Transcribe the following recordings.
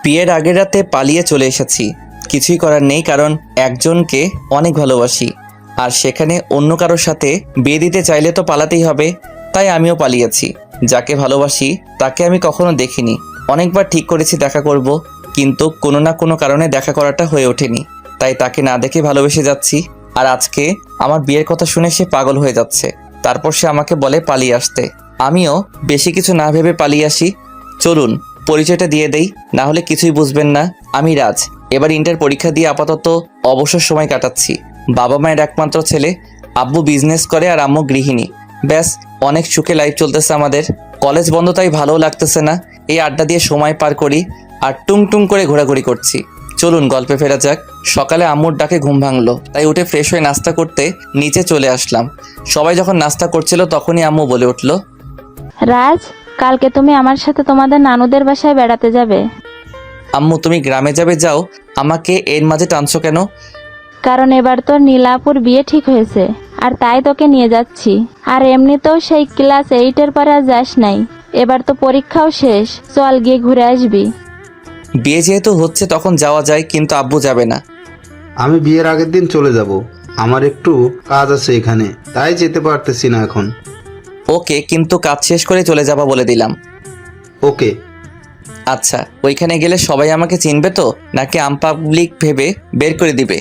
বিয়ের আগের রাতে পালিয়ে চলে এসেছি। কিছুই করার নেই, কারণ একজনকে অনেক ভালোবাসি, আর সেখানে অন্য কারোর সাথে বিয়ে দিতে চাইলে তো পালাতেই হবে। তাই আমিও পালিয়েছি। যাকে ভালোবাসি তাকে আমি কখনো দেখিনি। অনেকবার ঠিক করেছি দেখা করব, কিন্তু কোনো না কোনো কারণে দেখা করাটা হয়ে ওঠেনি। তাই তাকে না দেখে ভালোবেসে যাচ্ছি। আর আজকে আমার বিয়ের কথা শুনে সে পাগল হয়ে যাচ্ছে। তারপর সে আমাকে বলে পালিয়ে আসতে। আমিও বেশি কিছু না ভেবে পালিয়ে আসি। চলুন পরিচয়টা দিয়ে দেই, না হলে কিছুই বুঝবেন না। আমি রাজ। এবার ইন্টার পরীক্ষা দিয়ে আপাতত অবসর সময় কাটাচ্ছি। বাবা মায়ের একমাত্র ছেলে। আব্বু বিজনেস করে আর আম্মু গৃহিণী। ব্যাস, অনেক সুখে লাইফ চলতেছে আমাদের। কলেজ বন্ধ, তাই ভালোও লাগতেছে না। এই আড্ডা দিয়ে সময় পার করি আর টুং টুং করে ঘোরাঘুরি করছি। চলুন গল্পে ফেরা যাক। সকালে আম্মুর ডাকে ঘুম ভাঙলো, তাই উঠে ফ্রেশ হয়ে নাস্তা করতে নিচে চলে আসলাম। সবাই যখন নাস্তা করছিল তখনই আম্মু বলে উঠল, রাজ, কালকে তুমি আমার সাথে তোমাদের নানুদের বাসায় বেড়াতে যাবে। আম্মু তুমি গ্রামে যাবে? যাও, আমাকে এর মাঝে টানছো কেন? কারণ এবার তোর নীলাপুর বিয়ে ঠিক হয়েছে, আর তাই তোকে নিয়ে যাচ্ছি। আর এমনিতেও সেই ক্লাস 8-এর পরে আর যাস নাই। এবার তো পরীক্ষাও শেষ, চল গিয়ে ঘুরে আসবি। বিয়ে যেহেতু হচ্ছে তখন যাওয়া যায়, কিন্তু আব্বু যাবে না। আমি বিয়ের আগের দিন চলে যাব। আমার একটু কাজ আছে এখানে, তাই যেতে পারতেছি না এখন। ওকে, কিন্তু কাজ শেষ করে চলে যাবা বলে দিলাম। ওকে। আচ্ছা, ওইখানে গেলে সবাই আমাকে চিনবে তো, নাকি আনপাবলিক ভেবে বের করে দিবে?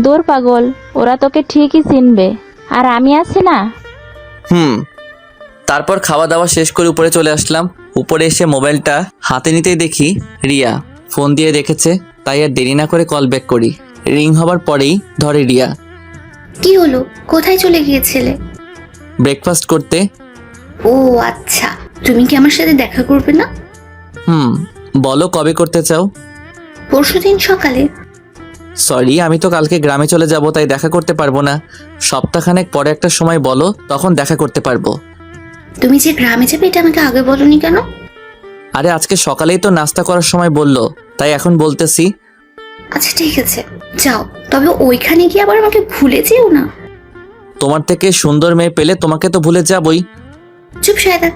দূর পাগল, ওরা তোকে ঠিকই চিনবে, আর আমি আছি না। তারপর খাওয়া দাওয়া শেষ করে উপরে চলে আসলাম। উপরে এসে মোবাইলটা হাতে নিতেই দেখি রিয়া ফোন দিয়ে রেখেছে। তাই আর দেরি না করে কল ব্যাক করি। রিং হবার পরেই ধরে রিয়া। কি হলো, কোথায় চলে গিয়েছিলে? ব্রেকফাস্ট করতে। ও আচ্ছা, তুমি কি আমার সাথে দেখা করবে না? বলো কবে করতে চাও? পরশুদিন সকালে। সরি, আমি তো কালকে গ্রামে চলে যাব, তাই দেখা করতে পারবো না। সপ্তাহখানেক পরে একটা সময় বলো, তখন দেখা করতে পারবো। তুমি যে গ্রামে যাবে এটা আমাকে আগে বলনি কেন? আরে আজকে সকালেই তো নাস্তা করার সময় বললো, তাই এখন বলতেছি। আচ্ছা ঠিক আছে, যাও। তবে ওইখানে গিয়ে আবার আমাকে ভুলে যেও না। তোমার থেকে সুন্দর মেয়ে পেলে তোমাকে তো ভুলে যাবই। চুপ শায়দা,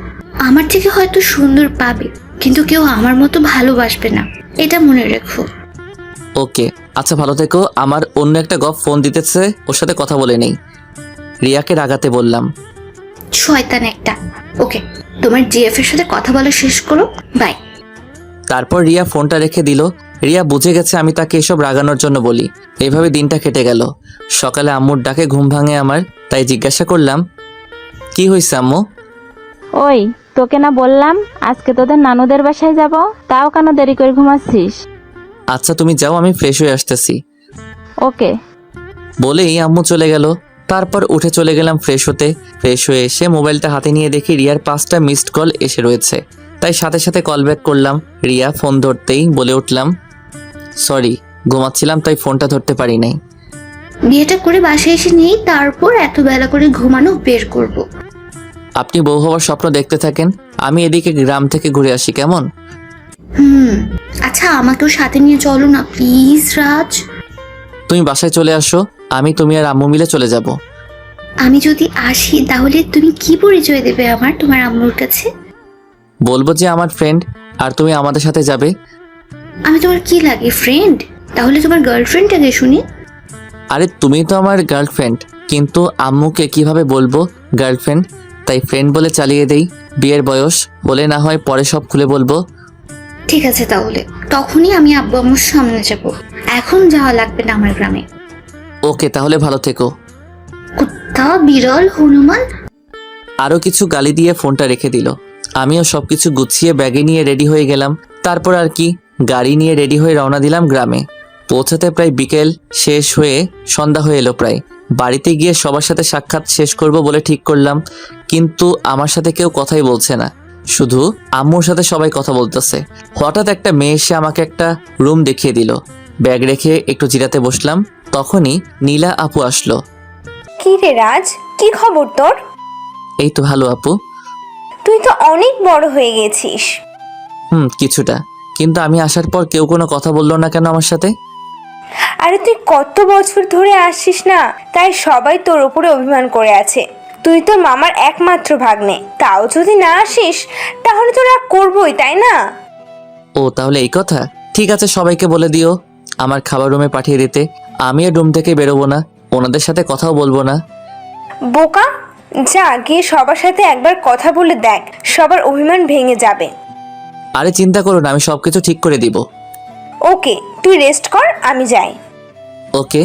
আমার থেকে হয়তো সুন্দর পাবে, কিন্তু কেউ আমার মতো ভালোবাসবে না, এটা মনে রেখো। ওকে, আচ্ছা ভালো থেকো। আমার অন্য একটা গপ ফোন দিতেছে, ওর সাথে কথা বলে নেই। রিয়াকে রাগাতে বললাম। শয়তান একটা। ওকে, তোমার জিএফ এর সাথে কথা বলা শেষ করো, বাই। তারপর রিয়া ফোনটা রেখে দিল। রিয়া বুঝে গেছে আমি তাকে এসব রাগানোর জন্য বলি। এইভাবে দিনটা কেটে গেল। সকালে আম্মুর ডাকে ঘুম ভাঙে আমার, তাই জিজ্ঞাসা করলাম, কি হয়েছে আম্মু? ওই, তোকে না বললাম আজকে তোদের নানুদের বাসায় যাব, তাও কেন দেরি করে ঘুমাচ্ছিস? আচ্ছা তুমি যাও, আমি ফ্রেশ হয়ে আসতেছি। ওকে। বলেই আম্মু চলে গেল। তারপর উঠে চলে গেলাম ফ্রেশ হতে। ফ্রেশ হয়ে এসে মোবাইলটা হাতে নিয়ে দেখি রিয়ার 5টা মিসড কল এসে রয়েছে। তাই সাথে সাথে কল ব্যাক করলাম। রিয়া ফোন ধরতেই বলে উঠলাম, সরি, ঘুমাচ্ছিলাম তাই ফোনটা ধরতে পারি নাই। বিয়েটা করে বাসায় এসে নেই, তারপর এত বেলা করে ঘুমানো বের করব। আপনি বউ হওয়ার স্বপ্ন দেখতে থাকেন, আমি এদিকে গ্রাম থেকে ঘুরে আসি, কেমন? আচ্ছা আমাকেও সাথে নিয়ে চলো না প্লিজ রাজ। তুমি বাসায় চলে আসো, আমি তুমি আর আম্মু মিলে চলে যাব। আমি যদি আসি তাহলে তুমি কি পরিচয় দেবে আমার তোমার আম্মুর কাছে? বলবো যে আমার ফ্রেন্ড, আর তুমি আমাদের সাথে যাবে। আমি তোমার কি লাগে, ফ্রেন্ড? তাহলে তোমার গার্লফ্রেন্ডটাকে শুনি। আরে তুমি তো আমার গার্লফ্রেন্ড, কিন্তু আম্মুকে কিভাবে বলবো গার্লফ্রেন্ড? তাই ফ্রেন্ড বলে চালিয়ে দেই। বিয়ের বয়স হলে না হয় পরে সব খুলে বলবো। ঠিক আছে, তাহলে তখনই আমি আব্বু আম্মুর সামনে যাব। এখন যাওয়া লাগবে না আমার গ্রামে। ওকে, তাহলে ভালো থেকো। কুত্তা, বিড়াল, হনুমান। আরও কিছু গালি দিয়ে ফোনটা রেখে দিল। আমিও সবকিছু গুছিয়ে ব্যাগে নিয়ে রেডি হয়ে গেলাম। তারপর আর কি, গাড়ি নিয়ে রেডি হয়ে রওনা দিলাম গ্রামে। পৌঁছাতে প্রায় বিকেল শেষ হয়ে সন্ধ্যা হয়ে এলো প্রায়। বাড়িতে গিয়ে সবার সাথে সাক্ষাৎ শেষ করব বলে ঠিক করলাম, কিন্তু আমার সাথে কেউ কথাই বলছে না। শুধু আম্মুর সাথে সবাই কথা বলতেছে। হঠাৎ একটা মেয়ে এসে আমাকে একটা রুম দেখিয়ে দিল। ব্যাগ রেখে একটু জিরাতে বসলাম। তখনই নীলা আপু আসলো। কি রে রাজ, কি খবর তোর? এই তো ভালো আপু। তুই তো অনেক বড় হয়ে গেছিস। কিছুটা, কিন্তু আমি আসার পর কেউ কোনো কথা বললো না কেন আমার সাথে? আরে তুই কত বছর ধরে আসিস না, তাই সবাই তোর উপরে অভিমান করে আছে। তুই তোর মামার একমাত্র ভাগ্নে, তাও যদি না আসিস তাহলে তো রাগ করবই, তাই না? ও তাহলে এই কথা, ঠিক আছে, সবাইকে বলে দিও আমার খাবার রুমে পাঠিয়ে দিতে। আমি আর রুম থেকে বেরোবো না, ওনাদের সাথে কথাও বলবো না। বোকা, যা গিয়ে সবার সাথে একবার কথা বলে দেখ, সবার অভিমান ভেঙে যাবে। আরে চিন্তা করো না, আমি সবকিছু ঠিক করে দিব। ওকে, তুই রেস্ট কর, আমি যাই। ওকে।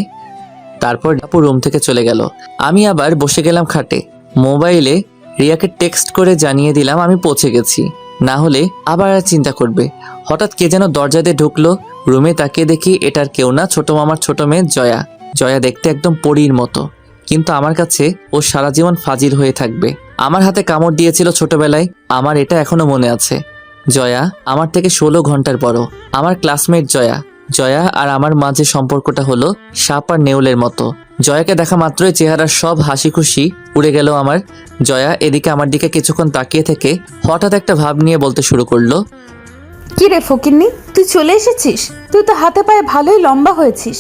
তারপর আপু রুম থেকে চলে গেল। আমি আবার বসে গেলাম খাটে। মোবাইলে রিয়াকে টেক্সট করে জানিয়ে দিলাম আমি পৌঁছে গেছি, না হলে আবার আর চিন্তা করবে। হঠাৎ কে যেন দরজা দিয়ে ঢুকলো। রুমে তাকিয়ে দেখি এটার কেউ না, ছোট মামার ছোট মেয়ে জয়া। জয়া দেখতে একদম পরীর মতো, কিন্তু আমার কাছে ও সারা জীবন ফাজিল হয়ে থাকবে। আমার হাতে কামড় দিয়েছিল ছোটবেলায়, আমার এটা এখনো মনে আছে। জয়া আমার থেকে 16 ঘন্টার বড়, আমার ক্লাসমেট জয়া। জয়া আর আমার মাঝে সম্পর্কটা হলো সাপ আর নেউলের মতো। জয়াকে দেখা মাত্রই চেহারার সব হাসি খুশি উড়ে গেল আমার। জয়া এদিকে আমার দিকে কিছুক্ষণ তাকিয়ে থেকে হঠাৎ একটা ভাব নিয়ে বলতে শুরু করলো, কি রে ফকিন্নি, তুই চলে এসেছিস? তুই তো হাতে পায়ে ভালোই লম্বা হয়েছিস।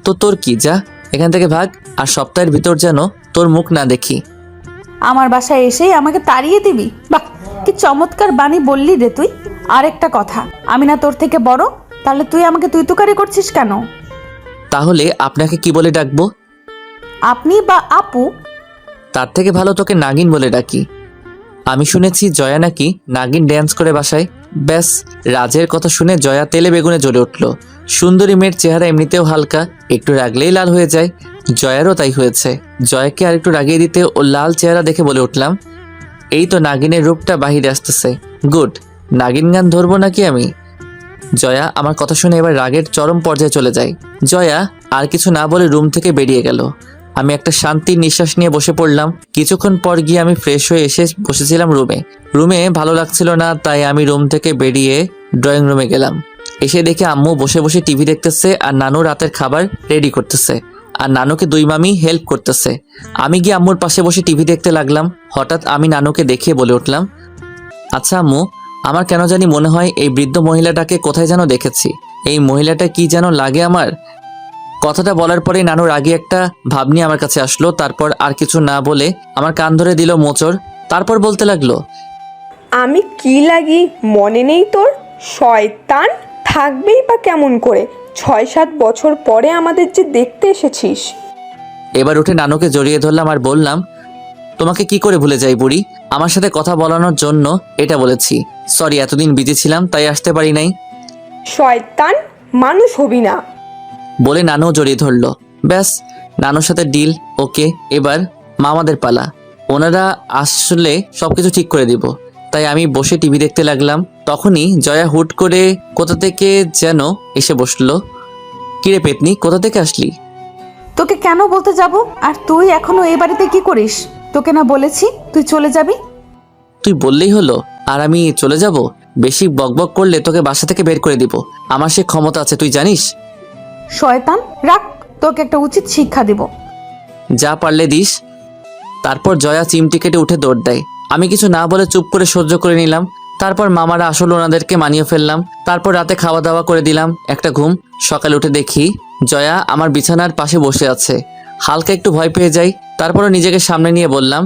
তো তোর কি, যা এখান থেকে ভাগ, আর সপ্তাহের ভিতর যেন তোর মুখ না দেখি। আমার বাসায় এসেই আমাকে তাড়িয়ে দিবি? বাহ, কি চমৎকার বাণী বললি রে তুই। আর একটা কথা, আমি না তোর থেকে বড়? তাহলে তুই আমাকে তুই তুকারি করছিস কেন? তাহলে আপনাকে কি বলে ডাকবো? আপনি বা আপু? তার থেকে ভালো তোকে নাগিন বলে ডাকি। আমি শুনেছি জয়া নাকি নাগিন ড্যান্স করে বাসায়। ব্যাস, রাজের কথা শুনে জয়া তেলে বেগুনে জ্বলে উঠল। সুন্দরী মেয়ের চেহারা এমনিতেও হালকা, একটু রাগলেই লাল হয়ে যায়। জয়ারও তাই হয়েছে। জয়াকে আর একটু রাগিয়ে দিতে ও লাল চেহারা দেখে বলে উঠলাম, এই তো নাগিনের রূপটা বাহিরে আসতেছে। গুড, নাগিন গান ধরবো নাকি আমি? জয়া আমার কথা শুনে এবার রাগের চরম পর্যায়ে চলে যায়। জয়া আর কিছু না বলে রুম থেকে বেরিয়ে গেল। আমি একটা শান্তির নিঃশ্বাস নিয়ে বসে পড়লাম। কিছুক্ষণ পর গিয়ে আমি ফ্রেশ হয়ে এসে বসেছিলাম রুমে ভালো লাগছিল না, তাই আমি রুম থেকে বেরিয়ে ড্রয়িং রুমে গেলাম। এসে দেখে আম্মু বসে বসে টিভি দেখতেছে আর নানু রাতের খাবার রেডি করতেছে, আর নানুকে দুই মামি হেল্প করতেছে। আমি গিয়ে আম্মুর পাশে বসে টিভি দেখতে লাগলাম। হঠাৎ আমি নানুকে দেখিয়ে বলে উঠলাম, আচ্ছা আম্মু, আমার কেন জানি মনে হয় এই বৃদ্ধ মহিলাটাকে কোথায় যেন দেখেছি। এই মহিলাটা কি যেন লাগে আমার। কথাটা বলার পরেই নানুর আগে একটা ভাব নিয়ে আমার কাছে আসলো। তারপর আর কিছু না বলে আমার কান ধরে দিল মোচড়। তারপর বলতে লাগলো, আমি কি লাগি মনে নেই তোর? শয়তান, থাকবেই বা কেমন করে? 6-7 বছর পরে আমাদের যে দেখতে এসেছিস। এবার উঠে নানুকে জড়িয়ে ধরলাম আর বললাম, তোমাকে কি করে ভুলে যাই বুড়ি? আমার সাথে কথা বলানোর জন্য এটা বলেছি। সরি, এতদিন বিজি ছিলাম তাই আসতে পারি নাই। শয়তান, মানুষ হবি না। বলে নানু জড়িয়ে ধরলো। ব্যাস, নানুর সাথে ডিল ওকে। এবার মামাদের পালা, ওনারা আসলে সবকিছু ঠিক করে দিব। তাই আমি বসে টিভি দেখতে লাগলাম। তখনই জয়া হুট করে কোথা থেকে যেন এসে বসলো। কিরে পেতনি, কোথা থেকে আসলি? তোকে কেন বলতে যাব? আর তুই এখনো এই বাড়িতে কি করিস? তোকে না বলেছি তুই চলে যাবি? তুই বললেই হলো আর আমি চলে যাব? বেশি বকবক করলে তোকে বাসা থেকে বের করে দিব। আমার সে ক্ষমতা আছে, তুই জানিস। শয়তান, রাখ, তোকে একটা উচিত শিক্ষা দিব। যা পারলে দিস। তারপর জয়া চিমটি কেটে উঠে দৌড় দেয়। আমি কিছু না বলে চুপ করে সহ্য করে নিলাম। তারপর মামারা আসলে ওনাদেরকে মানিয়ে ফেললাম। তারপর রাতে খাওয়া দাওয়া করে দিলাম, একটা ঘুম। সকালে উঠে দেখি জয়া আমার বিছানার পাশে বসে আছে। হালকা একটু ভয় পেয়ে যাই। তারপরও নিজেকে সামনে নিয়ে বললাম,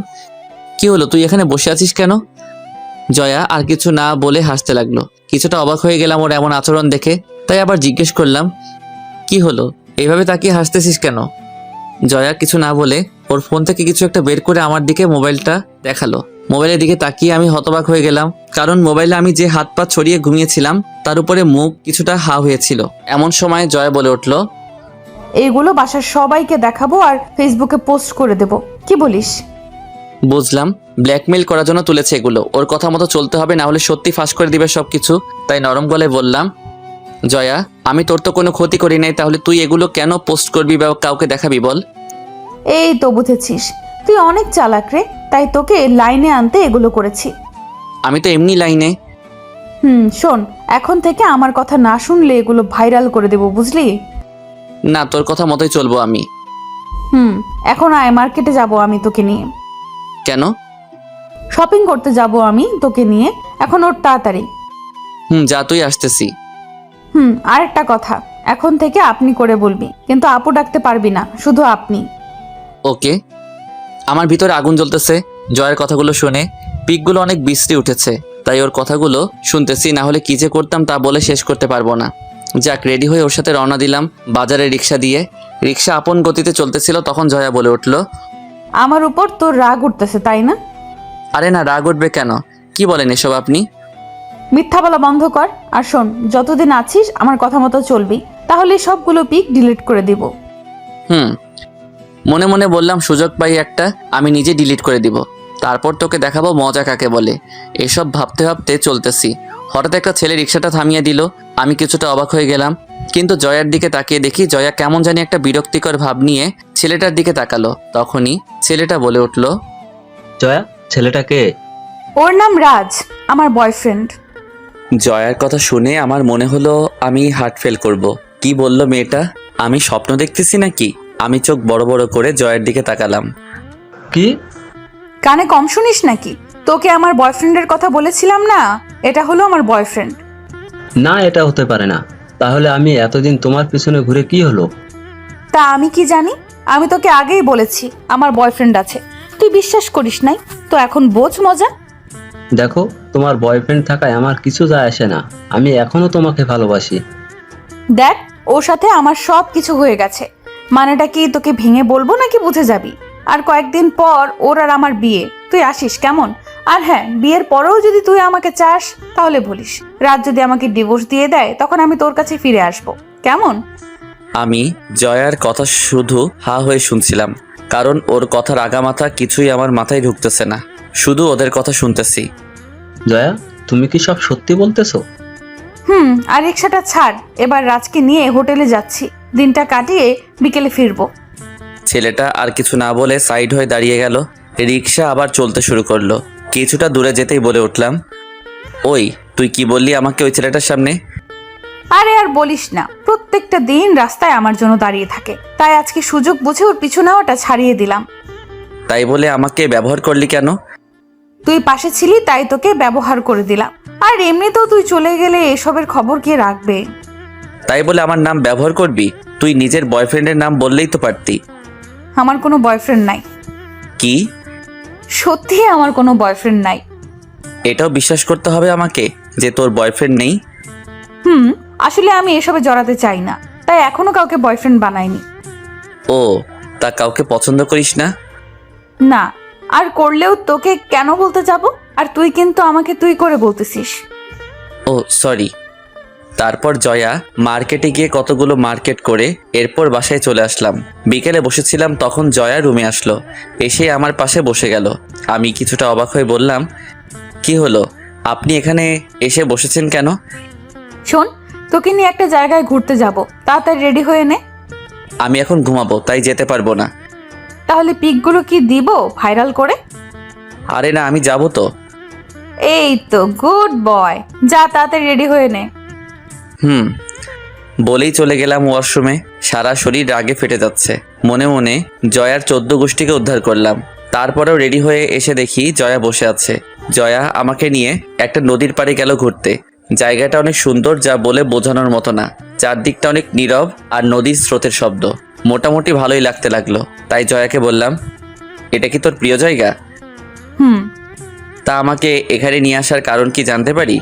কি হলো, তুই এখানে বসে আছিস কেন? জয়া আর কিছু না বলে হাসতে লাগলো। কিছুটা অবাক হয়ে গেলাম ওর এমন আচরণ দেখে, তাই আবার জিজ্ঞেস করলাম, কি হলো, এইভাবে তাকিয়ে হাসতেছিস কেন? জয়া কিছু না বলে ওর ফোন থেকে কিছু একটা বের করে আমার দিকে মোবাইলটা দেখালো। মোবাইলের দিকে তাকিয়ে আমি হতবাক হয়ে গেলাম, কারণ মোবাইলে আমি যে হাত পা ছড়িয়ে ঘুমিয়েছিলাম তার উপরে মুখ কিছুটা হা হয়েছিল। এমন সময় জয়া বলে উঠল, এইগুলো বাসার সবাইকে দেখাবো আর ফেসবুকে পোস্ট করে দেব, কি বলিস? বুঝলাম, ব্ল্যাকমেইল করার জন্য তুলেছে এগুলো। ওর কথা মতো চলতে হবে, না হলে সত্যি ফাঁস করে দিবে সবকিছু। তাই নরম গলায় বললাম, জয়া, আমি তোর তো কোনো ক্ষতি করি নাই, তাহলে তুই এগুলো কেন পোস্ট করবি বা কাউকে দেখাবি বল? এই তো বুঝেছিস, তুই অনেক চালাক রে, তাই তোকে লাইনে আনতে এগুলো করেছি। আমি তো এমনি লাইনে। শোন, এখন থেকে আমার কথা না শুনলে এগুলো ভাইরাল করে দেব, বুঝলি? না, তোর কথা মতোই চলবো আমি। এখন আয়, মার্কেটে যাব আমি তোকে নিয়ে। কেন? শপিং করতে যাব আমি তোকে নিয়ে, এখন ওর তাড়াতাড়ি। যা, তুই আসতেছি। আরেকটা কথা, এখন থেকে আপনি করে বলবি, কিন্তু আপু ডাকতে পারবি না, শুধু আপনি। ওকে। আমার ভিতরে আগুন জ্বলতেছে জয়ের কথাগুলো শুনে। পিকগুলো অনেক বিশ্রী উঠেছে। তাই ওর কথাগুলো শুনতেছি, না হলে কী যে করতাম তা বলে শেষ করতে পারবো না। যাক, রেডি হয়ে ওর সাথে রওনা দিলাম বাজারে রিক্সা দিয়ে। রিক্সা আপন গতিতে চলতেছিল, তখন জয়া বলে উঠল, আমার উপর তোর রাগ উঠতেছে তাই না? আরে না, রাগ উঠবে কেন? কি বলেন এসব আপনি? মিথ্যা বলা বন্ধ কর। আর শোন, যতদিন আছিস আমার কথা মতো চলবি, তাহলে সবগুলো পিক ডিলিট করে দিব। মনে মনে বললাম, সুযোগ পাই একটা, আমি নিজে ডিলিট করে দিব, তারপর তোকে দেখাবো মজা কাকে বলে। এসব ভাবতে ভাবতে চলতেছি, হঠাৎ একটা ছেলে রিক্সাটা থামিয়ে দিল। আমি কিছুটা অবাক হয়ে গেলাম, কিন্তু জয়ার দিকে তাকিয়ে দেখি জয়া কেমন জানি একটা বিরক্তিকর ভাব নিয়ে ছেলেটার দিকে তাকালো। তখনই ছেলেটা বলে উঠল, জয়া, ছেলেটাকে? ওর নাম রাজ, আমার বয়ফ্রেন্ড। জয়ার কথা শুনে আমার মনে হলো আমি হার্ট ফেল করব। কি বলল মেয়েটা? আমি স্বপ্ন দেখতেছি নাকি? আমি চোখ বড় বড় করে জয়ার দিকে তাকালাম। কি? কানে কম শুনিস নাকি? তোকে আমার বয়ফ্রেন্ডের কথা বলেছিলাম না, এটা হলো আমার বয়ফ্রেন্ড। না, এটা হতে পারে না। তাহলে আমি এতদিন তোমার পিছনে ঘুরে কি হলো? তা আমি কি জানি? আমি তোকে আগেই বলেছি আমার বয়ফ্রেন্ড আছে, তুই বিশ্বাস করিস নাই, তো এখন বোঝ মজা। দেখো, তোমার বয়ফ্রেন্ড থাকায় আমার কিছু যায় আসে না, আমি এখনো তোমাকে ভালোবাসি। দেখ, ওর সাথে আমার সব কিছু হয়ে গেছে, মানেটা কি তোকে ভেঙে বলবো নাকি বুঝে যাবি? আর কয়েকদিন পর ওর আর আমার বিয়ে, তুই আসিস কেমন? আর হ্যাঁ, বিয়ের পরেও যদি তুই আমাকে চাস তাহলে বলিস। রাত যদি আমাকে ডিভোর্স দিয়ে দেয় তখন আমি তোর কাছে ফিরে আসবো, কেমন? আমি জয়ার কথা শুধু হা হয়ে শুনছিলাম, কারণ ওর কথার আগামাথা কিছুই আমার মাথায় ঢুকতেছে না, শুধু ওদের কথা শুনতেছি। জয়া, তুমি কি সব সত্যি বলতেছো? আর রিক্সাটা ছাড়, এবার রাজকে নিয়ে হোটেলে যাচ্ছি, দিনটা কাটিয়ে বিকেলে ফিরবো। ছেলেটা আর কিছু না বলে সাইড হয়ে দাঁড়িয়ে গেল। রিক্সা আবার চলতে শুরু করলো। কিছুটা দূরে যেতেই বলে উঠলাম, ওই তুই কি বললি আমাকে ওই ছেলেটার সামনে? আরে আর বলিস না, প্রত্যেকটা দিন রাস্তায় আমার জন্য দাঁড়িয়ে থাকে, তাই আজকে সুযোগ বুঝে ওর পিছু নেওয়াটা ছাড়িয়ে দিলাম। তাই বলে আমাকে ব্যবহার করলি কেন? তুই পাশে ছিলি তাই তোকে ব্যবহার করে দিলাম, আর এমনিতেও তুই চলে গেলে এসবের খবর কে রাখবে? তাই বলে আমার নাম ব্যবহার করবি? তুই নিজের বয়ফ্রেন্ডের নাম বললেই তো পারতি। আমার কোনো বয়ফ্রেন্ড নাই। কি? সত্যি আমার কোনো বয়ফ্রেন্ড নাই। এটাও বিশ্বাস করতে হবে আমাকে যে তোর বয়ফ্রেন্ড নেই? আসলে আমি এসবে জড়াতে চাই না, তাই এখনো কাউকে বয়ফ্রেন্ড বানাইনি। ও, তা কাউকে পছন্দ করিস না? না, আর করলেও তোকে কেন বলতে যাব? আর তুই কিন্তু আমাকে তুই করে বলতেছিস। ও সরি। তারপর জয়া মার্কেটে গিয়ে কতগুলো মার্কেট করে এরপর বাসায় চলে আসলাম। বিকেলে বসেছিলাম, তখন জয়া রুমে আসলো, এসে আমার পাশে বসে গেল। আমি কিছুটা অবাক হয়ে বললাম, কি হলো, আপনি এখানে এসে বসেছেন কেন? শোন, তোকে নিয়ে একটা জায়গায় ঘুরতে যাব, তাড়াতাড়ি রেডি হয়ে নে। আমি এখন ঘুমাবো, তাই যেতে পারবো না। তাহলে পিকগুলো কি দিব ভাইরাল করে? আরে না, আমি যাবো তো। এই তো গুড বয়, যা তাড়াতাড়ি রেডি হয়ে নে। বলেই চলে গেলাম ওয়াশরুমে। সারা শরীর রাগে ফেটে যাচ্ছে। মনে মনে জয়ার 14 গোষ্ঠীকে উদ্ধার করলাম। তারপরেও রেডি হয়ে এসে দেখি জয়া বসে আছে। জয়া আমাকে নিয়ে একটা নদীর পাড়ে গেল ঘুরতে। জায়গাটা অনেক সুন্দর, যা বলে বোঝানোর মতো না। চারদিকটা অনেক নীরব আর নদীর স্রোতের শব্দ। মোটামুটি ভালোই লাগতে লাগলো। তাই জয়াকে বললাম, এটা কি তোর প্রিয় জায়গা? তা আমাকে এখানে নিয়ে আসার কারণ কি জানতে পারি?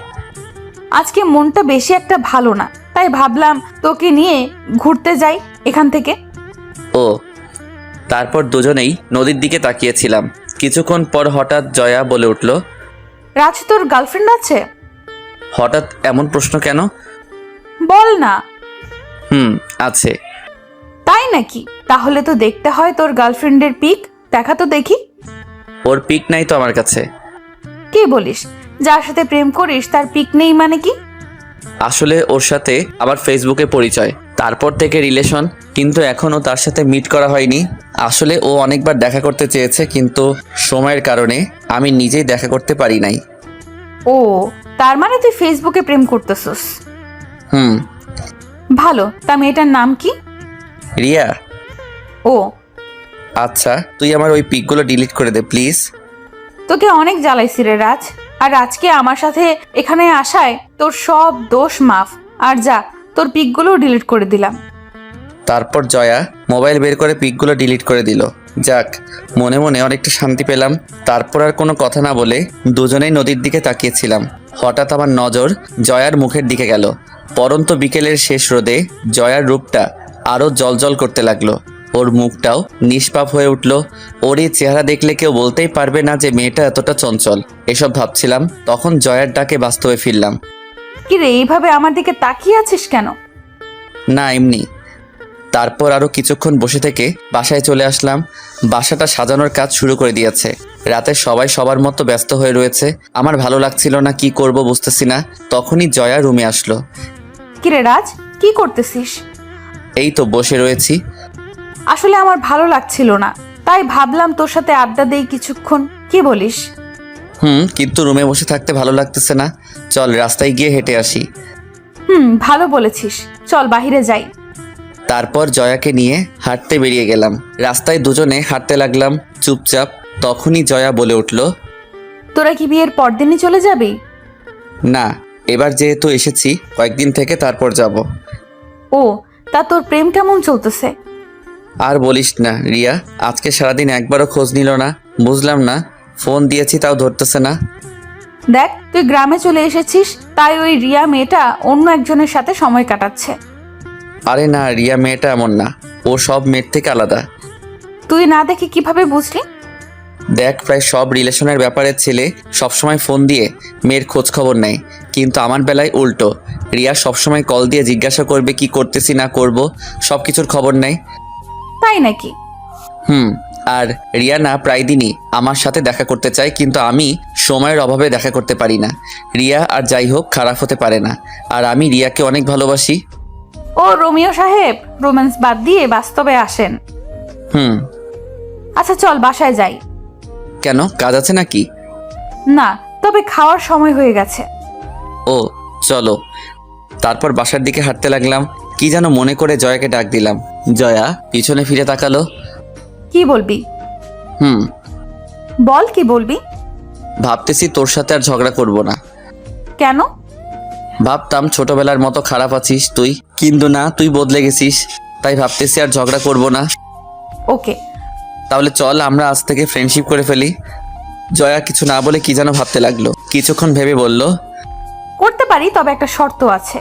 আজকে মনটা বেশি একটা ভালো না, তাই ভাবলাম তোকে নিয়ে ঘুরতে যাই এখান থেকে। ও, তারপর দুজনেই নদীর দিকে তাকিয়েছিলাম। কিছুক্ষণ পর হঠাৎ জয়া বলে উঠল, রাজ, তোর গার্লফ্রেন্ড আছে? হঠাৎ এমন প্রশ্ন কেন? বল না। আছে। তাই নাকি? তাহলে তো দেখতে হয় তোর গার্লফ্রেন্ডের পিক, দেখা তো দেখি। ওর পিক নাই তো আমার কাছে। কি বলিস? যার সাথে প্রেম করিস তার পিক নেই মানে কি? আসলে ওর সাথে আমার ফেসবুকে পরিচয়, তারপর থেকে রিলেশন, কিন্তু এখনও তার সাথে মিট করা হয়নি। আসলে ও অনেকবার দেখা করতে চেয়েছে, কিন্তু সময়ের কারণে আমি নিজেই দেখা করতে পারি নাই। ও, তার মানে তুই ফেসবুকে প্রেম করতেছস? ভালো। তা মেয়েটার নাম কি? রিয়া। ও আচ্ছা, তুই আমার ওই পিকগুলো ডিলিট করে দে প্লিজ। তোকে অনেক জ্বালাইছি রে রাজ, আর আজকে আমার সাথে এখানে আসায় তোর সব দোষ মাফ। আর যা, তোর পিকগুলো ডিলিট করে দিলাম। তারপর জয়া মোবাইল বের করে পিকগুলো ডিলিট করে দিল। যাক, মনে মনে অনেকটা শান্তি পেলাম। তারপর আর কোনো কথা না বলে দুজনেই নদীর দিকে তাকিয়েছিলাম। হঠাৎ আমার নজর জয়ার মুখের দিকে গেল। পরন্ত বিকেলের শেষ রোদে জয়ার রূপটা আরও জ্বলজ্বল করতে লাগলো। ওর মুখটাও নিষ্পাপ হয়ে উঠল। ওর এই চেহারা দেখলে কেউ বলতেই পারবে না যে মেয়েটা এতটা চঞ্চল। এসব ভাবছিলাম, তখন জয়ার ডাকে বাস্তবে ফিরলাম। কি রে, এইভাবে আমার দিকে তাকিয়ে আছিস কেন? না, এমনি। তারপর আরও কিছুক্ষণ বসে থেকে বাসায় চলে আসলাম। বাসাটা সাজানোর কাজ শুরু করে দিয়েছে। রাতে সবাই সবার মতো ব্যস্ত হয়ে রয়েছে। আমার ভালো লাগছিল না, কি করব বুঝতেছি না। তখনই জয়া রুমে আসলো। কি রে রাজ, কি করতেছিস? এই তো বসে রয়েছি। আসলে আমার ভালো লাগছিল না, তাই ভাবলাম তোর সাথে আড্ডা দেই কিছুক্ষণ। কি বলিস? কিন্তু রুমে বসে থাকতে ভালো লাগতেছে না। চল রাস্তায় গিয়ে হেঁটে আসি। ভালো বলেছিস, চল বাহিরে যাই। তারপর জয়াকে নিয়ে হাঁটতে বেরিয়ে গেলাম। রাস্তায় দুজনে হাঁটতে লাগলাম চুপচাপ। তখনই জয়া বলে উঠল, তোরা কি বিয়ের পরদিনই চলে যাবি? না, এবার যেহেতু এসেছি কয়েকদিন থেকে তারপর যাব। ও, তা তোর প্রেম কেমন চলতেছে? আর বলিস না রিয়া, আজকে সারাদিন একবারও খোঁজ নিল না। বুঝলাম না, ফোন দিয়েছি তাও ধরতেছে না। দেখ, তুই গ্রামে চলে এসেছিস, তাই ওই রিয়া মেয়েটা অন্য একজনের সাথে সময় কাটাচ্ছে। আরে না, রিয়া মেয়েটা এমন না। ও সব মেয়ের থেকে আলাদা। তুই না দেখে কিভাবে বুঝলি? দেখ, প্রায় সব রিলেশনের ব্যাপারে ছেলে সবসময় ফোন দিয়ে মেয়ের খোঁজ খবর নেয়, কিন্তু আমার বেলায় উল্টো। রিয়া সবসময় কল দিয়ে জিজ্ঞাসা করবে কি করতেছি না করব, সব কিছুর খবর নেয়। তাই নাকি? আর রিয়া না প্রায় দিনই আমার সাথে দেখা করতে চায়, কিন্তু আমি সময়ের অভাবে দেখা করতে পারি না। রিয়া আর যাই হোক খারাপ হতে পারে না, আর আমি রিয়াকে অনেক ভালোবাসি। ও রোমিও সাহেব, রোম্যান্স বাদ দিয়ে বাস্তবে আসেন। আচ্ছা চল বাসায় যাই। কেন, কাজ আছে নাকি? না, তবে খাওয়ার সময় হয়ে গেছে। ও চলো। তারপর বাসার দিকে হাঁটতে লাগলাম। কি যেন মনে করে জয়াকে ডাক দিলাম। জয়া পিছনে ফিরে তাকালো। কি বলবি? বল, কি বলবি? ভাবতেছি তোর সাথে আর ঝগড়া করব না। কেন? ভাবতাম ছোটবেলার মতো খারাপ আছিস তুই, কিন্তু না, তুই বদলে গেছিস। তাই ভাবতেছি আর ঝগড়া করব না। ওকে, তাহলে চল আমরা আজ থেকে ফ্রেন্ডশিপ করে ফেলি। জয়া কিছু না বলে কি যেন ভাবতে লাগলো। কিছুক্ষণ ভেবে বলল, করতে পারি, তবে একটা শর্ত আছে।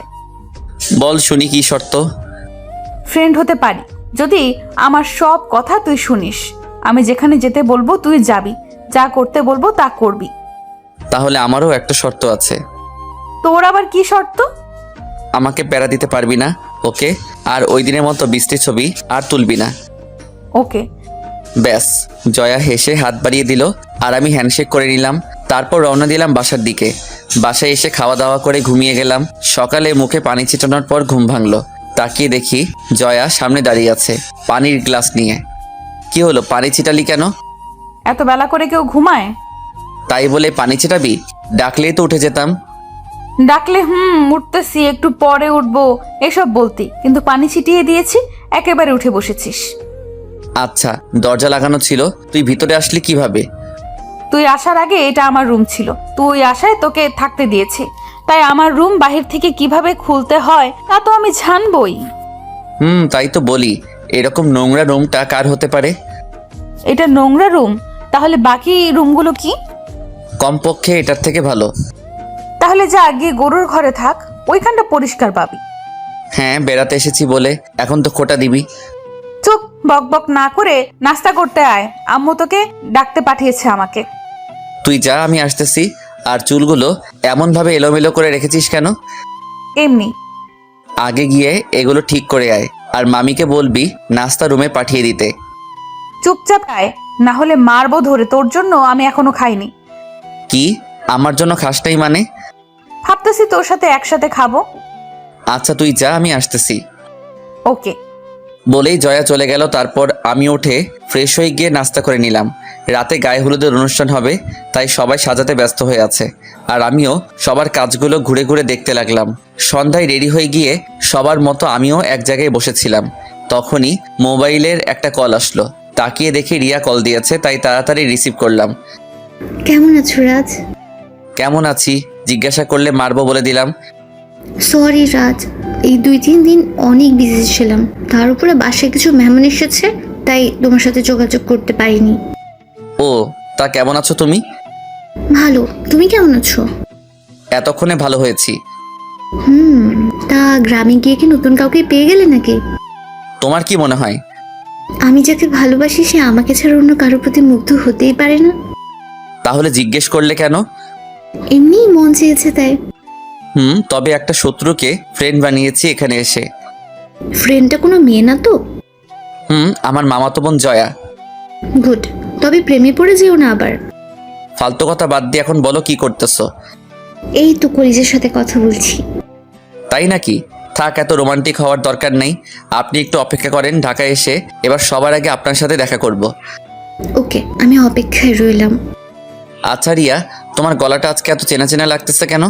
বল শুনি, কি শর্ত? ফ্রেন্ড হতে পারি যদি আমার সব কথা তুই শুনিস। আমি যেখানে যেতে বলবো তুই যাবি, যা করতে বলবো তা করবি। তাহলে আমারও একটা শর্ত আছে। তোর আবার কি শর্ত? আমাকে প্যারা দিতে পারবি না, ওকে? আর ওই দিনের মতো বৃষ্টির ছবি আর তুলবি না। ওকে। ব্যাস। জয়া হেসে হাত বাড়িয়ে দিল, আর আমি হ্যান্ডশেক করে নিলাম। তারপর রওনা দিলাম বাসার দিকে। বাসায় এসে খাওয়া দাওয়া করে ঘুমিয়ে গেলাম। সকালে মুখে পানি ছিটানোর পর ঘুম ভাঙলো। তাকিয়ে দেখি জয়া সামনে দাঁড়িয়ে আছে পানির গ্লাস নিয়ে। কি হলো, পানি ছিটালি কেন? এত বেলা করে কেউ ঘুমায়? তাই বলে পানি ছিটাবি? ডাকলেই তো উঠে যেতাম। ডাকলে উঠতেছি, একটু পরে উঠবো এসব বলতি, কিন্তু পানি ছিটিয়ে দিয়েছি, একেবারে উঠে বসেছিস। আচ্ছা, দরজা লাগানো ছিল, তুই ভিতরে আসলি কিভাবে? তুই আসার আগে এটা আমার রুম ছিল, তুই আসায় তোকে থাকতে দিয়েছি, তাই আমার রুম বাহির থেকে কিভাবে খুলতে হয় তা তো আমি জানবই। তাই তো বলি, এরকম নোংরা রুমটা কার হতে পারে? এটা নোংরা রুম? তাহলে বাকি রুমগুলো কি? কমপক্ষে এটার থেকে ভালো। তাহলে যা গিয়ে গরুর ঘরে থাক, ওইখানটা পরিষ্কার পাবি। হ্যাঁ, বেড়াতে এসেছি বলে এখন তো খোটা দিবি। চুপ, বক বক না করে নাস্তা করতে আয়, আম্মু তোকে ডাকতে পাঠিয়েছে আমাকে। তুই যা, আমি আসতেছি। আর চুলগুলো এমনভাবে এলোমেলো করে রেখেছিস কেন? এমনি। আগে গিয়ে এগুলো ঠিক করে আয়, আর মামিকে বলবি নাস্তা রুমে পাঠিয়ে দিতে। চুপচাপ আয়, না হলে মারবো ধরে। তোর জন্য আমি এখনো খাইনি। কি, আমার জন্য খাস নাই মানে? ভাবতেছি তোর সাথে একসাথে খাবো। আচ্ছা তুই যা, আমি আসতেছি। ওকে। বলেই জয়া চলে গেল। তারপর আমি উঠে ফ্রেশ হয়ে গিয়ে নাস্তা করে নিলাম। রাতে গায়ে হলুদের অনুষ্ঠান হবে, তাই সবাই সাজাতে ব্যস্ত হয়ে আছে, আর আমিও সবার কাজগুলো ঘুরে ঘুরে দেখতে লাগলাম। সন্ধ্যায় রেডি হয়ে গিয়ে সবার মতো আমিও এক জায়গায় বসেছিলাম। তখনই মোবাইলের একটা কল আসলো। তাকিয়ে দেখি রিয়া কল দিয়েছে, তাই তাড়াতাড়ি রিসিভ করলাম। কেমন আছো রাজ? কেমন আছি জিজ্ঞাসা করলে মারবো বলে দিলাম। সরি রাজ, এই 2-3 দিন অনেক বিজি ছিলাম, তার উপরে বাসায় কিছু মেহমান এসেছে, তাই তোমার সাথে যোগাযোগ করতে পারিনি। ও, তা কেমন আছো তুমি? ভালো, তুমি কেমন আছো? এতক্ষণে ভালো হয়েছি। তা গ্রামে গিয়ে কি নতুন কাউকে পেয়ে গেলে নাকি? তোমার কি মনে হয়? আমি যাকে ভালোবাসি সে আমাকে ছাড়া অন্য কারোর প্রতি মুগ্ধ হতেই পারে না। তাহলে জিজ্ঞেস করলে কেন? এমনিই মন চেয়েছে তাই। তবে একটা শত্রুকে ফ্রেন্ড বানিয়েছি এখানে এসে। ফ্রেন্ডটা কোনো মেয়ে না তো? আমার মামাতো বোন জয়া। গুড, তবে প্রেমে পড়ে যেও না আবার। ফালতু কথা বাদ দিয়ে এখন বলো কি করতেছো? এই তো কলিজের সাথে কথা বলছি। তাই নাকি? থাক, এত রোমান্টিক হওয়ার দরকার নেই। আপনি একটু অপেক্ষা করেন, ঢাকায় এসে এবার সবার আগে আপনার সাথে দেখা করব। ওকে, আমি অপেক্ষায় রইলাম। আচ্ছা রিয়া, তোমার গলাটা আজকে এত চেনা চেনা লাগতেছে কেন?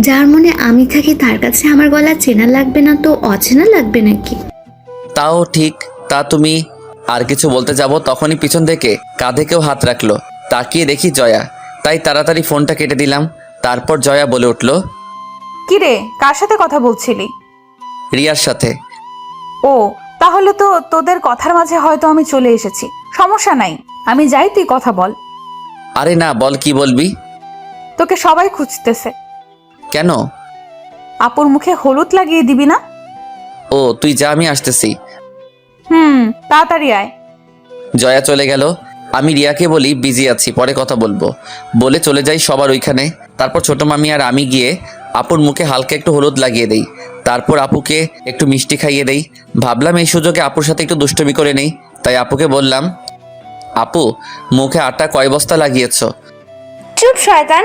যার মনে আমি থাকি তার কাছে আমার গলা চেনা লাগবে না তো অচেনা লাগবে নাকি? তাও ঠিক। তা তুমি আর কিছু বলতে যাব তখনই পিছন থেকে কাঁধে কেউ হাত রাখলো। তাকিয়ে দেখি জয়া, তাই তাড়াতাড়ি ফোনটা কেটে দিলাম। তারপর জয়া বলে উঠল, কিরে, কার সাথে কথা বলছিলি? রিয়ার সাথে। ও, তাহলে তো তোদের কথার মাঝে হয়তো আমি চলে এসেছি। সমস্যা নাই, আমি যাই, তুই কথা বল। আরে না, বল, কি বলবি? তোকে সবাই খুঁজতেছে। কেন? আপুর মুখে হলুদ লাগিয়ে দিবি না? ও, তুই যা, আমি আসতেছি। তাড়াতাড়ি আয়। জয়া চলে গেল। আমি রিয়াকে বলি বিজি আছি, পরে কথা বলবো বলে চলে যাই সবার ওইখানে। তারপর ছোট মামি আর আমি গিয়ে আপুর মুখে হালকা একটু হলুদ লাগিয়ে দেই। তারপর আপুকে একটু মিষ্টি খাইয়ে দেই। ভাবলাম এই সুযোগে আপুর সাথে একটু দুষ্টুমি করে নেই, তাই আপুকে বললাম, আপু, মুখে আটা কয় বস্তা লাগিয়েছো? চুপ শয়তান।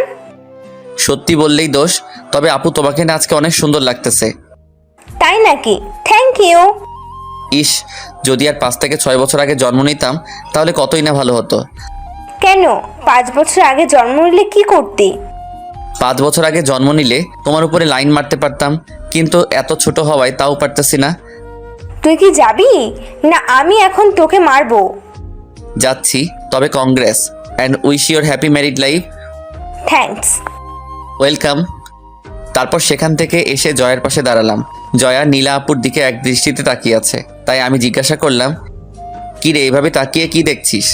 সত্যি বললেই দোষ। তবে আপু, তোমাকে না আজকে অনেক সুন্দর লাগতেছে। তাই নাকি? Thank you. ইস, যদি আর 5 থেকে 6 বছর আগে জন্ম নিতাম তাহলে কতই না ভালো হতো। কেন, 5 বছর আগে জন্ম নিলে কি করতি? 5 বছর আগে জন্ম নিলে তোমার উপরে লাইন মারতে পারতাম, কিন্তু এত ছোট হওয়ায় তাও পারতেছি না। তুই কি যাবি না আমি এখন তোকে মারবো? যাচ্ছি, তবে Congress and wish your happy married life. Thanks. Welcome. তারপর সেখান থেকে এসে জয়ার পাশে দাঁড়ালাম। জয়া নীলা আপুর দিকে এক দৃষ্টিতে তাকিয়ে আছে, তাই আমি জিজ্ঞাসা করলাম, কি রে, এইভাবে তাকিয়ে কি দেখছিস?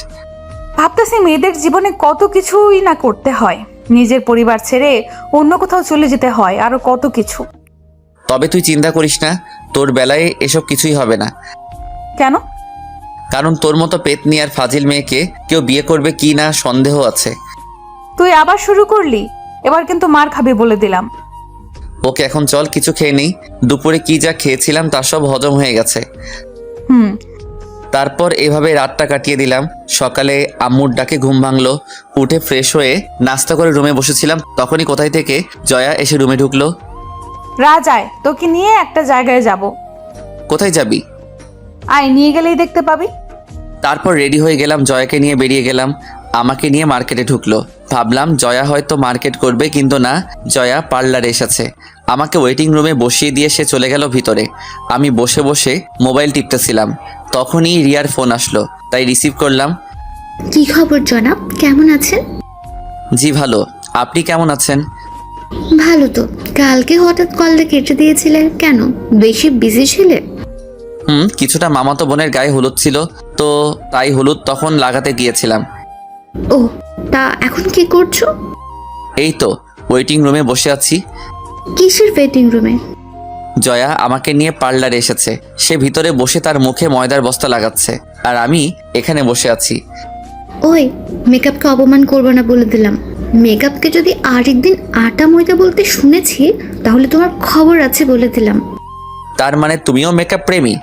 ভাবতেছি মেয়েদের জীবনে কত কিছুই না করতে হয়, নিজের পরিবার ছেড়ে অন্য কোথাও চলে যেতে হয়, আরো কত কিছু। তবে তুই চিন্তা করিস না, তোর বেলায় এসব কিছুই হবে না। কেন? কারণ তোর মতো পেতনি আর ফাজিল মেয়েকে কেউ বিয়ে করবে কি না সন্দেহ আছে। তুই আবার শুরু করলি, এবার কিন্তু মার খাবি বলে দিলাম। ওকে, এখন চল কিছু খেয়ে নেই। দুপুরে কি যা খেয়েছিলাম তা সব হজম হয়ে গেছে। তারপর এভাবে রাতটা কাটিয়ে দিলাম। সকালে আম্মুর ডাকে ঘুম ভাঙলো। উঠে ফ্রেশ হয়ে নাস্তা করে রুমে বসেছিলাম, তখনই কোথায় থেকে জয়া এসে রুমে ঢুকলো। রাজায়, তোকে নিয়ে একটা জায়গায় যাব। কোথায় যাবি? আয়, নিয়ে গেলেই দেখতে পাবি। তারপর রেডি হয়ে গেলাম, জয়াকে নিয়ে বেরিয়ে গেলাম। আমাকে নিয়ে মার্কেটে ঢুকলো। ভাবলাম জয়া হয়তো মার্কেট করবে, কিন্তু না, জয়া পার্লারে এসেছে। আমাকে ওয়েটিং রুমে বসিয়ে দিয়ে সে চলে গেল ভিতরে। আমি বসে বসে মোবাইল টিপতেছিলাম, তখনই রিয়ার ফোন আসলো, তাই রিসিভ করলাম। কি খবর জনাব, কেমন আছেন? জি ভালো, আপনি কেমন আছেন? ভালো তো। কালকে হঠাৎ কলটা কেটে দিয়েছিলে কেন? বেশি বিজি ছিলে? কিছুটা মামাতো বোনের গায়ে হলুদ ছিল, তো তাই হলুদ তখন লাগাতে গিয়েছিলাম। ও, তা এখন কি করছো? এই তো ওয়েটিং রুমে বসে আছি। কিসের ওয়েটিং রুমে? জয়া আমাকে নিয়ে পার্লারে এসেছে। সে ভিতরে বসে তার মুখে ময়দার বস্তা লাগাচ্ছে, আর আমি এখানে বসে আছি। ওই, মেকআপকে অপমান করবো না বলে দিলাম। মেকআপকে যদি আরেকদিন আটা ময়দা বলতে শুনেছি তাহলে তোমার খবর আছে বলে দিলাম। তার মানে তুমিও মেকআপ প্রেমী?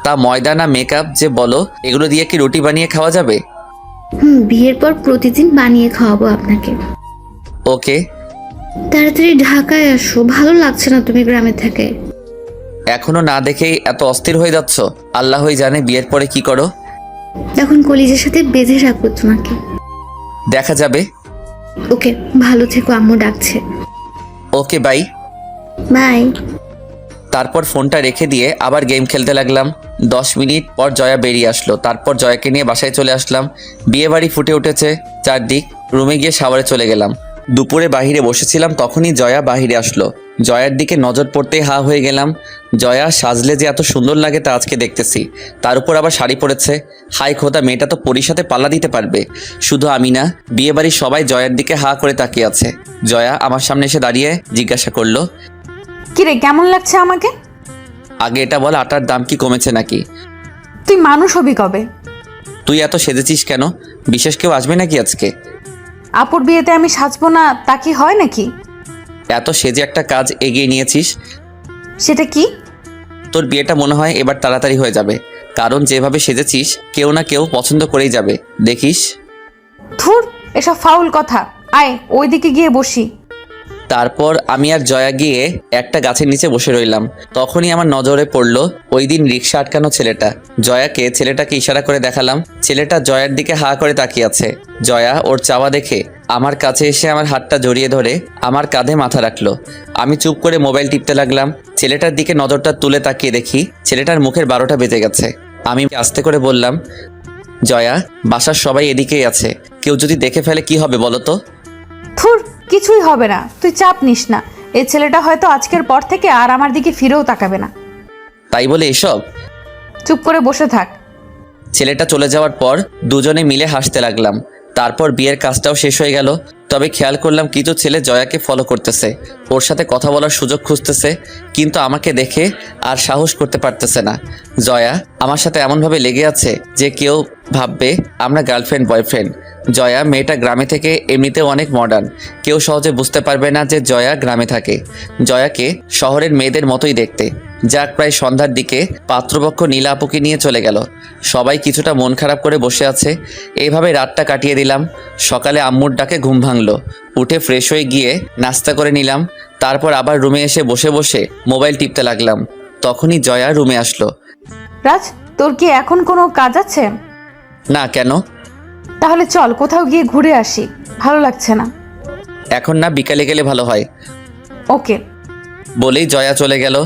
তা ময়দা না মেকআপ যে বলো, এগুলো দিয়ে কি রুটি বানিয়ে খাওয়া যাবে? বিয়ের পর প্রতিদিন বানিয়ে খাওয়াবো আপনাকে। ওকে। তাড়াতাড়ি ঢাকায় আসো, ভালো লাগছে না তুমি গ্রামে থেকে। এখনো না দেখেই এত অস্থির হয়ে যাচ্ছ? আল্লাহই জানে বিয়ের পরে কি করো। এখন কলিজের সাথে বেঁধে রাখবো তোমাকে। দেখা যাবে। ওকে, ভালো থেকো, আম্মু ডাকছে। ওকে, বাই। বাই। তারপর ফোনটা রেখে দিয়ে আবার গেম খেলতে লাগলাম। 10 মিনিট পর জয়া বেরিয়ে আসলো। তারপর জয়াকে নিয়ে বাসায় চলে আসলাম। বিয়ে বাড়ি ফুটে উঠেছে চারদিক। রুমে গিয়ে শাওয়ারে চলে গেলাম। দুপুরে বাহিরে বসেছিলাম, তখনই জয়া বাহিরে আসলো। জয়ার দিকে নজর পড়তেই হা হয়ে গেলাম। জয়া সাজলে যে এত সুন্দর লাগে তা আজকে দেখতেছি। তার উপর আবার শাড়ি পরেছে। হাই খোদা, মেয়েটা তো পরীর সাথে পাল্লা দিতে পারবে। শুধু আমি না, বিয়েবাড়ির সবাই জয়ার দিকে হা করে তাকিয়ে আছে। জয়া আমার সামনে এসে দাঁড়িয়ে জিজ্ঞাসা করলো, কিরে কেমন লাগছে আমাকে? আগে এটা বল, আটার দাম কি কমেছে নাকি? তুই মানুষ হবি কবে? তুই এত সেজেছিস কেন? বিশেষ কেউ আসবে নাকি আজকে? আপুর বিয়েতে আমি সাজবো না তা কি হয় নাকি? এত সেজে একটা কাজ এগিয়ে নিয়েছিস। সেটা কি? তোর বিয়েটা মনে হয় এবার তাড়াতাড়ি হয়ে যাবে, কারণ যেভাবে সেজেছিস কেউ না কেউ পছন্দ করেই যাবে, দেখিস। ধুর, এসব ফাউল কথা। আয় ওইদিকে গিয়ে বসি। তারপর আমি আর জয়া গিয়ে একটা গাছের নিচে বসে রইলাম। তখনই আমার নজরে পড়লো ওই দিন রিক্সা আটকানো ছেলেটা। জয়াকে ছেলেটাকে ইশারা করে দেখালাম। ছেলেটা জয়ার দিকে হা করে তাকিয়ে আছে। জয়া ওর চাওয়া দেখে আমার কাছে এসে আমার হাতটা জড়িয়ে ধরে আমার কাঁধে মাথা রাখলো। আমি চুপ করে মোবাইল টিপতে লাগলাম। ছেলেটার দিকে নজরটা তুলে তাকিয়ে দেখি ছেলেটার মুখের 12টা বেজে গেছে। আমি আস্তে করে বললাম, জয়া, বাসার সবাই এদিকেই আছে, কেউ যদি দেখে ফেলে কি হবে বলো তো? ধুর, কিছুই হবে না, তুই চাপ নিস না। এই ছেলেটা হয়তো আজকের পর থেকে আর আমার দিকে ফিরেও তাকাবে না। তাই বলে এসব? চুপ করে বসে থাক। ছেলেটা চলে যাওয়ার পর দুজনে মিলে হাসতে লাগলাম। তারপর বিয়ের কাজটাও শেষ হয়ে গেল। তবে খেয়াল করলাম কিছু ছেলে জয়াকে ফলো করতেছে, ওর সাথে কথা বলার সুযোগ খুঁজতেছে, কিন্তু আমাকে দেখে আর সাহস করতে পারতেছে না। জয়া আমার সাথে এমনভাবে লেগে আছে যে কেউ ভাববে আমরা গার্লফ্রেন্ড বয়ফ্রেন্ড। জয়া মেয়েটা গ্রামে থেকে এমনিতেও অনেক মডার্ন, কেউ সহজে বুঝতে পারবে না যে জয়া গ্রামে থাকে। জয়াকে শহরের মেয়েদের মতোই দেখতে। যাক, প্রায় সন্ধ্যার দিকে পাত্রপক্ষ নীলা আপুকে নিয়ে চলে গেল। সবাই কিছুটা মন খারাপ করে বসে আছে। এইভাবে রাতটা কাটিয়ে দিলাম। সকালে আম্মুর ডাকে ঘুম ভাঙলো। উঠে ফ্রেশ হয়ে গিয়ে নাস্তা করে নিলাম। তারপর আবার রুমে এসে বসে বসে মোবাইল টিপতে লাগলাম। তখনই জয়া রুমে আসলো। রাজ, তোর কি এখন কোনো কাজ আছে? না, কেন? তাহলে চল কোথাও গিয়ে ঘুরে আসি, ভালো লাগছে না। এখন না, বিকালে গেলে ভালো হয়। ওকে। বলেই জয়া চলে গেল।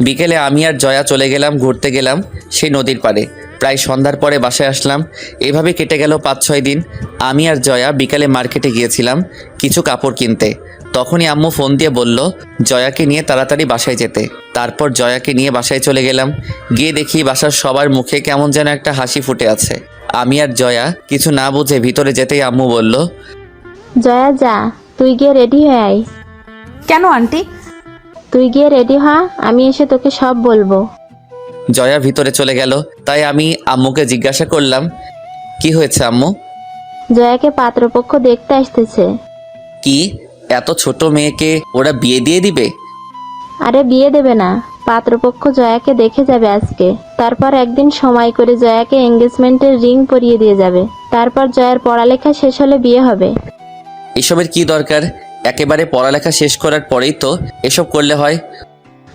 বিকেলে আমি আর জয়া চলে গেলাম ঘুরতে গেলাম সেই নদীর পাড়ে। প্রায় সন্ধ্যার পরে বাসায় আসলাম। এভাবে কেটে গেল 5-6 দিন। আমি আর জয়া বিকালে মার্কেটে গিয়েছিলাম কিছু কাপড় কিনতে। তখনই আম্মু ফোন দিয়ে বলল জয়াকে নিয়ে তাড়াতাড়ি বাসায় যেতে। তারপর জয়াকে নিয়ে বাসায় চলে গেলাম। গিয়ে দেখি বাসার সবার মুখে কেমন যেন একটা হাসি ফুটে আছে। আমি আর জয়া কিছু না বুঝে ভিতরে যেতেই আম্মু বলল, জয়া যা, তুই গিয়ে রেডি হয়ে আয়। কেন আন্টি? তুই গিয়ে রেডি হ, আমি এসে তোকে সব বলবো। জয়া ভিতরে চলে গেল। তাই আমি আম্মুকে জিজ্ঞাসা করলাম, কি হয়েছে আম্মু? জয়াকে পাত্রপক্ষ দেখতে আসতেছে। কি, এত ছোট মেয়েকে ওরা বিয়ে দিয়ে দিবে? আরে বিয়ে দেবে না, পাত্রপক্ষ জয়াকে দেখে যাবে আজকে। তারপর একদিন সময় করে জয়াকে এঙ্গেজমেন্টের রিং পরিয়ে দিয়ে যাবে। তারপর জয়ার পড়ালেখা শেষ হলে বিয়ে হবে। এসবের কি দরকার? একেবারে পড়ালেখা শেষ করার পরেই তো এসব করলে হয়।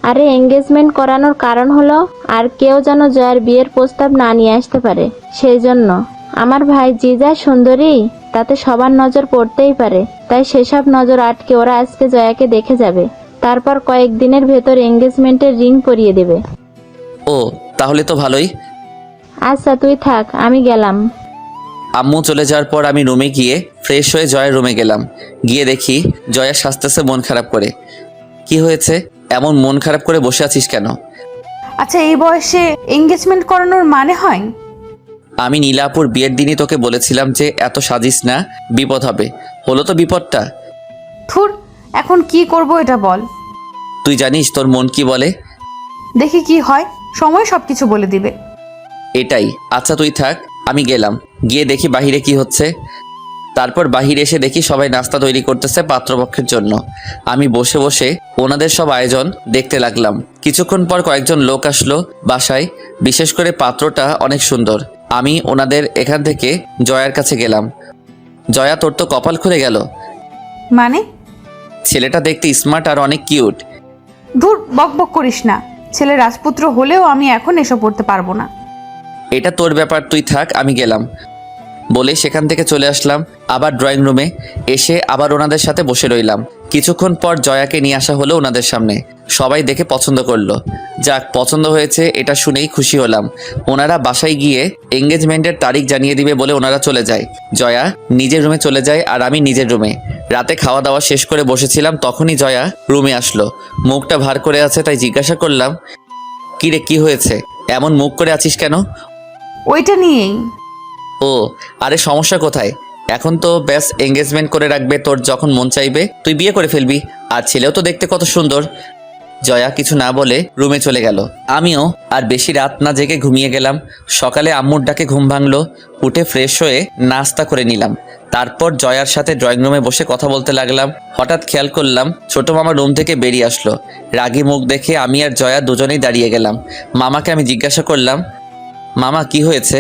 আরে এঙ্গেজমেন্ট করানোর কারণ হলো আর কেউ যেন জয়ার বিয়ের প্রস্তাব না নিয়ে আসতে পারে, সেই জন্য। আমার ভাই জিজা সুন্দরী, তাতে সবার নজর পড়তেই পারে। তাই সেসব নজর আটকে ওরা আজকে জয়াকে দেখে যাবে। তারপর কয়েকদিনের ভেতর এঙ্গেজমেন্টের রিং পরিয়ে দেবে। ও, তাহলে তো ভালোই। আচ্ছা তুই থাক, আমি গেলাম। আম্মু চলে যাওয়ার পর আমি রুমে গিয়ে ফ্রেশ হয়ে জয়ের রুমে গেলাম। গিয়ে দেখি জয়া সাজতেছে মন খারাপ করে। কি হয়েছে, এমন মন খারাপ করে বসে আছিস কেন? আচ্ছা, এই বয়সে এঙ্গেজমেন্ট করানোর মানে হয়? আমি নীলাপুর বিয়ের দিনই তোকে বলেছিলাম যে এত সাজিস না, বিপদ হবে। হলো তো বিপদটা। থুর, এখন কি করব এটা বল। তুই জানিস তোর মন কি বলে? দেখি কি হয়, সময় সবকিছু বলে দিবে। এটাই। আচ্ছা তুই থাক, আমি গেলাম। গিয়ে দেখি বাহিরে কি হচ্ছে। তারপর বাহিরে এসে দেখি সবাই নাস্তা তৈরি করতেছে পাত্রপক্ষের জন্য। আমি বসে বসে ওনাদের সব আয়োজন দেখতে লাগলাম। কিছুক্ষণ পর কয়েকজন লোক আসলো বাসায়। বিশেষ করে পাত্রটা অনেক সুন্দর। আমি ওনাদের এখান থেকে জয়ার কাছে গেলাম। জয়া, তোর তো কপাল খুলে গেল। মানে? ছেলেটা দেখতে স্মার্ট আর অনেক কিউট। ধুর, বক বক করিস না। ছেলে রাজপুত্র হলেও আমি এখন এসব পড়তে পারবো না। এটা তোর ব্যাপার, তুই থাক, আমি গেলাম। বলে সেখান থেকে চলে আসলাম আবার ড্রয়িং রুমে। এসে আবার ওনাদের সাথে বসে রইলাম। কিছুক্ষণ পর জয়াকে নিয়ে আসা হলো ওনাদের সামনে। সবাই দেখে পছন্দ করলো। যাক, পছন্দ হয়েছে এটা শুনেই খুশি হলাম। ওনারা বাসায় গিয়ে এঙ্গেজমেন্টের তারিখ জানিয়ে দিবে বলে ওনারা চলে যায়। জয়া নিজের রুমে চলে যায় আর আমি নিজের রুমে। রাতে খাওয়া দাওয়া শেষ করে বসেছিলাম, তখনই জয়া রুমে আসলো। মুখটা ভার করে আছে, তাই জিজ্ঞাসা করলাম, কি রে, কি হয়েছে? এমন মুখ করে আছিস কেন? ওইটা নিয়েই। ও, আরে সমস্যা কোথায়? এখন তো ব্যাস এঙ্গেজমেন্ট করে রাখবে, তোর যখন মন চাইবে তুই বিয়ে করে ফেলবি। আর ছেলেও তো দেখতে কত সুন্দর। জয়া কিছু না বলে রুমে চলে গেল। আমিও আর বেশি রাত না জেগে ঘুমিয়ে গেলাম। সকালে আম্মুর ডাকে ঘুম ভাঙলো। উঠে ফ্রেশ হয়ে নাস্তা করে নিলাম। তারপর জয়ার সাথে ড্রয়িং রুমে বসে কথা বলতে লাগলাম। হঠাৎ খেয়াল করলাম ছোট মামা রুম থেকে বেরিয়ে আসলো। রাগী মুখ দেখে আমি আর জয়া দুজনেই দাঁড়িয়ে গেলাম। মামাকে আমি জিজ্ঞাসা করলাম, মামা কি হয়েছে?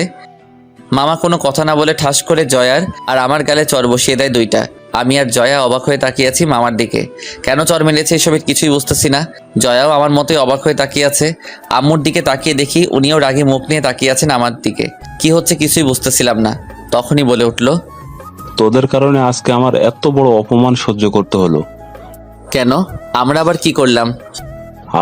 মামা কোনো কথা না বলে ঠাস করে জয়ার আর আমার গালে চর বসিয়ে দেয় দুইটা। আমি আর জয়া অবাক হয়ে তাকিয়ে আছি মামার দিকে। কেন চর মেলেছে এসবের কিছুই বুঝতেছি না। জয়াও আমার মতোই অবাক হয়ে তাকিয়ে আছে। আম্মুর দিকে তাকিয়ে দেখি উনিও রাগী মুখ নিয়ে তাকিয়ে আছেন আমার দিকে। কি হচ্ছে কিছুই বুঝতেছিলাম না। তখনই বলে উঠলো, তোদের কারণে আজকে আমার এত বড় অপমান সহ্য করতে হলো। কেন? আমরা আবার কি করলাম?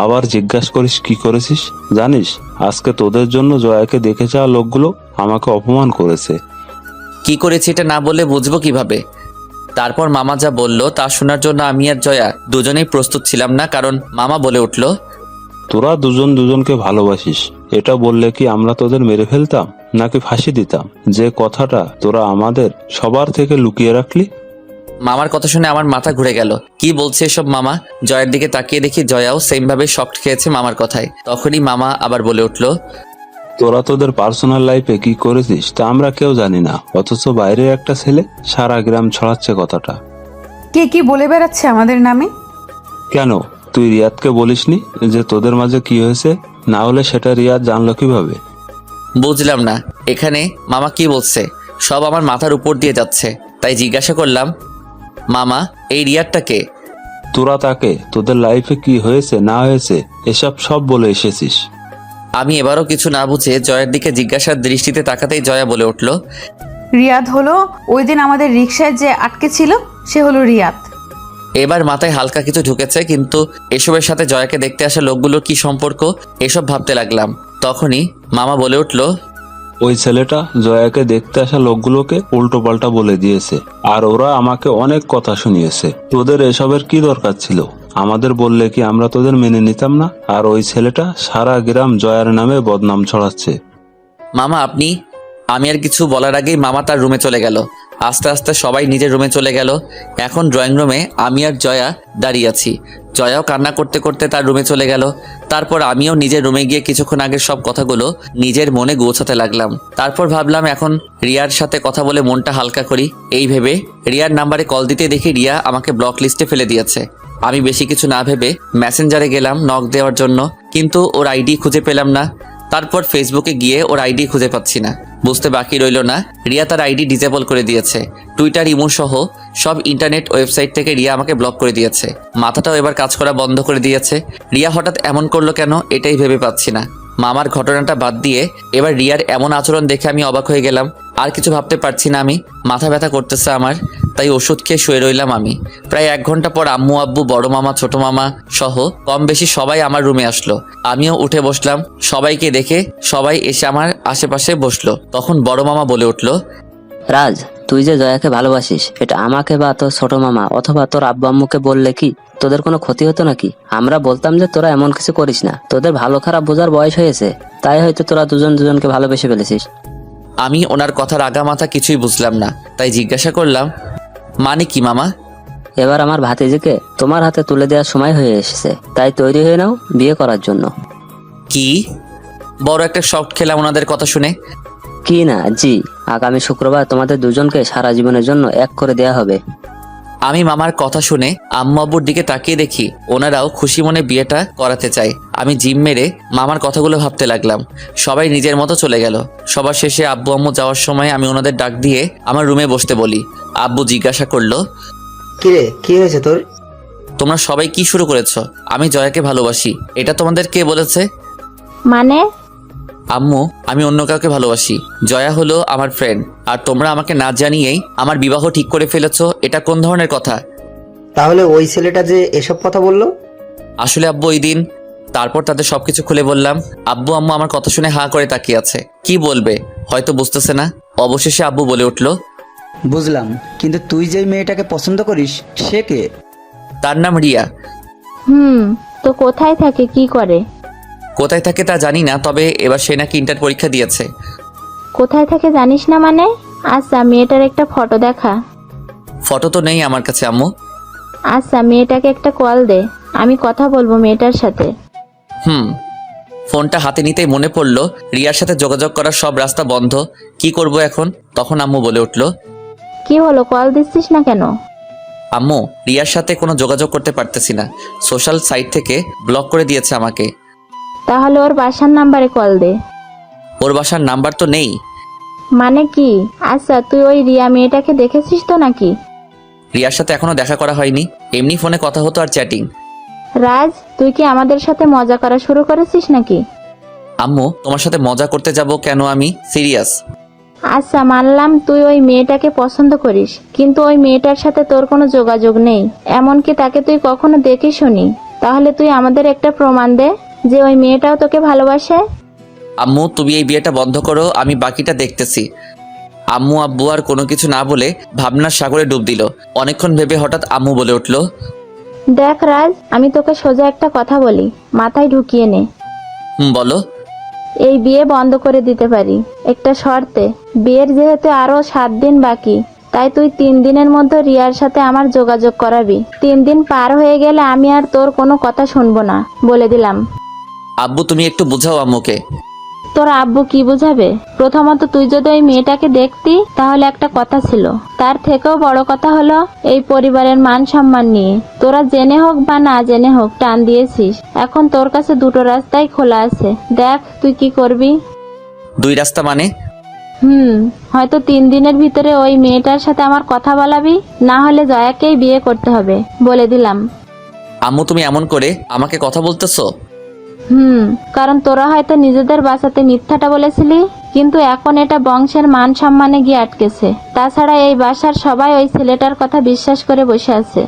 আবার জিজ্ঞাসা করিস কি করেছিস? জানিস আজকে তোদের জন্য জয়াকে দেখে যাওয়া লোকগুলো আমাকে অপমান করেছে। কি করেছি এটা না বলে বুঝবো কিভাবে? তারপর মামা যা বলল তা শোনার জন্য আমি আর জয়া দুজনেই প্রস্তুত ছিলাম না, কারণ মামা বলে উঠল, তোরা দুজন দুজনকে ভালোবাসিস, এটা বললে কি আমরা তোদের মেরে ফেলতাম নাকি ফাঁসি দিতাম? যে কথাটা তোরা আমাদের সবার থেকে লুকিয়ে রাখলি। মামার কথা শুনে আমার মাথা ঘুরে গেল। কি বলছে এসব মামা? জয়ের দিকে তাকিয়ে দেখি জয়াও সেম ভাবে শক খেয়েছে মামার কথায়। তখনই মামা আবার বলে উঠল, তোরা তোদের পার্সোনাল লাইফে কি করেছিস তা আমরা কেউ জানি না, অথচ বাইরে একটা ছেলে সারা গ্রাম ছড়াচ্ছে কথাটা। কে কি বলে বেড়াচ্ছে আমাদের নামে? কেন তুই রিয়াদকে বলিসনি যে তোদের মাঝে কি হয়েছে? না হলে সেটা রিয়াদ জানলো কিভাবে? বুঝলাম না এখানে মামা কি বলছে। সব আমার মাথার উপর দিয়ে যাচ্ছে। তাই জিজ্ঞাসা করলাম, মামা এই রিয়ারটা কে? তোরা তাকে তোদের লাইফে কি হয়েছে না হয়েছে এসব সব বলে এসেছিস। আমি এবারও কিছু না বুঝে জয়ের দিকে জিজ্ঞাসার দৃষ্টিতে তাকাতেই জয়া বলে উঠল, রিয়াদ হলো ওই দিন আমাদের রিকশায় যে আটকে ছিল, সে হলো রিয়াদ। এবার মাথায় হালকা কিছু ঢুকেছে, কিন্তু এসবের সাথে জয়াকে দেখতে আসা লোকগুলোর কি সম্পর্ক এসব ভাবতে লাগলাম। তখনই মামা বলে উঠল, ওই ছেলেটা জয়াকে দেখতে আসা লোকগুলোকে উল্টো পাল্টা বলে দিয়েছে, আর ওরা আমাকে অনেক কথা শুনিয়েছে। তোদের এসবের কি দরকার ছিল? আমাদের বললে কি আমরা তোদের মেনে নিতাম না? আর ওই ছেলেটা সারা গ্রাম জয়ার নামে বদনাম ছড়াচ্ছে। মামা আপনি। আমি আর কিছু বলার আগেই মামা তার রুমে চলে গেল। আস্তে আস্তে সবাই নিজের রুমে চলে গেল। এখন ড্রয়িং রুমে আমি আর জয়া দাঁড়িয়ে আছি। জয়াও কান্না করতে করতে তার রুমে চলে গেল। তারপর আমিও নিজের রুমে গিয়ে কিছুক্ষণ আগের সব কথাগুলো নিজের মনে গোছাতে লাগলাম। তারপর ভাবলাম এখন রিয়ার সাথে কথা বলে মনটা হালকা করি। এই ভেবে রিয়ার নাম্বারে কল দিতে দেখি রিয়া আমাকে ব্লক লিস্টে ফেলে দিয়েছে। আমি বেশি কিছু না ভেবে মেসেঞ্জারে গেলাম নক দেওয়ার জন্য, কিন্তু ওর আইডি খুঁজে পেলাম না। তারপর ফেসবুকে গিয়ে ওর আইডি খুঁজে পাচ্ছি না। বুঝতে বাকি রইল না রিয়া তার আইডি ডিসেবল করে দিয়েছে। টুইটার, ইমো সহ সব ইন্টারনেট ওয়েবসাইট থেকে রিয়া আমাকে ব্লক করে দিয়েছে। মাথাটাও এবার কাজ করা বন্ধ করে দিয়েছে। রিয়া হঠাৎ এমন করলো কেন এটাই ভেবে পাচ্ছি না। মামার ঘটনাটা বাদ দিয়ে এবার রিয়ার এমন আচরণ দেখে আমি অবাক হয়ে গেলাম। আর কিছু ভাবতে পারছি না আমি। মাথা ব্যথা করতেছে আমার, তাই ওষুধ খেয়ে শুয়ে রইলাম আমি। প্রায় 1 ঘন্টা পর আম্মু, আব্বু, বড় মামা, ছোট মামা সহ কম বেশি সবাই আমার রুমে আসলো। আমিও উঠে বসলাম। সবাইকে দেখে সবাই এসে আমার আশেপাশে বসলো। তখন বড় মামা বলে উঠলো, রাজ, তুই যে জয়াকে ভালোবাসিস এটা আমাকে বা তোর ছোট মামা অথবা তোর আব্বু আম্মুকে বললে কি তোদের কোনো ক্ষতি হতো নাকি? আমরা বলতাম যে তোরা এমন কিছু করিস না, তোদের ভালো খারাপ বোঝার বয়স হয়েছে, তাই হয়তো তোরা দুজন দুজনকে ভালোবেসে ফেলেছিস। আমি ওনার কথার আগামাথা কিছুই বুঝলাম না, তাই জিজ্ঞাসা করলাম, মানে কি মামা? এবার আমার ভাতিজিকে তোমার হাতে তুলে দেওয়ার সময় হয়ে এসেছে, তাই তৈরি হয়ে নাও বিয়ে করার জন্য। কি? বড় একটা শক খেলাম ওনাদের কথা শুনে। কি না, জি, আগামী শুক্রবার তোমাদের দুজনকে সারা জীবনের জন্য এক করে দেয়া হবে। আমি মামার কথা শুনে আম্মু আব্বুর দিকে তাকিয়ে দেখি ওনারাও খুশি মনে বিয়েটা করাতে চায়। আমি জিম মেরে মামার কথাগুলো ভাবতে লাগলাম। সবাই নিজের মতো চলে গেল। সবার শেষে আব্বু আম্মু যাওয়ার সময় আমি ওনাদের ডাক দিয়ে আমার রুমে বসতে বলি। আব্বু জিজ্ঞাসা করলো, কিরে কি হয়েছে তোর? তোমরা সবাই কি শুরু করেছো? আমি জয়াকে ভালোবাসি, এটা তোমাদের কে বলেছে? মানে? আম্মু, আমি অন্য কাউকে ভালোবাসি। জয়া হলো আমার ফ্রেন্ড, আর তোমরা আমাকে না জানিয়েই আমার বিবাহ ঠিক করে ফেলেছো। এটা কোন ধরনের কথা? তাহলে ওই ছেলেটা যে এসব কথা বললো? আসলে আব্বু ওই দিন, তারপর তাদের সবকিছু খুলে বললাম। আব্বু আম্মু আমার কথা শুনে হাঁ করে তাকিয়ে আছে, কি বলবে হয়তো বুঝতেছে না। অবশেষে আব্বু বলে উঠলো, বুঝলাম, কিন্তু তুই যেই মেয়েটাকে পছন্দ করিস সে কে? তার নাম রিয়া। তো কোথায় থাকে, কি করে? কোথায় থাকে তা জানি না, তবে এবার সে নাকি ইন্টার পরীক্ষা দিয়েছে। কোথায় থাকে জানিস না মানে? আচ্ছা, মেয়েটার একটা ফটো দেখা। ফটো তো নেই আমার কাছে আম্মু। আচ্ছা, মেয়েটাকে একটা কল দে, আমি কথা বলবো মেয়েটার সাথে। ফোনটা হাতে নিতেই মনে পড়লো রিয়ার সাথে যোগাযোগ করার সব রাস্তা বন্ধ। কি করব এখন? তখন আম্মু বলে উঠলো, কি হলো, কল দিচ্ছিস না কেন? আম্মু, রিয়ার সাথে কোনো যোগাযোগ করতে পারতেছি না, সোশ্যাল সাইট থেকে ব্লক করে দিয়েছে আমাকে। তাহলে ওর বাসার নাম্বারে কল দে। ওর বাসার নাম্বার তো নেই। মানে কি? আচ্ছা, তুই ওই রিয়া মেয়েটাকে দেখেছিস তো নাকি? রিয়ার সাথে এখনো দেখা করা হয়নি, এমনি ফোনে কথা হতো আর চ্যাটিং। রাজ, তুই কি আমাদের সাথে মজা করা শুরু করেছিস নাকি? আম্মু, তোমার সাথে মজা করতে যাব কেন? আমি সিরিয়াস। আচ্ছা, মানলাম তুই ওই মেয়েটাকে পছন্দ করিস, কিন্তু ওই মেয়েটার সাথে তোর কোনো যোগাযোগ নেই, এমনকি তাকে তুই কখনো দেখিসনি। তাহলে তুই আমাদের একটা প্রমাণ দে যে ওই মেয়েটাও তোকে ভালোবাসে। আম্মু, তুমি এই বিয়েটা বন্ধ করো, আমি বাকিটা দেখতেছি। আম্মু আব্বু আর কোনো কিছু না বলে ভাবনার সাগরে ডুব দিল। অনেকক্ষণ ভেবে হঠাৎ আম্মু বলে উঠলো, দেখ রাজ, আমি তোকে সোজা একটা কথা বলি, মাথায় ঢুকিয়ে নে। বলো। এই বিয়ে বন্ধ করে দিতে পারি একটা শর্তে। বিয়ের যেহেতু আরো 7 দিন বাকি, তাই তুই 3 দিনের মধ্যে রিয়ার সাথে আমার যোগাযোগ করাবি। 3 দিন পার হয়ে গেলে আমি আর তোর কোনো কথা শুনবো না, বলে দিলাম। আব্বু, তুমি একটু বুঝাও আম্মুকে। তোর আব্বু কি বুঝাবে? প্রথমত তুই যদি ওই মেয়েটাকে দেখতি তাহলে একটা কথা ছিল, তার থেকেও বড় কথা হলো এই পরিবারের মান সম্মান নিয়ে তোরা জেনে হোক বা না জেনে হোক টান দিয়েছিস। এখন তোর কাছে দুটো রাস্তাই খোলা আছে, দেখ তুই কি করবি। 2 রাস্তা মানে? হয়তো 3 দিনের ভিতরে ওই মেয়েটার সাথে আমার কথা বলাবি, না হলে জয়াকেই বিয়ে করতে হবে, বলে দিলাম। আম্মু, তুমি এমন করে আমাকে কথা বলতেছো? কারণ তোরা হয়তো নিজেদের বাঁচাতে মিথ্যাটা বলেছিলি, কিন্তু এখন এটা বংশের মান সম্মানে গিয়ে আটকেছে। তাছাড়া এই বাসার সবাই ওই ছেলেটার কথা বিশ্বাস করে বসে আছে।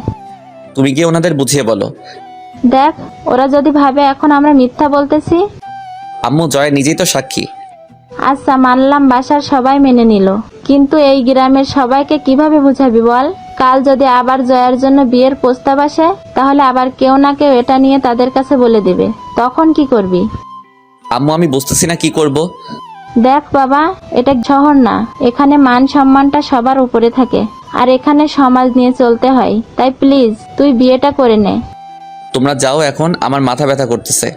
তুমি গিয়ে ওনাদের বুঝিয়ে বলো। দেখ, ওরা যদি ভাবে এখন আমরা মিথ্যা বলতেছি। আম্মু, জয় নিজেই তো সাক্ষী। আচ্ছা, মানলাম বাসার সবাই মেনে নিল, কিন্তু এই গ্রামের সবাইকে কিভাবে বুঝাবি বল? কাল যদি আবার জয়ার জন্য বিয়ের প্রস্তাব আসে, তাহলে আবার কেউ না কেউ এটা নিয়ে তাদের কাছে বলে দিবে, তখন কি করবি? আম্মু, আমি বুঝতেছি না কি করব। দেখ বাবা, এটা শহর না, এখানে মান সম্মানটা সবার উপরে থাকে, আর এখানে সমাজ নিয়ে চলতে হয়। তাই প্লিজ তুই বিয়েটা করে নে। তোমরা যাও, এখন আমার মাথা ব্যথা করতেছে।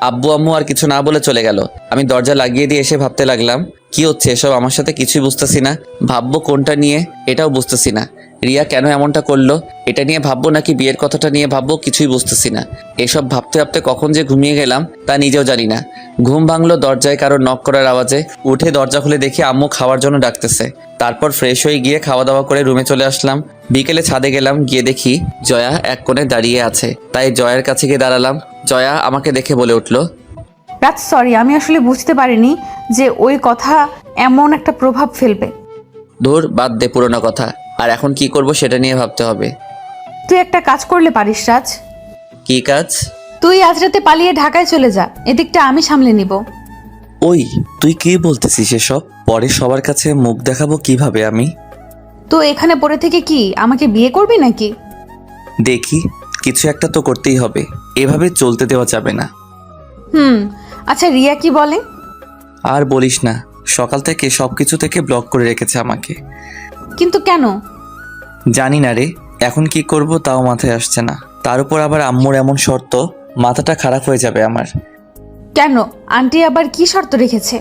আব্বু আম্মু আর কিছু না বলে চলে গেল। আমি দরজা লাগিয়ে দিয়ে এসে ভাবতে লাগলাম, কি হচ্ছে এসব? আমার সাথে কিছুই বুঝতেছি না। ভাববো কোনটা নিয়ে এটাও বুঝতেছি না। রিয়া কেন এমনটা করলো এটা নিয়ে ভাববো নাকি বিয়ের কথাটা নিয়ে ভাববো, কিছুই বুঝতেছি না। এসব ভাবতে ভাবতে কখন যে ঘুমিয়ে গেলাম তা নিজেও জানি না। ঘুম ভাঙলো দরজায় কারো নক করার আওয়াজে। উঠে দরজা খুলে দেখি আম্মু খাওয়ার জন্য ডাকতেছে। তারপর ফ্রেশ হয়ে গিয়ে খাওয়া দাওয়া করে রুমে চলে আসলাম। বিকেলে ছাদে গেলাম, গিয়ে দেখি জয়া এক কোণে দাঁড়িয়ে আছে। তাই জয়ার কাছে গিয়ে দাঁড়ালাম। জয়া আমাকে দেখে বলে উঠলো, রাজ সরি, আমি আসলে বুঝতে পারিনি যে ওই কথা এমন একটা প্রভাব ফেলবে। ধুর, বাদ দে পুরোনো কথা, আর এখন কি করব সেটা নিয়ে ভাবতে হবে। তুই একটা কাজ করলে পারিস রাজ। কি কাজ? তুই আজ রাতে পালিয়ে ঢাকায় চলে যা, এদিকটা আমি সামলে নিব। ওই, তুই কি বলতেছিস এসব? পরে সবার কাছে মুখ দেখাবো কিভাবে আমি? তো এখানে পড়ে থেকে কি আমাকে বিয়ে করবি নাকি? দেখি, কিছু একটা তো করতেই হবে, এভাবে চলতে দেওয়া যাবে না। আচ্ছা, রিয়া কি বলে? আর বলিস না, সকাল থেকে সবকিছু থেকে ব্লক করে রেখেছে আমাকে। কিন্তু কেন? জানি না রে, এখন কি করব তাও মাথায় আসছে না। তার উপর আবার আম্মুর এমন শর্ত, মাথাটা খারাপ হয়ে যাবে আমার। কেন, আন্টি আবার কি শর্ত রেখেছে?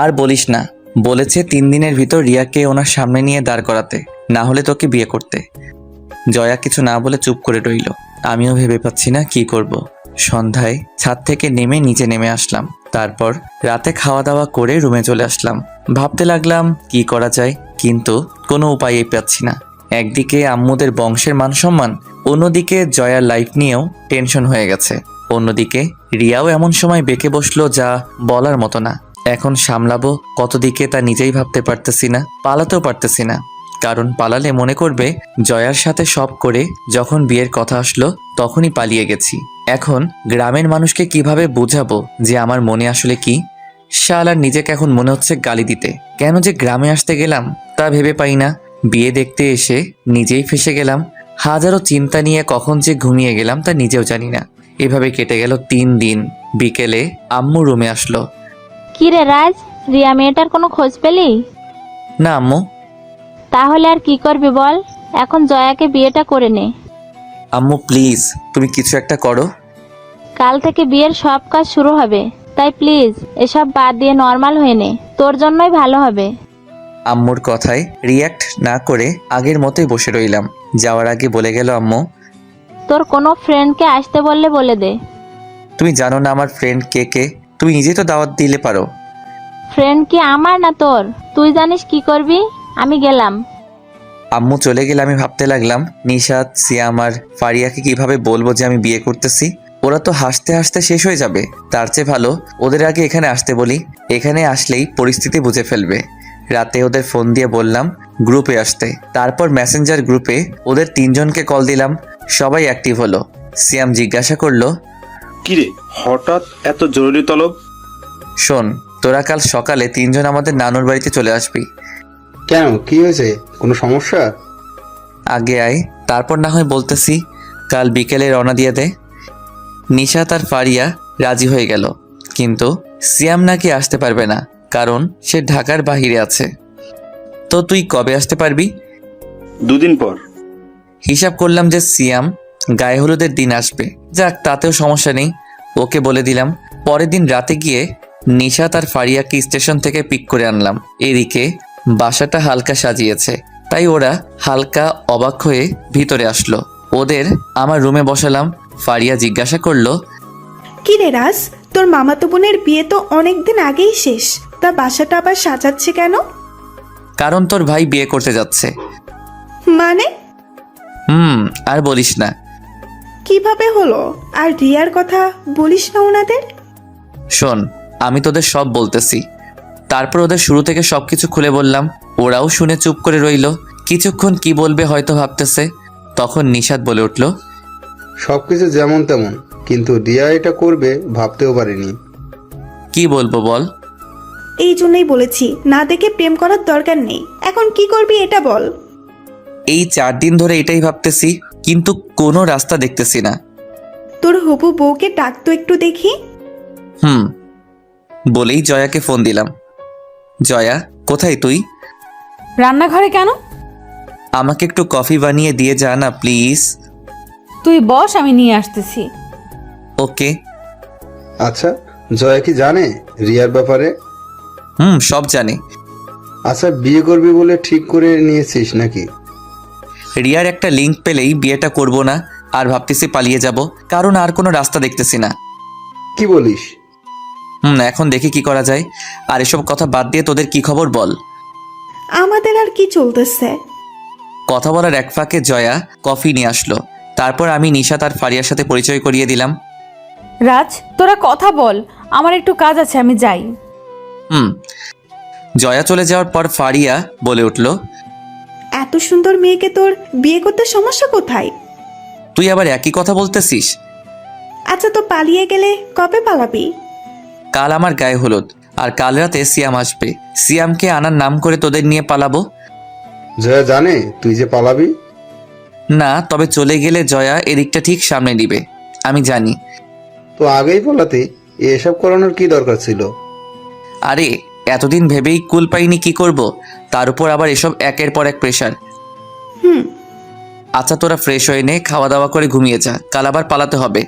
আর বলিস না, বলেছে 3 দিনের ভিতর রিয়াকে ওনার সামনে নিয়ে দাঁড় করাতে, না হলে তোকে বিয়ে করতে। জয়া কিছু না বলে চুপ করে রইল। আমিও ভেবে পাচ্ছি না কি করব। সন্ধ্যায় ছাদ থেকে নেমে নিচে নেমে আসলাম। তারপর রাতে খাওয়া দাওয়া করে রুমে চলে আসলাম। ভাবতে লাগলাম কি করা যায়, কিন্তু কোনো উপায়ই পাচ্ছি না। একদিকে আম্মুদের বংশের মান সম্মান, অন্যদিকে জয়ার লাইফ নিয়েও টেনশন হয়ে গেছে। অন্যদিকে রিয়াও এমন সময় বেঁকে বসলো যা বলার মতো না। এখন সামলাবো কত দিকে তা নিজেই ভাবতে পারতেছি না, পালাতেও পারতেছি না। কারণ পালালে মনে করবে জয়ার সাথে সব করে যখন বিয়ের কথা আসলো তখনই পালিয়ে গেছি। এখন গ্রামের মানুষকে কিভাবে বোঝাবো যে আমার মনে আসলে কি? শালার নিজেকে এখন মনে হচ্ছে গালি দিতে। কেন যে গ্রামে আসতে গেলাম তা ভেবে পাই না। বিয়ে দেখতে এসে নিজেই ফেসে গেলাম। হাজারো চিন্তা নিয়ে কখন যে ঘুমিয়ে গেলাম তা নিজেও জানি না। এভাবে কেটে গেল 3 দিন। বিকেলে আম্মু রুমে আসলো। কি রে রাজ, রিয়া মেয়েটার কোনো খোঁজ পেলি? না আম্মু। তাহলে আর কি করবি বল, এখন জয়াকে বিয়েটা করে নে। আম্মু প্লিজ তুমি কিছু একটা করো। কাল থেকে বিয়ের সব কাজ শুরু হবে, তাই প্লিজ এসব বাদ দিয়ে নর্মাল হয়ে নে, তোর জন্যই ভালো হবে। আম্মুর কথায় রিয়্যাক্ট না করে আগের মতোই বসে রইলাম। যাওয়ার আগে বলে গেল আম্মু, তোর কোনো ফ্রেন্ডকে আসতে বললে বলে দে। তুমি জানো না আমার ফ্রেন্ড কে কে? তুমি নিজেই তো দাওয়াত দিলে পারো। ফ্রেন্ড কি আমার না তোর? তুই জানিস কি করবি। আমি গেলাম। আম্মু চলে গেলে আমি ভাবতে লাগলাম নিশাত, সিয়াম আর ফারিয়াকে কিভাবে বলবো যে আমি বিয়ে করতেছি। ওরা তো হাসতে হাসতে শেষ হয়ে যাবে। তার চেয়ে ভালো ওদের আগে এখানে আসতে বলি। এখানে আসলেই পরিস্থিতি বুঝে ফেলবে। রাতে ওদের ফোন দিয়ে বললাম গ্রুপে আসতে। তারপর মেসেঞ্জার গ্রুপে ওদের 3 জনকে কল দিলাম। সবাই অ্যাক্টিভ হলো। সিয়াম জিজ্ঞাসা করলো, কিরে হঠাৎ এত জরুরি তলব? শোন, তোরা কাল সকালে 3 জন আমাদের নানুর বাড়িতে চলে আসবি। কেন, কি হয়েছে? কোনো সমস্যা? আগে আয়, তারপর না হয় বলতেছি। কাল বিকেলে রওনা দিয়ে দে। নিশাত আর ফারিয়া রাজি হয়ে গেল, কিন্তু সিয়াম নাকি আসতে পারবে না, কারণ সে ঢাকার বাহিরে আছে। তো তুই কবে আসতে পারবি? 2 দিন পর। হিসাব করলাম যে সিয়াম গায়ে হলুদের দিন আসবে। যাক, তাতেও সমস্যা নেই, ওকে বলে দিলাম। পরের দিন রাতে গিয়ে নিশাত আর ফারিয়াকে স্টেশন থেকে পিক করে আনলাম। এদিকে বাসাটা হালকা সাজিয়েছে, তাই ওরা হালকা অবাক হয়ে ভিতরে আসলো। ওদের আমার রুমে বসালাম। ফারিয়া জিজ্ঞাসা করলো, কি রে রাজ, তোর মামাতো বোনের বিয়ে তো অনেকদিন আগেই শেষ, তা বাসাটা আবার সাজাচ্ছে কেন? কারণ তোর ভাই বিয়ে করতে যাচ্ছে। মানে? আর বলিস না। কিভাবে হলো? আর রিয়ার কথা বলিস না ওনাদের। শোন, আমি তোদের সব বলতেছি। তারপর ওদের শুরু থেকে সবকিছু খুলে বললাম। ওরাও শুনে চুপ করে রইল। কিছুক্ষণ কি বলবে হয়তো ভাবতেছে। তখন নিশাত বলে উঠল, সবকিছু যেমন তেমন, কিন্তু রিয়া এটা করবে ভাবতেও পারিনি। কি বলবো বল? এই জন্যই বলেছি না দেখে প্রেম করার দরকার নেই। এখন কি করবি এটা বল। এই 4 দিন ধরে এটাই ভাবতেছি, কিন্তু কোনো রাস্তা দেখতেছি না। তোর হবু বউকে ডাক তো একটু দেখি। বলেই জয়াকে ফোন দিলাম। জয়া, কোথায় তুই? রান্নাঘরে কেন? আমাকে একটু কফি বানিয়ে দিয়ে যা না প্লিজ। তুই বস, আমি নিয়ে আসতেছি। ওকে। আচ্ছা, জয়া কি জানে রিয়ার ব্যাপারে? সব জানে। আচ্ছা, বিয়ে করবি বলে ঠিক করে নিয়েছিস নাকি? রিয়ার একটা লিংক পেলেই বিয়েটা করব না, আর ভাবতেছি পালিয়ে যাব, কারণ আর কোনো রাস্তা দেখতেছি না। কি বলিস? এখন দেখি কি করা যায়। আর এসব কথা বাদ দিয়ে তোদের কি খবর বল। আমাদের আর কি চলতেছে? কথা বলার এক ফাঁকে জয়া কফি নিয়ে আসলো। তারপর আমি নিশাত আর ফারিয়ার সাথে পরিচয় করিয়ে দিলাম। রাজ, তোরা কথা বল, আমার একটু কাজ আছে, আমি যাই। জয়া চলে যাওয়ার পর ফারিয়া বলে উঠল, এত সুন্দর মেয়েকে তোর বিয়ে করতে সমস্যা কোথায়? তুই আবার একই কথা বলতেছিস? আচ্ছা, তো পালিয়ে গেলে কবে পালাবি? কাল আমার গায়ে হলুদ, আর কাল রাতে সিয়াম আসবে। সিয়ামকে আনার নাম করে তোদের নিয়ে পালাবো। জয়া জানে তুই যে পালাবি? না, তবে চলে গেলে জয়া এদিকটা ঠিক সামনে নিবে, আমি জানি। তো আগেই পালাতে এসব করানোর কি দরকার ছিল? আরে এতদিন ভেবেই কুল পাইনি কি করব, তার উপর আবার এসব একের পর এক প্রেশার। আচ্ছা, তোরা ফ্রেশ হয়ে নে, খাওয়া দাওয়া করে ঘুমিয়ে যা, কাল আবার পালাতে হবে।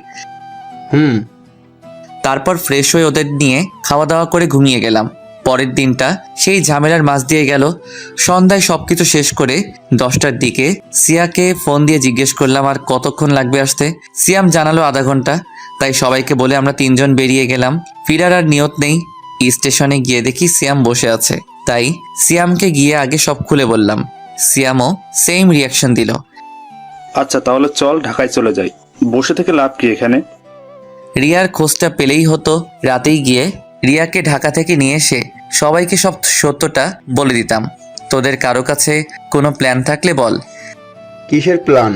তারপর ফ্রেশ হয়ে ওদের নিয়ে খাওয়া দাওয়া করে ঘুমিয়ে গেলাম। পরের দিনটা সেই ঝামেলার মাঝ দিয়ে গেল। সন্ধ্যায় সবকিছু শেষ করে 10টার দিকে সিয়াকে ফোন দিয়ে জিজ্ঞেস করলাম আর কতক্ষণ লাগবে আসতে। সিয়াম জানালো আধা ঘন্টা। তাই সবাইকে বলে আমরা 3 জন বেরিয়ে গেলাম। ফিরার আর নিয়ত নেই। স্টেশনে গিয়ে দেখি সিয়াম বসে আছে, তাই সিয়ামকে গিয়ে আগে সব খুলে বললাম। সিয়ামও সেম রিয়াকশন দিল। আচ্ছা, তাহলে চল ঢাকায় চলে যাই, বসে থেকে লাভ কি এখানে? রিয়ার খোঁজটা পেলেই হতো। রাতেই গিয়ে রিয়াকে ঢাকা থেকে নিয়ে এসে সবাইকে সব সত্যটা বলে দিতাম। তোদের কারো কাছে কোনো প্ল্যান থাকলে বল। কিসের প্ল্যান?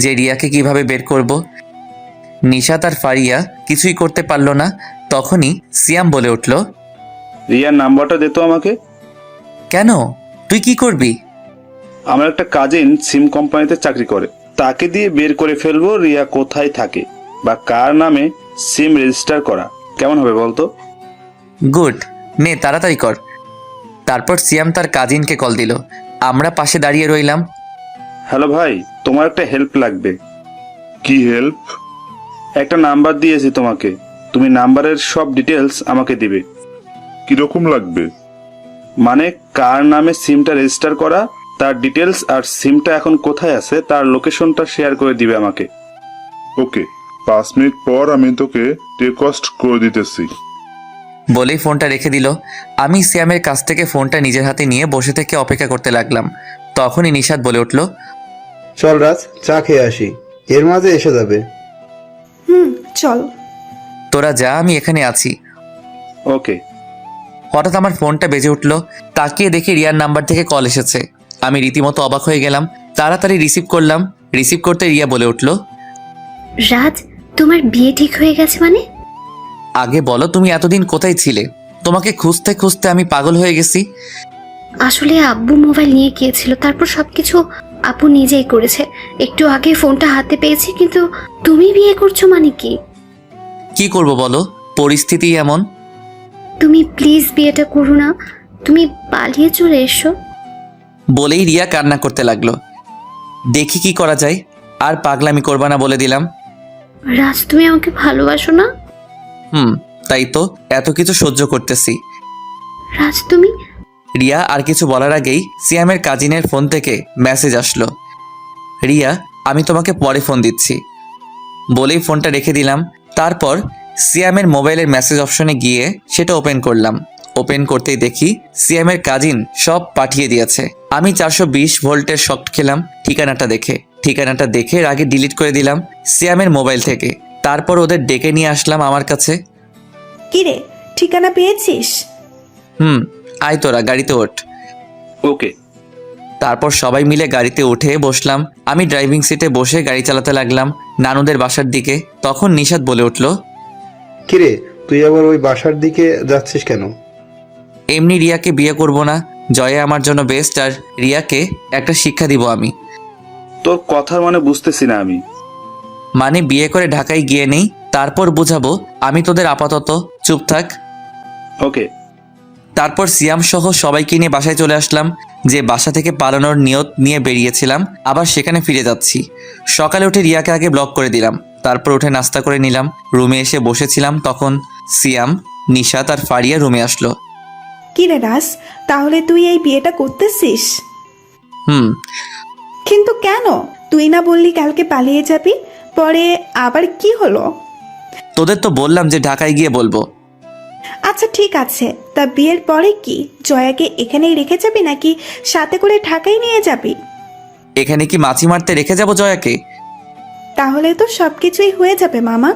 যে রিয়াকে কিভাবে বের করব। নিশাত আর ফারিয়া কিছুই করতে পারল না। তখনই সিয়াম বলে উঠল, রিয়ার নাম্বারটা দে তো আমাকে। কেন, তুই কি করবি? আমার একটা কাজিন সিম কোম্পানিতে চাকরি করে, তাকে দিয়ে বের করে ফেলবো রিয়া কোথায় থাকে বা কার নামে সিম রেজিস্টার করা। কেমন হবে বলতো? গুড, নে তাড়াতাড়ি কর। তারপর সিয়াম তার কাজিনকে কল দিল। আমরা পাশে দাঁড়িয়ে রইলাম। হ্যালো ভাই, তোমার একটা হেল্প লাগবে। কি হেল্প? একটা নাম্বার দিয়েছি তোমাকে, তুমি নাম্বারের সব ডিটেলস আমাকে দিবে। কিরকম লাগবে? মানে কার নামে সিমটা রেজিস্টার করা, তার ডিটেলস, আর সিমটা এখন কোথায় আছে তার লোকেশনটা শেয়ার করে দিবে আমাকে। ওকে, 5 মিনিট পর আমি তোকে টেকস্ট করে দিতেছি। বলেই ফোনটা রেখে দিল। আমি সিয়ামের কাছ থেকে ফোনটা নিজের হাতে নিয়ে বসে থেকে অপেক্ষা করতে লাগলাম। তখনই নিশাত বলে উঠল, চল রাজ, চা খেয়ে আসি, এর মাঝে এসে যাবে। চল। তোরা যা, আমি এখানে আছি। ওকে। হঠাৎ আমার ফোনটা বেজে উঠল। তাকিয়ে দেখি রিয়ার নাম্বার থেকে কল এসেছে। আমি রীতিমতো অবাক হয়ে গেলাম। তাড়াতাড়ি রিসিভ করলাম। রিসিভ করতে রিয়া বলে উঠল, রাজ, তোমার বিয়ে ঠিক হয়ে গেছে মানে? আগে বলো তুমি এতদিন কোথায় ছিলে? তোমাকে খুঁজতে খুঁজতে আমি পাগল হয়ে গেছি। আসলে আব্বু মোবাইল নিয়ে গিয়েছিল, তারপর সবকিছু আপু নিজেই করেছে। একটু আগে ফোনটা হাতে পেয়েছি, কিন্তু তুমি বিয়ে করছো মানে কি? কি করব বলো, পরিস্থিতি এমন। তুমি প্লিজ বিয়েটা করো না, তুমি পালিয়ে চলে এসো। বলেই রিয়া কান্না করতে লাগলো। দেখি কি করা যায়। আর পাগলামি করবা না বলে দিলাম। রাজ, তুমি আমাকে ভালোবাসো না? তাই তো এত কিছু সহ্য করতেছি। রাজ, তুমি... রিয়া আর কিছু বলার আগেই সিয়ামের কাজিনের ফোন থেকে মেসেজ আসলো, রিয়া আমি তোমাকে পরে ফোন দিচ্ছি। বলেই ফোনটা রেখে দিলাম। তারপর সিয়ামের মোবাইলের মেসেজ অপশনে গিয়ে সেটা ওপেন করলাম। ওপেন করতেই দেখি সিয়ামের কাজিন সব পাঠিয়ে দিয়েছে। আমি 420 ভোল্টের শক খেলাম ঠিকানাটা দেখে আগে ডিলিট করে দিলাম সিয়ামের মোবাইল থেকে। তারপর ওদের ডেকে নিয়ে আসলাম আমার কাছে। কিরে, ঠিকানা পেয়েছিস? আয় তোরা গাড়িতে ওঠ। ওকে। তারপর সবাই মিলে গাড়িতে উঠে বসলাম। আমি ড্রাইভিং সিটে বসে গাড়ি চালাতে লাগলাম নানুদের বাসার দিকে। তখন নিশাত বলে উঠল, কিরে, তুই আবার ওই বাসার দিকে যাচ্ছিস কেন? এমনি রিয়াকে বিয়ে করব না, জয়া আমার জন্য বেস্ট, আর রিয়াকে একটা শিক্ষা দিব আমি। তোর কথার মানে বুঝতেছি না আমি। মানে বিয়ে করে ঢাকায় গিয়ে নেই, তারপর বুঝাবো। আমি তোদের আপাতত চুপ থাক। ওকে। তারপর সিয়াম সহ সবাইকে নিয়ে বাসায় চলে আসলাম। যে বাসা থেকে পালানোর নিয়ত নিয়ে বেরিয়েছিলাম, আবার সেখানে ফিরে যাচ্ছি। সকালে উঠে রিয়াকে আগে ব্লক করে দিলাম। তারপর উঠে নাস্তা করে নিলাম। রুমে এসে বসেছিলাম, তখন সিয়াম, নিশাত আর ফারিয়া রুমে আসলো। কিরে রাজ, তাহলে তুই এই বিয়েটা করতেছিস? কিন্তু কেন? তুই না বললি কালকে পালিয়ে যাবি, পরে আবার কি হলো? তোদের তো বললাম যে ঢাকায় গিয়ে বলবো। আচ্ছা ঠিক আছে, তা বিয়ের পরে কি জয়াকে এখানেই রেখে যাবি নাকি সাথে করে ঢাকায় নিয়ে যাবি? এখানে কি মাছি মারতে রেখে যাব জয়াকে? তাহলে তো সবকিছুই হয়ে যাবে মামা।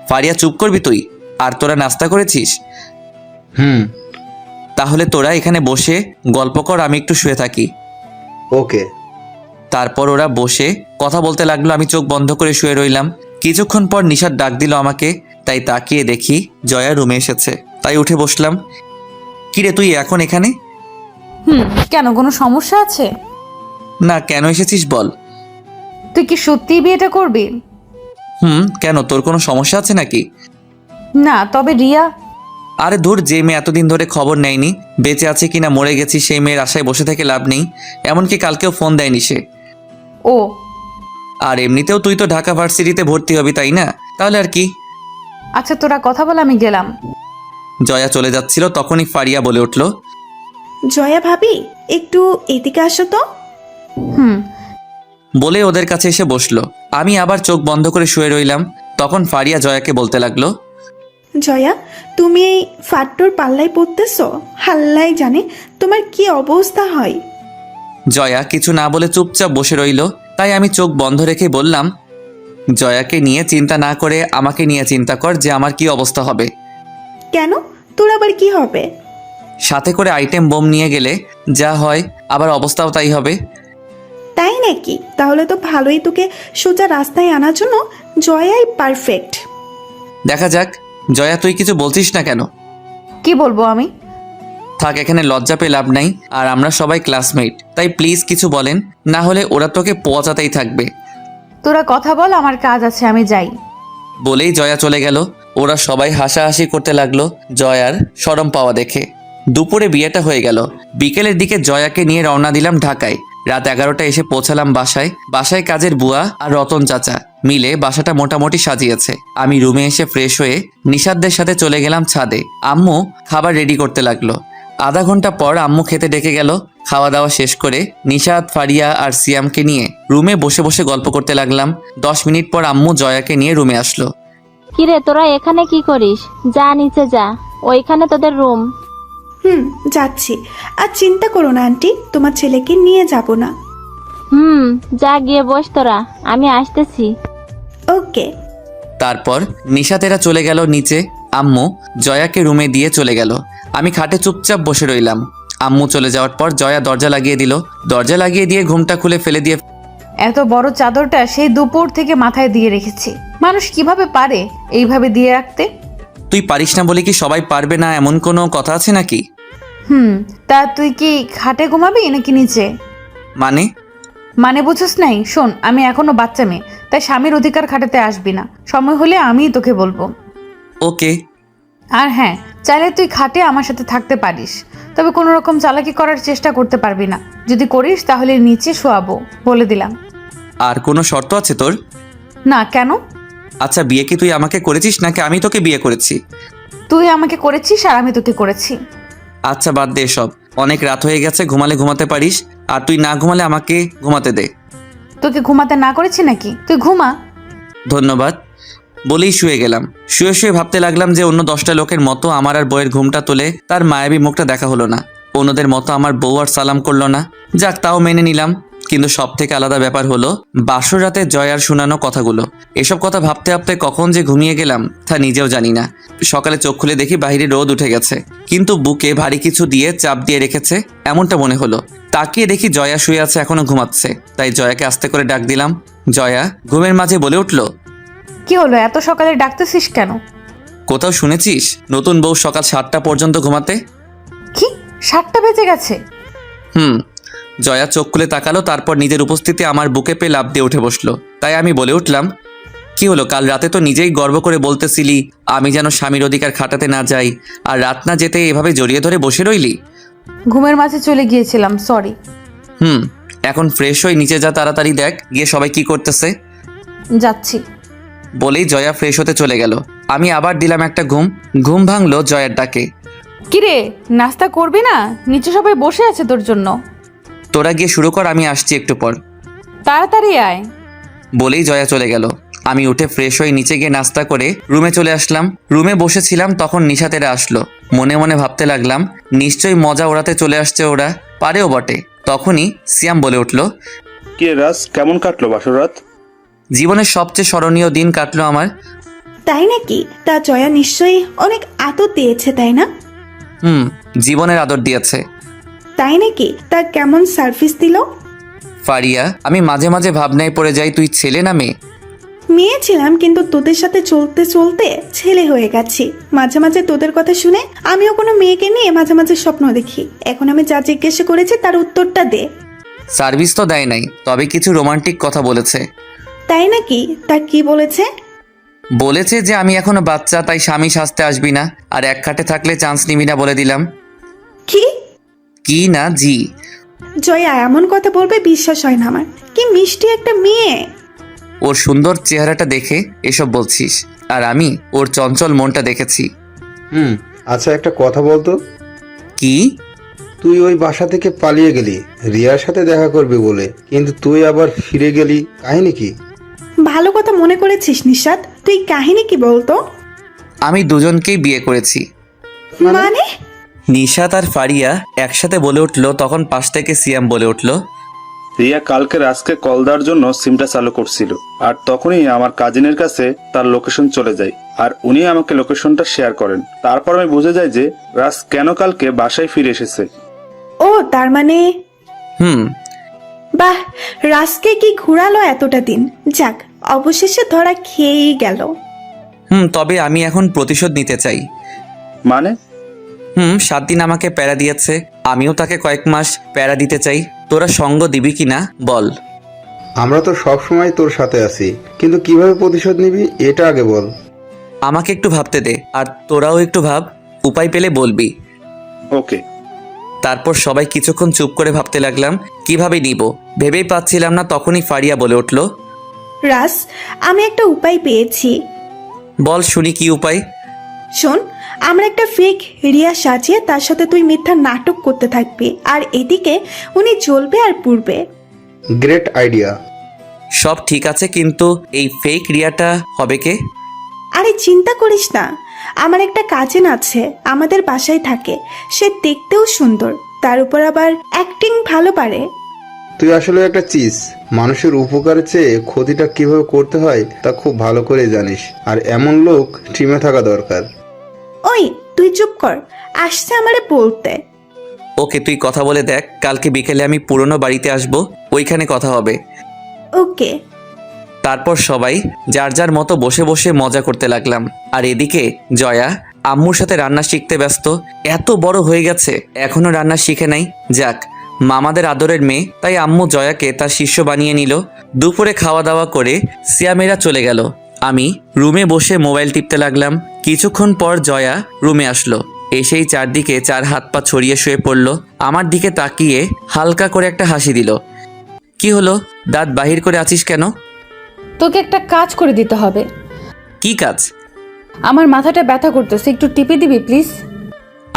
ফারিয়া চুপ করবি তুই? আর তোরা নাস্তা করেছিস? তাহলে তোরা এখানে বসে গল্প কর, আমি একটু শুয়ে থাকি। ওকে। তারপর ওরা বসে কথা বলতে লাগলো। আমি চোখ বন্ধ করে শুয়ে রইলাম। কিছুক্ষণ পর নিশাত ডাক দিল আমাকে, তাই তাকিয়ে দেখি জয়া রুমে এসেছে। তাই উঠে বসলাম। কিরে তুই এখন এখানে? কেন, কোনো সমস্যা আছে? না, কেন এসেছিস বল। তুই কি সত্যিই বিয়েটা করবি? কেন, তোর কোনো সমস্যা আছে নাকি? না, তবে রিয়া... আরে ধুর, যে মেয়ে এতদিন ধরে খবর নেয়নি বেঁচে আছে কিনা মরে গেছি, সেই মেয়ের আশায় বসে থেকে লাভ নেই। এমনকি কালকেও ফোন দেয়নি সে। ও, আর এমনিতেও তুই তো ঢাকা ভার্সিটিতে ভর্তি হবি, তাই না? তাহলে আর কি। আচ্ছা তোরা কথা বলে, আমি গেলাম। জয়া চলে যাচ্ছিল, তখনই ফারিয়া বলে উঠল, জয়া ভাবি, একটু এদিকে আসো তো। বলে ওদের কাছে এসে বসলো। আমি আবার চোখ বন্ধ করে শুয়ে রইলাম। তখন ফারিয়া জয়াকে বলতে লাগলো, জয়া, তুমি এই ফাট্টুর পাল্লাই পড়তেছো? হাল্লাই জানে তোমার কি অবস্থা হয়। জয়া কিছু না বলে চুপচাপ বসে রইল। তাই আমি চোখ বন্ধ রেখে বললাম, জয়াকে নিয়ে চিন্তা না করে আমাকে নিয়ে চিন্তা কর যে আমার কি অবস্থা হবে। কেন, তোর আবার কি হবে? সাথে করে আইটেম বোম নিয়ে গেলে যা হয় আবার অবস্থাও তাই হবে। তাই নাকি? তাহলে তো ভালোই, তোকে সোজা রাস্তায় আনার জন্য জয়াই পারফেক্ট। দেখা যাক। জয়া, তুই কিছু বলছিস না কেন? কি বলবো আমি? থাক, এখানে লজ্জা পেয়ে লাভ নাই। আর আমরা সবাই ক্লাসমেট, তাই প্লিজ কিছু বলেন, না হলে ওরা তোকে পচাতেই থাকবে। তোরা কথা বল, আমার কাজ আছে, আমি যাই। বলেই জয়া চলে গেল। ওরা সবাই হাসাহাসি করতে লাগলো জয়ার শরম পাওয়া দেখে। দুপুরে বিয়েটা হয়ে গেল। বিকেলের দিকে জয়াকে নিয়ে রওনা দিলাম ঢাকায়। রাত 11টা এসে পৌঁছালাম বাসায়। বাসায় কাজের বুয়া আর রতন চাচা মিলে বাসাটা মোটামুটি সাজিয়েছে। আমি রুমে এসে ফ্রেশ হয়ে নিশাদদের সাথে চলে গেলাম ছাদে। আম্মু খাবার রেডি করতে লাগলো। আধা ঘন্টা পর আম্মু খেতে ডেকে গেল। খাওয়া দাওয়া শেষ করে নিশাদ, ফারিয়া আর সিয়ামকে নিয়ে রুমে বসে বসে গল্প করতে লাগলাম। 10 মিনিট পর আম্মু জয়াকে নিয়ে রুমে আসলো। কিরে, তোরা এখানে কি করিস? যা নিচে যা, ওইখানে তোদের রুম। যাচ্ছি। আর চিন্তা করো না আন্টি, তোমার ছেলেকে নিয়ে যাব না। যা গিয়ে বস তোরা, আমি আসতেছি। ওকে। তারপর নিশাতেরা চলে গেল নিচে। আম্মু জয়াকে রুমে দিয়ে চলে গেল। আমি খাটে চুপচাপ বসে রইলাম। আম্মু চলে যাওয়ার পর জয়া দরজা লাগিয়ে দিল। দরজা লাগিয়ে দিয়ে ঘুমটা খুলে ফেলে দিয়ে এত বড় চাদরটা সেই দুপুর থেকে মাথায় দিয়ে রেখেছি। মানুষ কিভাবে পারে এইভাবে দিয়ে রাখতে? তুই পারিস না বলে কি সবাই পারবে না, এমন কোনো কথা আছে নাকি? তা তুই কি খাটে ঘুমাবি নাকি নিচে? মানে বুঝোস নাই? শোন, আমি এখনো বাচ্চা মেয়ে, তাই স্বামীর অধিকার খাটাতে আসবি না। সময় হলে আমিই তোকে বলবো। ওকে। আর হ্যাঁ, চাইলে তুই খাটে আমার সাথে থাকতে পারিস, তবে কোনো রকম চালাকি করার চেষ্টা করতে পারবি না। যদি করিস তাহলে নিচে শোয়াবো, বলে দিলাম। আর কোনো শর্ত আছে তোর? না, কেন? আচ্ছা, বিয়ে কি তুই আমাকে করেছিস নাকি আমি তোকে বিয়ে করেছি? তুই আমাকে করেছিস আর আমি তোকে করেছি। আচ্ছা, বাদ দে সব। অনেক রাত হয়ে গেছে, ঘুমালে ঘুমাতে পারিস। আর তুই না ঘুমালে আমাকে ঘুমাতে দে। তোকে ঘুমাতে না করেছি নাকি? তুই ঘুমা। ধন্যবাদ বলেই শুয়ে গেলাম। শুয়ে শুয়ে ভাবতে লাগলাম যে অন্য 10টা লোকের মতো আমার আর বউয়ের ঘুমটা তোলে তার মায়াবী মুখটা দেখা হলো না। অন্যদের মতো আমার বউ আর সালাম করলো না। যাক, তাও মেনে নিলাম। কিন্তু সব থেকে আলাদা ব্যাপার হলো বাসর রাতে জয়ার শোনানো কথাগুলো। এসব কথা ভাবতে ভাবতে কখন যে ঘুমিয়ে গেলাম তা নিজেও জানি না। সকালে চোখ খুলে দেখি বাইরে রোদ উঠে গেছে, কিন্তু বুকে ভারী কিছু দিয়ে চাপ দিয়ে রেখেছে এমনটা মনে হলো। তাকিয়ে দেখি জয়া শুয়ে আছে, এখনো ঘুমাচ্ছে। তাই জয়াকে আস্তে করে ডাক দিলাম। জয়া ঘুমের মাঝে বলে উঠল, কি হলো, এত সকালে ডাকতেছিস কেন? কোথাও শুনেছিস নতুন বউ সকাল 7টা পর্যন্ত ঘুমাতে? কি, 7টা বেজে গেছে? জয়া চোখ খুলে তাকালো, তারপর নিজের উপস্থিতি আমার বুকে পেয়ে লাফ দিয়ে উঠে বসলো। তাই আমি বলে উঠলাম, কি হলো, কাল রাতে তো নিজেই গর্ব করে বলতেছিলি আমি যেন স্বামীর অধিকার খাটাতে না যাই, আর রাত না যেতে এভাবে জড়িয়ে ধরে বসে রইলি। ঘুমের মাঝে চলে গিয়েছিলাম, সরি। এখন ফ্রেশ হয়ে নিচে যা, তাড়াতাড়ি দেখ গিয়ে সবাই কি করতেছে। যাচ্ছি। বলেই জয়া ফ্রেশ হতে চলে গেল। আমি আবার দিলাম একটা ঘুম ভাঙলো জয়ার ডাকে। কিরে, নাস্তা করবি না? নিচে সবাই বসে আছে তোর জন্য। তোরা গিয়ে শুরু কর, আমি আসছি একটু পর। তাড়াতাড়ি আয়। বলেই জয়া চলে গেল। আমি উঠে ফ্রেশ হয়ে নিচে গিয়ে নাস্তা করে রুমে চলে আসলাম। রুমে বসেছিলাম, তখন নিশাতেরা আসলো। মনে মনে ভাবতে লাগলাম নিশ্চয়ই মজা ওড়াতে চলে আসছে ওরা, পারেও বটে। তখনই সিয়াম বলে উঠল, কে রাজ, কেমন কাটলো বাসর রাত? জীবনের সবচেয়ে স্মরণীয় দিন কাটলো আমার। তাই নাকি? তা জয়া নিশ্চয়ই অনেক আদর দিয়েছে, তাই না? জীবনের আদর দিয়েছে। তাই নাকি? তা কেমন সার্ভিস দিল? ফারিয়া, আমি মাঝে মাঝে ভাবনায় পড়ে যাই তুই ছেলে না মেয়ে। মেয়ে ছিলাম, কিন্তু তোদের সাথে চলতে চলতে ছেলে হয়ে গেছি। মাঝে মাঝে তোদের কথা শুনে আমিও কোনো মেয়েকে নিয়ে মাঝে মাঝে স্বপ্ন দেখি। এখন আমি যা জিজ্ঞেস করেছি তার উত্তরটা দে। সার্ভিস তো দেয় নাই, তবে কিছু রোমান্টিক কথা বলেছে। তাই নাকি? তা কি বলেছে? বলেছে যে আমি এখনো বাচ্চা, তাই স্বামী সাজতে আসবি না, আর এক খাটে থাকলে চান্স নিবি না বলে দিলাম। কি না জি। জয়া এমন কথা বলবে বিশ্বাস হয় না আমার। কি মিষ্টি একটা মেয়ে। ওর সুন্দর চেহারাটা দেখে এসব বলছিস, আর আমি ওর চঞ্চল মনটা দেখেছি। আচ্ছা, একটা কথা বলতো। কি? তুই ওই বাসা থেকে পালিয়ে গেলি রিয়ার সাথে দেখা করবি বলে, কিন্তু তুই আবার ফিরে গেলি, কাহিনী কি? ভালো কথা মনে করেছিস নিশাদ। তুই কাহিনী কি বলতো? আমি দুজনকেই বিয়ে করেছি। মানে? নিশাত আর ফারিয়া একসাথে বলে উঠলো। তখন পাশ থেকে সিয়াম বলে উঠলো, রিয়া কালকে রাজকে কল দেওয়ার জন্য সিমটা চালু করছিল, আর তখনই আমার কাজিনের কাছে তার লোকেশন চলে যায়। আর উনি আমাকে লোকেশনটা শেয়ার করেন। তারপর আমি বুঝে যাই যে রাজ কেন কালকে বাসায় ফিরে এসেছে। ও তার মানে হুম। বাহ, রাজকে কি ঘুরালো এতটা দিন। যাক, অবশেষে ধরা খেয়েই গেল। তবে আমি এখন প্রতিশোধ নিতে চাই। মানে? 7 দিন আমাকে প্যারা দিয়েছে, আমিও তাকে কয়েক মাস প্যারা দিতে চাই। তোরা সঙ্গ দিবি কিনা বল। আমরা তো সব সময় তোর সাথে আছি, কিন্তু কিভাবে প্রতিশোধ নিবি এটা আগে বল। আমাকে একটু ভাবতে দে, আর তোরাও একটু ভাব, উপায় পেলে বলবি। ওকে। তারপর সবাই কিছুক্ষণ চুপ করে ভাবতে লাগলাম কিভাবে নিব। ভেবেই পাচ্ছিলাম না, তখনই ফারিয়া বলে উঠল, রাজ, আমি একটা উপায় পেয়েছি। বল শুনি কি উপায়। শোন, আমরা একটা ফেক রিয়া সাজিয়ে তার সাথে তুই মিথ্যা নাটক করতে থাকবি, আর এদিকে উনি জ্বলবে আর পুড়বে। Great idea. সব ঠিক আছে, কিন্তু এই ফেক রিয়াটা হবে কে? আরে চিন্তা করিস না, আমার একটা কাজিন আছে, আমাদের বাসায় থাকে। সে দেখতেও সুন্দর, তার উপর আবার অ্যাক্টিং ভালো পারে। তুই আসলে একটা চিজ, মানুষের উপকারের চেয়ে ক্ষতিটা কিভাবে করতে হয় তা খুব ভালো করে জানিস, আর এমন লোক টিমে থাকা দরকার। ওই তুই চুপ কর, আসছে আমারে বলতে। ওকে, তুই কথা বলে দেখ, কালকে বিকেলে আমি পুরনো বাড়িতে আসব, ওইখানে কথা হবে। ওকে। তারপর সবাই যার যার মতো বসে বসে মজা করতে লাগলাম। আর এদিকে জয়া আম্মুর সাথে রান্না শিখতে ব্যস্ত। এত বড় হয়ে গেছে এখনো রান্না শিখে নাই। যাক, মামাদের আদরের মেয়ে, তাই আম্মু জয়াকে তার শিষ্য বানিয়ে নিল। দুপুরে খাওয়া দাওয়া করে সিয়ামেরা চলে গেল। আমি রুমে বসে মোবাইল টিপতে লাগলাম। কিছুক্ষণ পর জয়া রুমে আসলো, এসেই চারদিকে 4 হাত পা ছড়িয়ে শুয়ে পড়ল। আমার দিকে তাকিয়ে হালকা করে একটা হাসি দিল। কি হলো, দাঁত বাহির করে আছিস কেন? তোকে একটা কাজ করে দিতে হবে। কি কাজ? আমার মাথাটা ব্যথা করতেছে, একটু টিপে দিবি প্লিজ।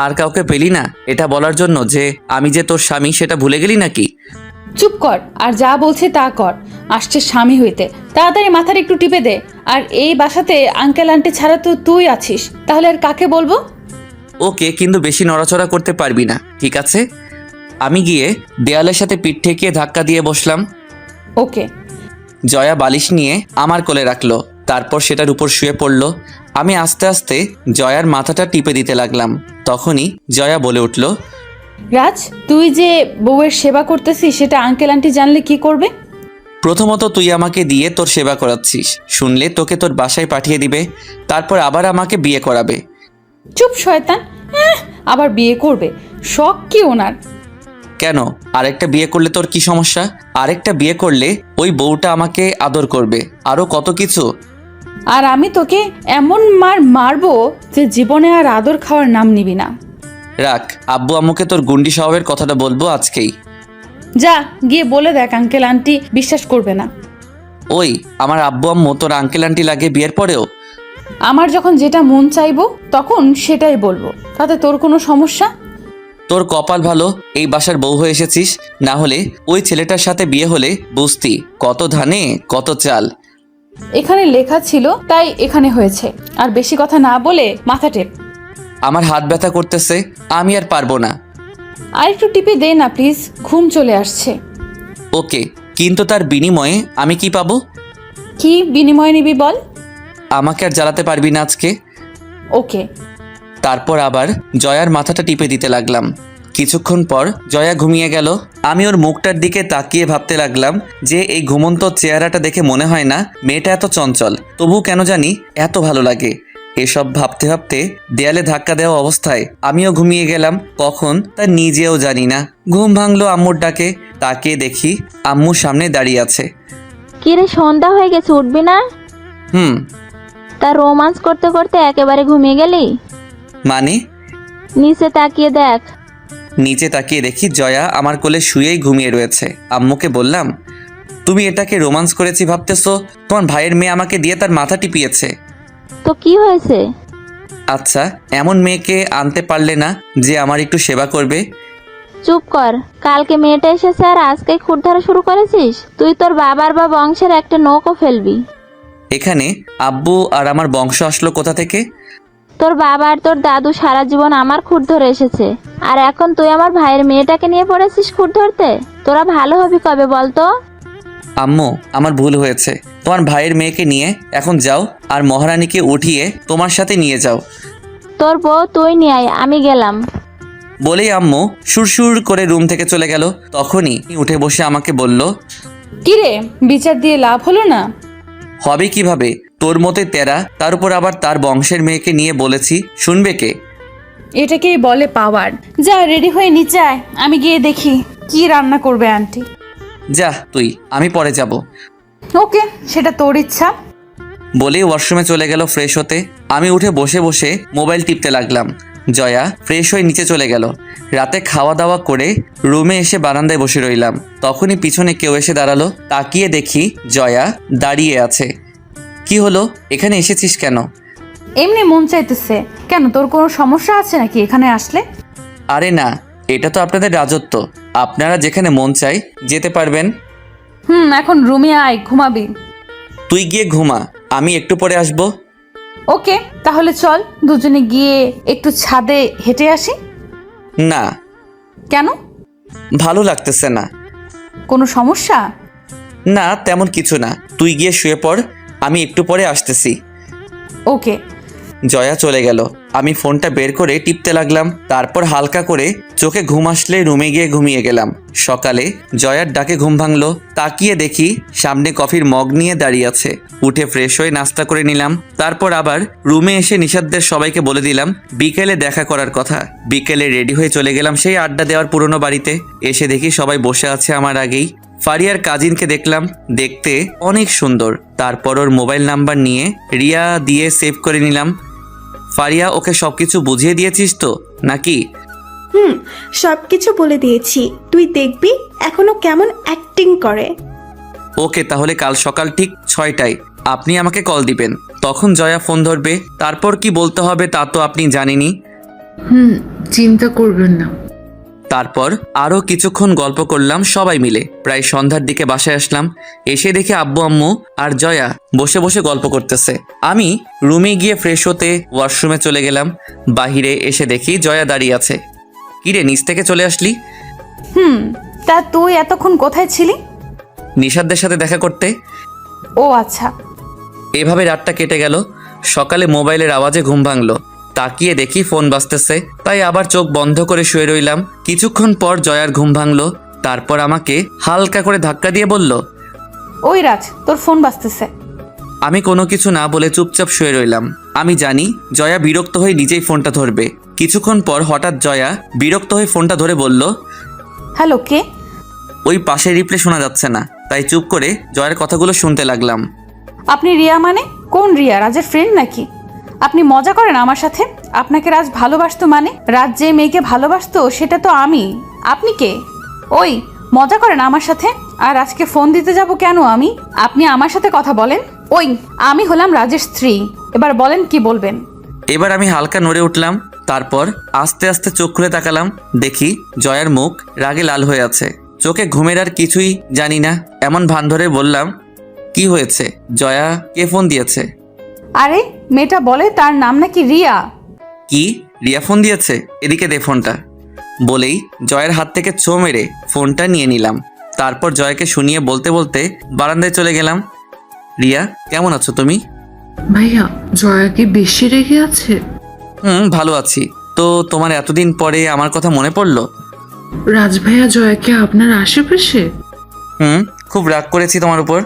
আর কাউকে পেলি না এটা বলার জন্য যে আমি যে তোর স্বামী, সেটা ভুলে গেলি নাকি? চুপ কর, আর যা বলছে তা কর। আসছে স্বামী হইতে, তাড়াতাড়ি মাথার একটু টিপে দে। আর এই বাসাতে আঙ্কেল আন্টি ছাড়া তো তুই আছিস, তাহলে আর কাকে বলবো? ওকে, কিন্তু বেশি নড়াচড়া করতে পারবি না, ঠিক আছে? আমি গিয়ে দেয়ালের সাথে পিঠ ঠেকিয়ে ধাক্কা দিয়ে বসলাম। ওকে। জয়া বালিশ নিয়ে আমার কোলে রাখলো, তারপর সেটার উপর শুয়ে পড়ল। আমি আস্তে আস্তে জয়ার মাথাটা টিপে দিতে লাগলাম। তখনই জয়া বলে উঠল, রাজ, তুই যে বউয়ের সেবা করতেছিস সেটা আঙ্কেল আন্টি জানলে কি করবে? প্রথমত তুই আমাকে দিয়ে তোর সেবা করাচ্ছিস, শুনলে তোকে তোর বাসায় পাঠিয়ে দিবে, তারপর আবার আমাকে বিয়ে করাবে। চুপ শয়তান, আবার বিয়ে করবে? শখ কি ওনার? কেন, আরেকটা বিয়ে করলে তোর কি সমস্যা? আরেকটা বিয়ে করলে ওই বউটা আমাকে আদর করবে, আরো কত কিছু। আর আমি তোকে এমন মার মারবো যে জীবনে আর আদর খাওয়ার নাম নিবি না। রাখ, আব্বু আম্মুকে তোর গুন্ডি স্বভাবের কথাটা বলবো আজকেই। যা গিয়ে বলে দেখ, আঙ্কেল আন্টি বিশ্বাস করবে না। ওই, আমার আব্বু আম্মু তোর আঙ্কেল আন্টি লাগে বিয়ের পরেও? আমার যখন যেটা মন চাইবো তখন সেটাই বলবো, তাতে তোর কোনো সমস্যা? তোর কপাল ভালো এই বাসার বউ হয়ে এসেছিস, না হলে ওই ছেলেটার সাথে বিয়ে হলে বুঝতি কত ধানে কত চাল। এখানে লেখা ছিল তাই এখানে হয়েছে, আর বেশি কথা না বলে মাথা টেপ। আমার হাত ব্যথা করতেছে, আমি আর পারবো না। আর একটু টিপে দে না প্লিজ, ঘুম চলে আসছে। ওকে, কিন্তু তার বিনিময়ে আমি কি পাবো? কি বিনিময় নিবি বল? আমাকে আর জ্বালাতে পারবি না আজকে। ওকে। তারপর আবার জয়ার মাথাটা টিপে দিতে লাগলাম। কিছুক্ষণ পর জয়া ঘুমিয়ে গেল। আমি ওর মুখটার দিকে তাকিয়ে ভাবতে লাগলাম যে এই ঘুমন্ত চেহারাটা দেখে মনে হয় না মেয়েটা এত চঞ্চল, তবু কেন জানি এত ভালো লাগে। এসব ভাবতে ভাবতে দেয়ালে ধাক্কা দেওয়া অবস্থায় আমিও ঘুমিয়ে গেলাম, কখন তা নিজেও জানি না। ঘুম ভাঙলো আম্মুর ডাকে, তাকিয়ে দেখি আম্মুর সামনে দাঁড়িয়ে আছে। কিরে, সন্ধ্যা হয়ে গেছে, উঠবি না? তা রোমান্স করতে করতে একেবারে ঘুমিয়ে গেলি? মানে? নিচে তাকিয়ে দেখ। নিচে তাকিয়ে দেখি জয়া আমার কোলে শুয়েই ঘুমিয়ে রয়েছে। আম্মুকে বললাম, তুমি এটাকে রোমান্স করেছি ভাবতেছো? তোমার ভাইয়ের মেয়ে আমাকে দিয়ে তার মাথা টিপিয়েছে। তো কি হয়েছে? আচ্ছা, এমন মেয়েকে আনতে পারলে না যে আমার একটু সেবা করবে? চুপ কর, কালকে মেয়েটা এসেছে আর আজকে খুঁট ধরা শুরু করেছিস? তুই তোর বাবার বা বংশের একটা নৌকো ফেলবি। এখানে আব্বু আর আমার বংশ আসলো কোথা থেকে? তোর বাবা আর তোর দাদু সারা জীবন আমার খুঁট ধরে এসেছে, আর এখন তুই আমার ভাইয়ের মেয়েটাকে নিয়ে পড়েছিস খুঁট ধরতে? তোরা ভালো হবি কবে বলতো? আম্মু, আমার ভুল হয়েছে, তোমার ভাইয়ের মেয়েকে নিয়ে এখন যাও আর মহারানীকে উঠিয়ে তোমার সাথে নিয়ে যাও। তোর বউ তুই নিয়ে আয়, আমি গেলাম। বলেই আম্মু সুরসুর করে রুম থেকে চলে গেল। তখনই উঠে বসে আমাকে বলল, কিরে, বিচার দিয়ে লাভ হলো না? হবে কিভাবে? তোর মতে তেরা, তার উপর আবার তার বংশের মেয়েকে নিয়ে বলেছি, শুনবে কে? এটাকেই বলে পাওয়ার। যা রেডি হয়ে নিচে আয়, আমি গিয়ে দেখি কি রান্না করবে আন্টি। যা তুই, আমি পরে যাব। ওকে, সেটা তোর ইচ্ছা। বলেই ওয়াশরুমে চলে গেল ফ্রেশ হতে। আমি উঠে বসে বসে মোবাইল টিপতে লাগলাম। জয়া ফ্রেশ হয়ে নিচে চলে গেল। রাতে খাওয়া দাওয়া করে রুমে এসে বারান্দায় বসে রইলাম। তখনই পিছনে কেউ এসে দাঁড়ালো। তাকিয়ে দেখি জয়া দাঁড়িয়ে আছে। কি হলো, এখানে এসেছিস কেন? এমনি মন চাইতেছে। কেন, তোর কোনো সমস্যা আছে নাকি এখানে আসলে? আরে না, এটা তো আপনাদের রাজত্ব, আপনারা যেখানে মন চাই যেতে পারবেন। এখন রুমে আয়, ঘুমাবি। তুই গিয়ে ঘুমা, আমি একটু পরে আসবো। ওকে, তাহলে চল দুজনে গিয়ে একটু ছাদে হেঁটে আসি। না। কেন? ভালো লাগতেছে না। কোনো সমস্যা? না, তেমন কিছু না। তুই গিয়ে শুয়ে পড়, আমি একটু পরে আসতেছি। ওকে। জয়া চলে গেল। আমি ফোনটা বের করে টিপতে লাগলাম। তারপর হালকা করে চোখে ঘুম আসলে রুমে গিয়ে ঘুমিয়ে গেলাম। সকালে জয়ার ডাকে ঘুম ভাঙলো। তাকিয়ে দেখি সামনে কফির মগ নিয়ে দাঁড়িয়ে আছে। উঠে ফ্রেশ হয়ে নাস্তা করে নিলাম। তারপর আবার রুমে এসে নিশাদদের সবাইকে বলে দিলাম বিকেলে দেখা করার কথা। বিকেলে রেডি হয়ে চলে গেলাম সেই আড্ডা দেওয়ার পুরনো বাড়িতে। এসে দেখি সবাই বসে আছে আমার আগেই। ফারিয়ার কাজিনকে দেখলাম, দেখতে অনেক সুন্দর। তারপর ওর মোবাইল নাম্বার নিয়ে রিয়া দিয়ে সেভ করে নিলাম। ফারিয়া, ওকে সবকিছু বুঝিয়ে দিয়েছিস তো নাকি? সবকিছু বলে দিয়েছি, তুই দেখবি এখনো কেমন অ্যাক্টিং করে। ওকে, তাহলে কাল সকাল ঠিক 6টায় আপনি আমাকে কল দিবেন। তখন জয়া ফোন ধরবে। তারপর কি বলতে হবে তা তো আপনি জানেনই। চিন্তা করবেন না। তারপর আরও কিছুক্ষণ গল্প করলাম সবাই মিলে। প্রায় সন্ধ্যার দিকে বাসায় আসলাম। এসে দেখি আব্বু আম্মু আর জয়া বসে বসে গল্প করতেছে। আমি রুমে গিয়ে ফ্রেশ হতে ওয়াশরুমে চলে গেলাম। বাহিরে এসে দেখি জয়া দাঁড়িয়ে আছে। কিরে, নিচ থেকে চলে আসলি? তা তুই এতক্ষণ কোথায় ছিলি? নিশাদদের সাথে দেখা করতে। ও আচ্ছা। এভাবে রাতটা কেটে গেল। সকালে মোবাইলের আওয়াজে ঘুম ভাঙলো। তাকিয়ে দেখি ফোন বাজতেছে, তাই আবার চোখ বন্ধ করে শুয়ে রইলাম। কিছুক্ষণ পর জয়ার ঘুম ভাঙলো। তারপর আমাকে হালকা করে ধাক্কা দিয়ে বলল, ওই রাজ, তোর ফোন বাজতেছে। আমি কোনো কিছু না বলে চুপচাপ শুয়ে রইলাম। আমি জানি জয়া বিরক্ত হয়ে নিজেই ফোনটা ধরবে। কিছুক্ষণ পর হঠাৎ জয়া বিরক্ত হয়ে ফোনটা ধরে বলল, হ্যালো, কে? ওই পাশে রিপ্লে শোনা যাচ্ছে না, তাই চুপ করে জয়ার কথাগুলো শুনতে লাগলাম। আপনি রিয়া মানে? কোন রিয়া? রাজের ফ্রেন্ড নাকি? আপনি মজা করেন আমার সাথে? আপনাকে রাজ ভালোবাসতো মানে? রাজ যে মেয়েকে ভালোবাসতো সেটা তো আমি। আপনি কে? ওই মজা করেন আমার সাথে? আর আজকে ফোন দিতে যাব কেন আমি? আপনি আমার সাথে কথা বলেন। ওই, আমি হলাম রাজের স্ত্রী। এবার বলেন কি বলবেন। এবার আমি হালকা নড়ে উঠলাম। তারপর আস্তে আস্তে চোখ খুলে তাকালাম। দেখি জয়ার মুখ রাগে লাল হয়ে আছে। চোখে ঘুমের আর কিছুই জানি না এমন ভান ধরে বললাম, কি হয়েছে? জয়া কে ফোন দিয়েছে? আরে মেয়েটা বলে তার নাম নাকি রিয়া। কি, রিয়া ফোন দিয়েছে? এদিকে দে ফোনটা। বলেই জয়ের হাত থেকে ছো মেরে ফোনটা নিয়ে নিলাম। তারপর জয়াকে শুনিয়ে বলতে বলতে বারান্দায় চলে গেলাম। রিয়া, কেমন আছো তুমি? ভাইয়া, জয়া কি বেশি রেগে আছে? ভালো আছি। তো তোমার এতদিন পরে আমার কথা মনে পড়লো? রাজ ভাইয়া জয়াকে আপনার আশেপাশে? খুব রাগ করেছি তোমার উপর।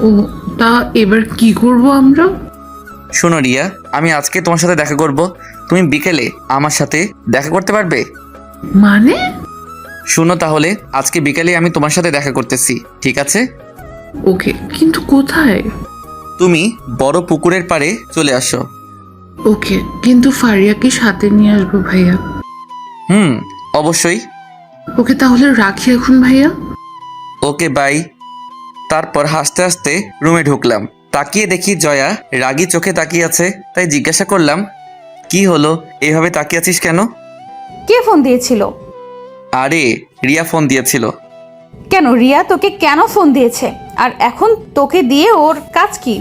ও, তা এবার কি করব আমরা? শোনো রিয়া, আমি আজকে তোমার সাথে দেখা করব। তুমি বিকেলে আমার সাথে দেখা করতে পারবে? মানে? শুনো তাহলে, আজকে বিকেলে আমি তোমার সাথে দেখা করতেছি, ঠিক আছে? ওকে, কিন্তু কোথায়? তুমি বড় পুকুরের পাড়ে চলে আসো। ওকে, কিন্তু ফারিয়াকে সাথে নিয়ে আসবো ভাইয়া। অবশ্যই। ওকে, তাহলে রাখি এখন ভাইয়া। ওকে, বাই। তারপর হাসতে হাসতে রুমে ঢুকলাম। তাকিয়ে দেখি জয়া রাগী চোখে তাকিয়ে আছে। তাই জিজ্ঞাসা করলাম, কি হলো, এইভাবে তাকিয়ে আছিস কেন? কে ফোন দিয়েছিল? আরে রিয়া ফোন দিয়েছিল। কেন, রিয়া তোকে কেন ফোন দিয়েছে? আর এখন তোকে দিয়ে ওর কাজ কি?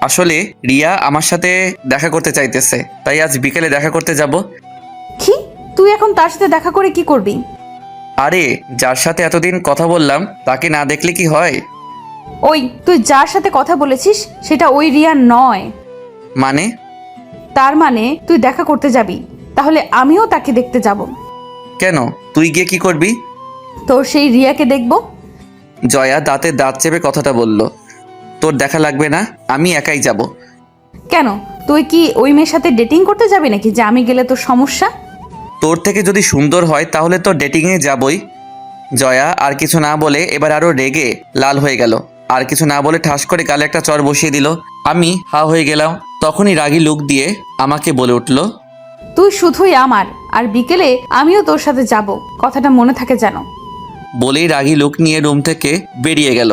আসলে রিয়া আমার সাথে দেখা করতে চাইতেছে, তাই আজ বিকেলে দেখা করতে যাব। কি? তুই এখন তার সাথে দেখা করে কি করবি? আরে যার সাথে এতদিন কথা বললাম তাকে না দেখলে কি হয়? ওই তুই যার সাথে কথা বলেছিস সেটা ওই রিয়া নয়। মানে? তার মানে তুই দেখা করতে যাবি, তাহলে আমিও তাকে দেখতে যাব। কেন, তুই গিয়ে কি করবি? তোর সেই রিয়াকে দেখব। জয়া দাঁতে দাঁত চেপে কথাটা বলল। তোর দেখা লাগবে না, আমি একাই যাব। কেন, তুই কি ওই মেয়ের সাথে ডেটিং করতে যাবি নাকি যে আমি গেলে তোর সমস্যা? তোর থেকে যদি সুন্দর হয় তাহলে তো ডেটিংয়ে যাবই। জয়া আর কিছু না বলে এবার আরো রেগে লাল হয়ে গেল। আর কিছু না বলে ঠাস করে গালে একটা চড় বসিয়ে দিল। আমি হা হয়ে গেলাম। তখনই রাগী লুক দিয়ে আমাকে বলে উঠল, তুই শুধুই আমার, আর বিকেলে আমিও তোর সাথে যাব, কথাটা মনে থাকে যেন। বলেই রাগী লুক নিয়ে রুম থেকে বেরিয়ে গেল।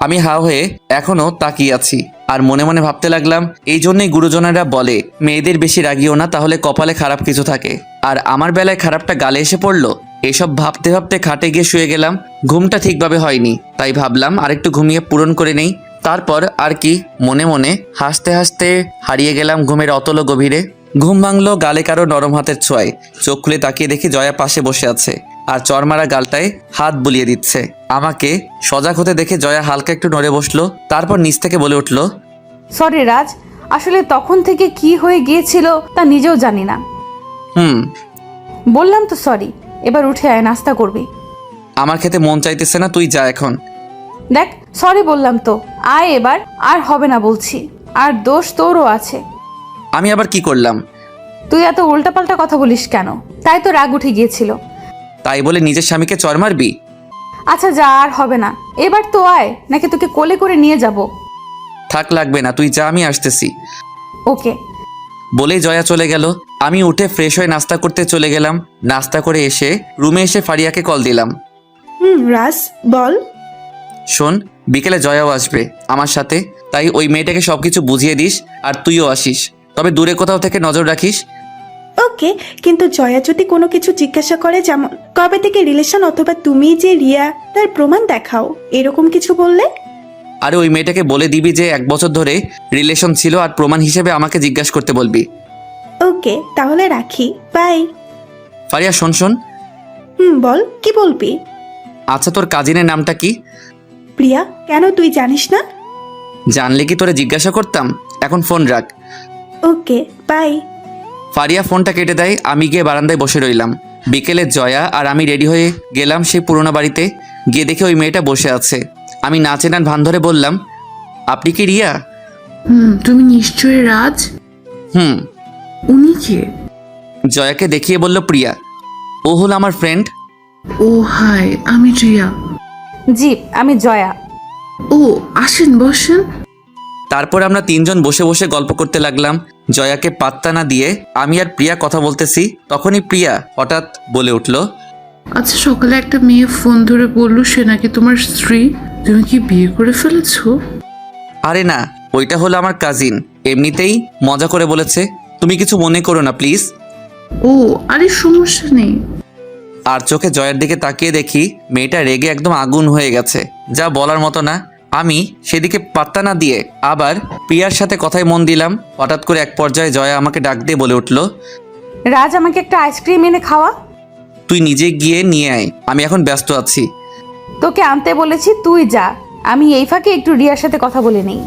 আমি হা হয়ে এখনো তাকিয়ে আছি আর মনে মনে ভাবতে লাগলাম, এই জন্যই গুরুজনেরা বলে মেয়েদের বেশি রাগিও না, তাহলে কপালে খারাপ কিছু থাকে। আর আমার বেলায় খারাপটা গালে এসে পড়লো। এসব ভাবতে ভাবতে খাটে গিয়ে শুয়ে গেলাম। ঘুমটা ঠিকভাবে হয়নি, তাই ভাবলাম আরেকটু ঘুমিয়ে পূরণ করে নেই। তারপর আর কি মনে মনে হাসতে হাসতে হারিয়ে গেলাম ঘুমের অতল গভীরে। ঘুম ভাঙলো গালে কারো নরম হাতের ছোঁয়ায়। চোখ খুলে তাকিয়ে দেখি জয়া পাশে বসে আছে আর চরমারা গালটায় হাত বুলিয়ে দিচ্ছে। আমাকে সজাগ হতে দেখে জয়া হালকা একটু নড়ে বসলো, তারপর নিচ থেকে বলে উঠলো, সরি রাজ, আসলে তখন থেকে কি হয়ে গিয়েছিল তা নিজেও জানি না। বললাম তো সরি, এবার উঠে আয়, নাস্তা করবি। আমার খেতে মন চাইতেছে না, তুই যা এখন। দেখ সরি বললাম তো, আয় এবার, আর হবে না বলছি। আর দোষ তোরও আছে। আমি আবার কি করলাম? তুই এত উল্টাপাল্টা কথা বলিস কেন? তাই তো রাগ উঠে গিয়েছিল। তাই বলে নিজের স্বামীকে চর মারবি? আচ্ছা যা, আর হবে না, এবার তো আয়, নাকি তোকে কোলে করে নিয়ে যাব। থাক, লাগবে না, তুই যা, আমি আসতেছি। ওকে। বলেই জয়া চলে গেল। আমি উঠে ফ্রেশ হয়ে নাস্তা করতে চলে গেলাম। নাস্তা করে এসে রুমে এসে ফারিয়াকে কল দিলাম। রাজ বল। শোন, বিকেলে জয়াও আসবে আমার সাথে, তাই ওই মেয়েটাকে সবকিছু বুঝিয়ে দিস আর তুইও আসিস, তবে দূরে কোথাও থেকে নজর রাখিস। ওকে, কিন্তু জয়া যদি কোনো কিছু জিজ্ঞাসা করে, যেমন কবে থেকে রিলেশন অথবা তুমি যে রিয়া, তার প্রমাণ দেখাও, এরকম কিছু বললে? আরে ওই মেয়েটাকে বলে দিবি যে 1 বছর ধরে রিলেশন ছিল আর প্রমাণ হিসেবে আমাকে জিজ্ঞাসা করতে বলবি। ওকে, তাহলে রাখি, বাই। ফারিয়া শোন শোন। বল, কি বলবি? আচ্ছা, তোর কাজিনের নামটা কি? প্রিয়া। কেন, তুই জানিস না? জানলে কি তোরে জিজ্ঞাসা করতাম। এখন ফোন রাখ। ওকে, বাই। ফারিয়া ফোনটা কেটে দেয়। আমি গিয়ে বারান্দায় বসে রইলাম। বিকেলে জয়া আর আমি রেডি হয়ে গেলাম সেই পুরোনো বাড়িতে। গিয়ে দেখে ওই মেয়েটা বসে আছে। আমি না চেনার ভান ধরে বললাম, আপনি কি রিয়া? তুমি নিশ্চয়ই রাজ। উনি কে? জয়াকে দেখিয়ে বলল, প্রিয়া। ও হলো আমার ফ্রেন্ড। ও হাই, আমি রিয়া। জি, আমি জয়া। ও আসেন, বসেন। তারপর আমরা 3 জন বসে বসে গল্প করতে লাগলাম। জয়াকে পাত্তা না দিয়ে আমি আর প্রিয়া কথা বলতেছি। তখনই প্রিয়া হঠাৎ বলে উঠল, আচ্ছা, সকালে একটা মেয়ে ফোন ধরে বললো সে নাকি তোমার স্ত্রী। তুমি কি বিয়ে করে ফেলেছো? আরে না, ওইটা হলো আমার কাজিন, এমনিতেই মজা করে বলেছে, তুমি কিছু মনে করো না প্লিজ। ও আরে সমস্যা নেই। আর চোখে জয়ের দিকে তাকিয়ে দেখি মেয়েটা রেগে একদম আগুন হয়ে গেছে, যা বলার মতো না। আমি সেদিকে পাত্তা না দিয়ে আবার প্রিয়ার সাথে কথায় মন দিলাম। হঠাৎ করে এক পর্যায়ে জয়া আমাকে ডাক দিয়ে বলে উঠল, রাজ, আমাকে একটা আইসক্রিম এনে খাওয়া। তুই নিজে গিয়ে নিয়ে আয়, আমি এখন ব্যস্ত আছি। তোকে আনতে বলেছি, তুই যা, আমি এই ফাঁকে একটু রিয়ার সাথে কথা বলে নেই।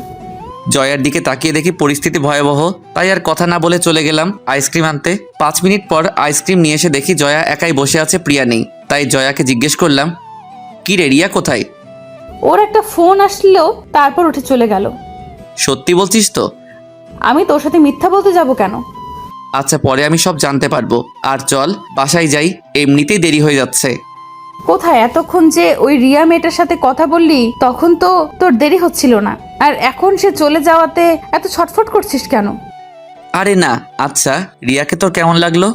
জয়ার দিকে তাকিয়ে দেখি পরিস্থিতি ভয়াবহ, তাই আর কথা না বলে চলে গেলাম আইসক্রিম আনতে। 5 মিনিট পর আইসক্রিম নিয়ে এসে দেখি জয়া একাই বসে আছে, প্রিয়া নেই। তাই জয়াকে জিজ্ঞেস করলাম, কি রে, রিয়া কোথায়? ওর একটা ফোন আসলো, তারপর উঠে চলে গেল। সত্যি বলছিস তো? আমি তোর সাথে মিথ্যা বলতে যাব কেন? আচ্ছা, পরে আমি সব জানতে পারবো। আর চল বাসায় যাই, এমনিতেই দেরি হয়ে যাচ্ছে। কোথায়? এতক্ষণ যে ওই রিয়া মেয়েটার সাথে কথা বললি তখন তো তোর দেরি হচ্ছিল না, আর এখন সে চলে যাওয়াতে এত ছটফট করছিস কেন? আরে না। আচ্ছা, রিয়াকে তোর কেমন লাগলো?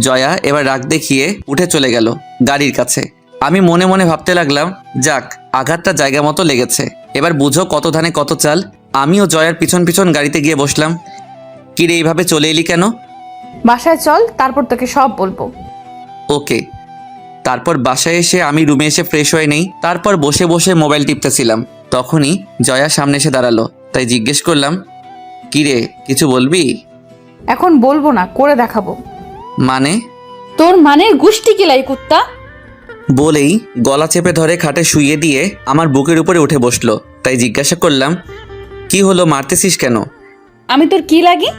জয়া এবার রাগ দেখিয়ে উঠে চলে গেল গাড়ির কাছে। আমি মনে মনে ভাবতে লাগলাম, যাক, আঘাতটা জায়গা মতো লেগেছে। এবার বুঝো কত ধানে কত চাল। আমিও জয়ার পিছন পিছন গাড়িতে গিয়ে বসলাম। কি রে, এইভাবে চলে এলি কেন? বাসায় চল, তারপর তোকে সব বলবো। ওকে। তারপর বাসায় এসে আমি রুমে এসে ফ্রেশ হয়ে নেই। তারপর বসে বসে মোবাইল টিপতেছিলাম। তখনই জয়া সামনে এসে দাঁড়ালো, তাই জিজ্ঞেস করলাম, কি রে, কিছু বলবি? এখন বলবো না, করে দেখাবো। মানে? তোর মানের গুষ্টি কিলাই কুত্তা। বলেই গলা চেপে ধরে খাটে শুইয়ে দিয়ে আমার বুকের উপরে উঠে বসলো। তাই জিজ্ঞাসা করলাম, কি হলো, মারতেছিস কেন? আমি তোর কি লাগি?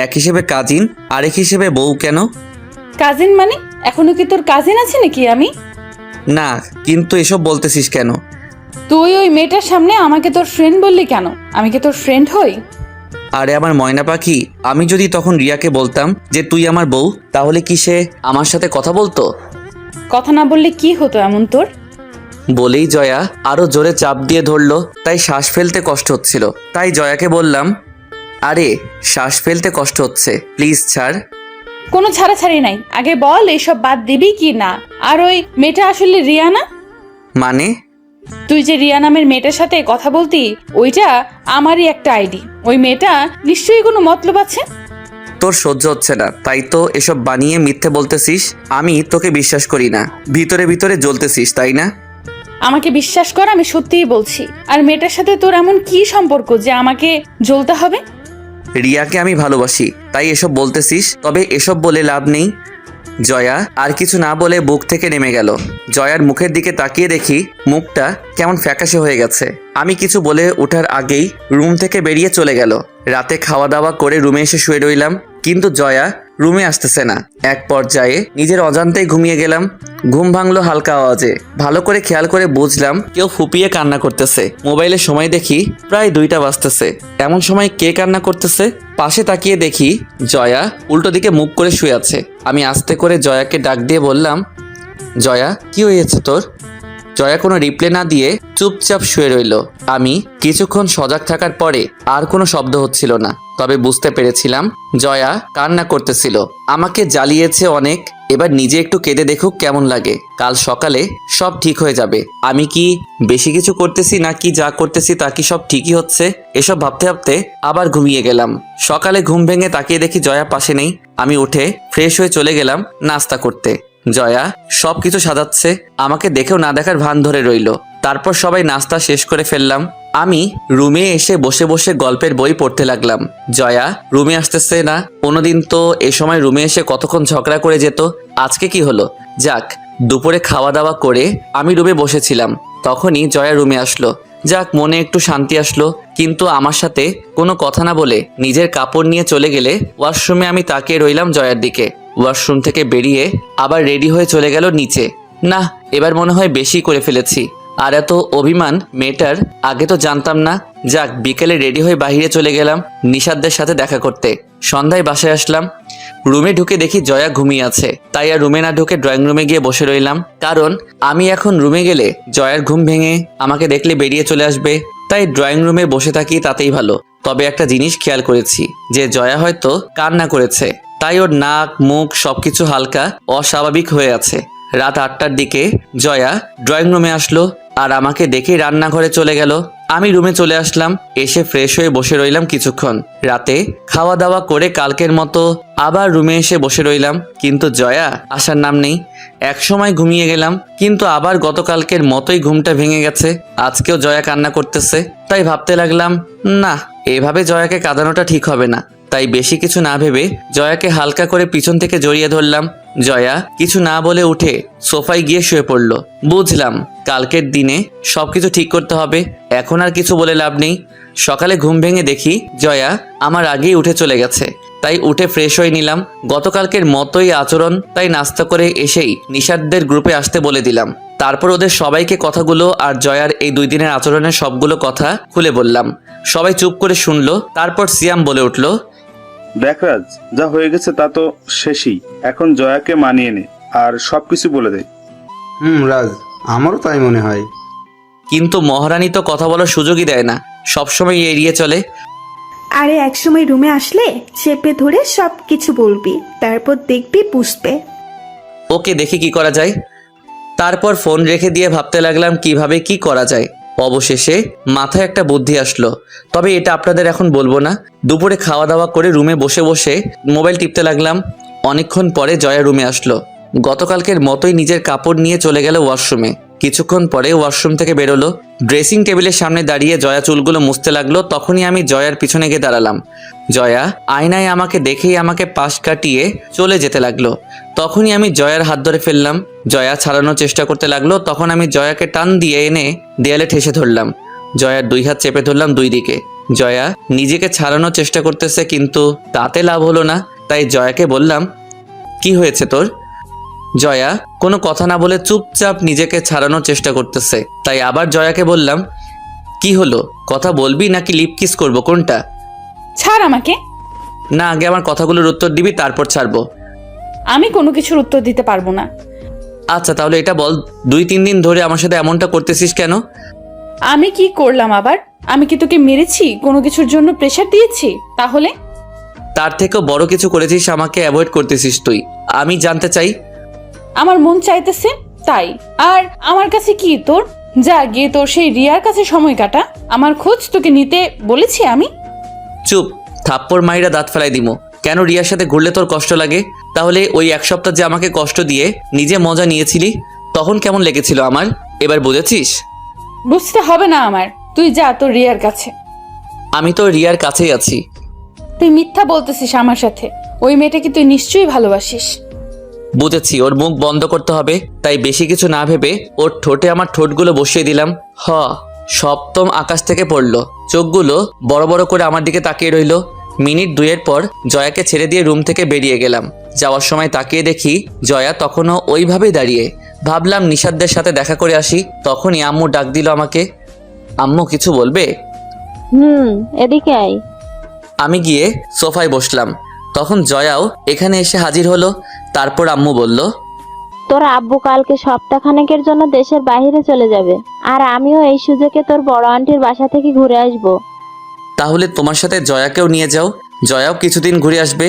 এক হিসেবে কাজিন, আরেক হিসেবে বউ কেন? কাজিন মানে এখনো কি তোর কাজিন আছে নাকি আমি? না, কিন্তু এসব বলতেছিস কেন? তুই ওই মেয়েটার সামনে আমাকে তোর ফ্রেন্ড বললি কেন? আমি কি তোর ফ্রেন্ড হই? আরে আমার ময়না পাখি, আমি যদি তখন রিয়াকে বলতাম যে তুই আমার বউ, তাহলে কি সে আমার সাথে কথা বলতো? কথা না বললে কি হতো এমন তোর? বলেই জয়া আরো জোরে চাপ দিয়ে ধরলো, তাই শ্বাস ফেলতে কষ্ট হচ্ছিল। তাই জয়াকে বললাম, আরে শ্বাস ফেলতে কষ্ট হচ্ছে, প্লিজ ছাড়। কোনো ছাড়াছাড়ি নাই, আগে বল এসব বাদ দিবি কি না? আর ওই মেয়েটা আসলে রিয়া না? মানে? তুই যে রিয়া নামের মেয়েটার সাথে কথা বলতি, ওইটা আমারই একটা আইডি। ওই মেয়েটা নিশ্চয়ই কোনো মতলব আছে। তোর সহ্য হচ্ছে না, তাই তো এসব বানিয়ে মিথ্যে বলতেছিস। আমি তোকে বিশ্বাস করি না, ভিতরে ভিতরে জ্বলতেছিস, তাই না? আমাকে বিশ্বাস কর, আমি সত্যিই বলছি। আর মেয়েটার সাথে তোর এমন কি সম্পর্ক যে আমাকে জ্বলতে হবে? রিয়াকে আমি ভালোবাসি, তাই এসব বলতেছিস। তবে এসব বলে লাভ নেই। জয়া আর কিছু না বলে বুক থেকে নেমে গেল। জয়ার মুখের দিকে তাকিয়ে দেখি মুখটা কেমন ফ্যাকাশে হয়ে গেছে। আমি কিছু বলে ওঠার আগেই রুম থেকে বেরিয়ে চলে গেল। রাতে খাওয়া দাওয়া করে রুমে এসে শুয়ে রইলাম, কিন্তু জয়া রুমে আসতেছে না। এক পর্যায়ে নিজের অজান্তেই ঘুমিয়ে গেলাম। ঘুম ভাঙলো হালকা আওয়াজে। ভালো করে খেয়াল করে বুঝলাম কেউ ফুপিয়ে কান্না করতেছে। মোবাইলে সময় দেখি প্রায় 2টা বাজতেছে। এমন সময় কে কান্না করতেছে? পাশে তাকিয়ে দেখি জয়া উল্টো দিকে মুখ করে শুয়ে আছে। আমি আস্তে করে জয়াকে ডাক দিয়ে বললাম, জয়া কি হয়েছে তোর? জয়া কোনো রিপ্লাই না দিয়ে চুপচাপ শুয়ে রইল। আমি কিছুক্ষণ সজাগ থাকার পরে আর কোনো শব্দ হচ্ছিল না, তবে বুঝতে পেরেছিলাম জয়া কান্না করতেছিল। আমাকে জ্বালিয়েছে অনেক, এবার নিজে একটু কেঁদে দেখুক কেমন লাগে। কাল সকালে সব ঠিক হয়ে যাবে। আমি কি বেশি কিছু করতেছি নাকি যা করতেছি তা কি সব ঠিকই হচ্ছে? এসব ভাবতে ভাবতে আবার ঘুমিয়ে গেলাম। সকালে ঘুম ভেঙে তাকিয়ে দেখি জয়া পাশে নেই। আমি উঠে ফ্রেশ হয়ে চলে গেলাম নাস্তা করতে। জয়া সবকিছু সাজাচ্ছে, আমাকে দেখেও না দেখার ভান ধরে রইল। তারপর সবাই নাস্তা শেষ করে ফেললাম। আমি রুমে এসে বসে বসে গল্পের বই পড়তে লাগলাম। জয়া রুমে আসতেছে না। কোনোদিন তো এ সময় রুমে এসে কতক্ষণ ঝগড়া করে যেত, আজকে কি হলো? যাক, দুপুরে খাওয়া দাওয়া করে আমি রুমে বসেছিলাম, তখনই জয়া রুমে আসলো। যাক, মনে একটু শান্তি আসলো। কিন্তু আমার সাথে কোনো কথা না বলে নিজের কাপড় নিয়ে চলে গেলে ওয়াশরুমে আমি তাকিয়ে রইলাম জয়ার দিকে। ওয়াশরুম থেকে বেরিয়ে আবার রেডি হয়ে চলে গেল নিচে। না, এবার মনে হয় বেশি করে ফেলেছি। আর এত অভিমান মেয়েটার আগে তো জানতাম না। যাক, বিকেলে রেডি হয়ে বাইরে চলে গেলাম নিশাদদের সাথে দেখা করতে। সন্ধ্যায় বাসায় আসলাম। রুমে ঢুকে দেখি জয়া ঘুমিয়ে আছে, তাই আর রুমে না ঢুকে ড্রয়িং রুমে গিয়ে বসে রইলাম। কারণ আমি এখন রুমে গেলে জয়ার ঘুম ভেঙে আমাকে দেখলে বেরিয়ে চলে আসবে, তাই ড্রয়িং রুমে বসে থাকি তাতেই ভালো। তবে একটা জিনিস খেয়াল করেছি যে জয়া হয়তো কান্না করেছে, তাই ওর নাক মুখ সবকিছু হালকা অস্বাভাবিক হয়ে আছে। রাত 8টার দিকে জয়া ড্রয়িং রুমে আসলো আর আমাকে দেখে রান্নাঘরে চলে গেল। আমি রুমে চলে আসলাম, এসে ফ্রেশ হয়ে বসে রইলাম কিছুক্ষণ। রাতে খাওয়া দাওয়া করে কালকের মতো আবার রুমে এসে বসে রইলাম, কিন্তু জয়া আসার নাম নেই। এক সময় ঘুমিয়ে গেলাম, কিন্তু আবার গতকালকের মতোই ঘুমটা ভেঙে গেছে। আজকেও জয়া কান্না করতেছে, তাই ভাবতে লাগলাম না, এভাবে জয়াকে কাঁদানোটা ঠিক হবে না। তাই বেশি কিছু না ভেবে জয়াকে হালকা করে পিছন থেকে জড়িয়ে ধরলাম। জয়া কিছু না বলে উঠে সোফায় গিয়ে শুয়ে পড়ল। বুঝলাম কালকের দিনে সবকিছু ঠিক করতে হবে, এখন আর কিছু বলে লাভ নেই। সকালে ঘুম ভেঙে দেখি জয়া আমার আগেই উঠে চলে গেছে, তাই উঠে ফ্রেশ হয়ে নিলাম। গতকালকের মতোই আচরণ, তাই নাস্তা করে এসেই নিশাদদের গ্রুপে আসতে বলে দিলাম। তারপর ওদের সবাইকে কথাগুলো আর জয়ার এই 2 দিনের আচরণের সবগুলো কথা খুলে বললাম। সবাই চুপ করে শুনলো। তারপর সিয়াম বলে উঠল, দেখ রাজ, যা হয়ে গেছে তা তো শেষই। এখন জয়াকে মানিয়ে নে আর সবকিছু বলে দে। রাজ, আমারও তাই মনে হয়। কিন্তু মহারানী তো কথা বলার সুযোগই দেয় না, সবসময় এড়িয়ে চলে। আরে একসময় রুমে আসলে চেপে ধরে সব কিছু বলবি, তারপর দেখবি বুঝবে। ওকে, দেখি কি করা যায়। তারপর ফোন রেখে দিয়ে ভাবতে লাগলাম কিভাবে কি করা যায়। অবশেষে মাথায় একটা বুদ্ধি আসলো, তবে এটা আপনাদের এখন বলবো না। দুপুরে খাওয়া দাওয়া করে রুমে বসে বসে মোবাইল টিপতে লাগলাম। অনেকক্ষণ পরে জয়া রুমে আসলো। গতকালকের মতোই নিজের কাপড় নিয়ে চলে গেল ওয়াশরুমে। কিছুক্ষণ পরে ওয়াশরুম থেকে বেরোলো। ড্রেসিং টেবিলের সামনে দাঁড়িয়ে জয়া চুলগুলো মুছতে লাগলো। তখনই আমি জয়ার পিছনে গিয়ে দাঁড়ালাম। জয়া আয়নায় আমাকে দেখেই আমাকে পাশ কাটিয়ে চলে যেতে লাগলো। তখনই আমি জয়ার হাত ধরে ফেললাম। জয়া ছাড়ানোর চেষ্টা করতে লাগলো, তখন আমি জয়াকে টান দিয়ে এনে দেয়ালে ঠেসে ধরলাম। জয়ার 2 হাত চেপে ধরলাম 2 দিকে। জয়া নিজেকে ছাড়ানোর চেষ্টা করতেছে, কিন্তু তাতে লাভ হলো না। তাই জয়াকে বললাম, কি হয়েছে তোর? জয়া কোনো কথা না বলে চুপচাপ নিজেকে ছাড়ানোর চেষ্টা করতেছে। তাই আবার জয়াকে বললাম, কি হলো, কথা বলবি নাকি লিপ কিস করবো, কোনটা? ছাড় আমাকে। না, আগে আমার কথাগুলোর উত্তর দিবি, তারপর ছাড়বো। আমি কোনো কিছুর উত্তর দিতে পারবো না। আচ্ছা তাহলে এটা বল, 2-3 দিন ধরে আমার সাথে এমনটা করতেছিস কেন? আমি কি করলাম আবার? আমি কি তোকে মেরেছি, কোনো কিছুর জন্য প্রেশার দিয়েছি? তাহলে তার থেকেও বড় কিছু করেছিস, আমাকে অ্যাভয়েড করতেছিস তুই। আমি জানতে চাই। আমার মন চাইতেছে তাই। আর আমার কাছে কি তোর? যা গিয়ে তোর সেই রিয়ার কাছে সময় কাটা। আমার খোঁজ তোকে নিতে বলেছি আমি? চুপ, থাপ্পড় মাইরা দাঁত ফেলাই দিমো। কেন রিয়ার সাথে ঘুরলে তোর কষ্ট লাগে? তাহলে ওই 1 সপ্তাহ যে আমাকে কষ্ট দিয়ে নিজে মজা নিয়েছিলি, তখন কেমন লেগেছিল আমার? এবার বুঝেছিস? বুঝতে হবে না আমার, তুই যা তোর রিয়ার কাছে। আমি তো রিয়ার কাছেই আছি। তুই মিথ্যা বলতেছিস আমার সাথে। ওই মেয়েটাকে তুই নিশ্চয়ই ভালোবাসিস। বুঝেছি, ওর মুখ বন্ধ করতে হবে। তাই বেশি কিছু না ভেবে ওর ঠোঁটে আমার ঠোঁটগুলো বসিয়ে দিলাম। সপ্তম আকাশ থেকে পড়লো। চোখগুলো বড় বড় করে আমার দিকে তাকিয়ে রইল। মিনিট 2 পর জয়াকে ছেড়ে দিয়ে রুম থেকে বেরিয়ে গেলাম। যাওয়ার সময় তাকিয়ে দেখি জয়া তখনও ওইভাবেই দাঁড়িয়ে। ভাবলাম নিশাদদের সাথে দেখা করে আসি। তখনই আম্মু ডাক দিল আমাকে। আম্মু কিছু বলবে? এদিকে আয়। আমি গিয়ে সোফায় বসলাম। তখন জয়াও এখানে এসে হাজির হলো। তারপর আম্মু বলল, তোর আব্বু কালকে সপ্তাহখানেকের জন্য দেশের বাইরে চলে যাবে, আর আমিও এই সুযোগে তোর বড় আন্টির বাসা থেকে ঘুরে আসব। তাহলে তোমার সাথে জয়াকেও নিয়ে যাও, জয়াও কিছুদিন ঘুরে আসবে।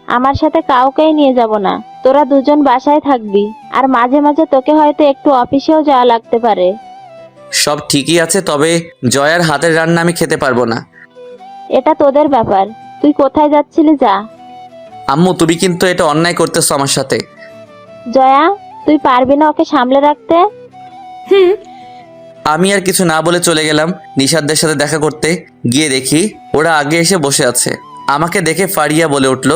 আমার সাথে কাউকেই নিয়ে যাব না, তোরা দুজন বাসায় থাকবি। আর মাঝে মাঝে তোকে হয়তো একটু অফিসেও যাওয়া লাগতে পারে। সব ঠিকই আছে, তবে জয়ার হাতের রান্না আমি খেতে পারবো না। এটা তোদের ব্যাপার, তুই কোথায় যাচ্ছিলি যা। আম্মু তুমি কিন্তু এটা অন্যায় করতেছো আমার সাথে। জয়া, তুই পারবি না ওকে সামলে রাখতে? আমি আর কিছু না বলে চলে গেলাম নিশাদদের সাথে দেখা করতে। গিয়ে দেখি ওরা আগে এসে বসে আছে। আমাকে দেখে ফারিয়া বলে উঠল,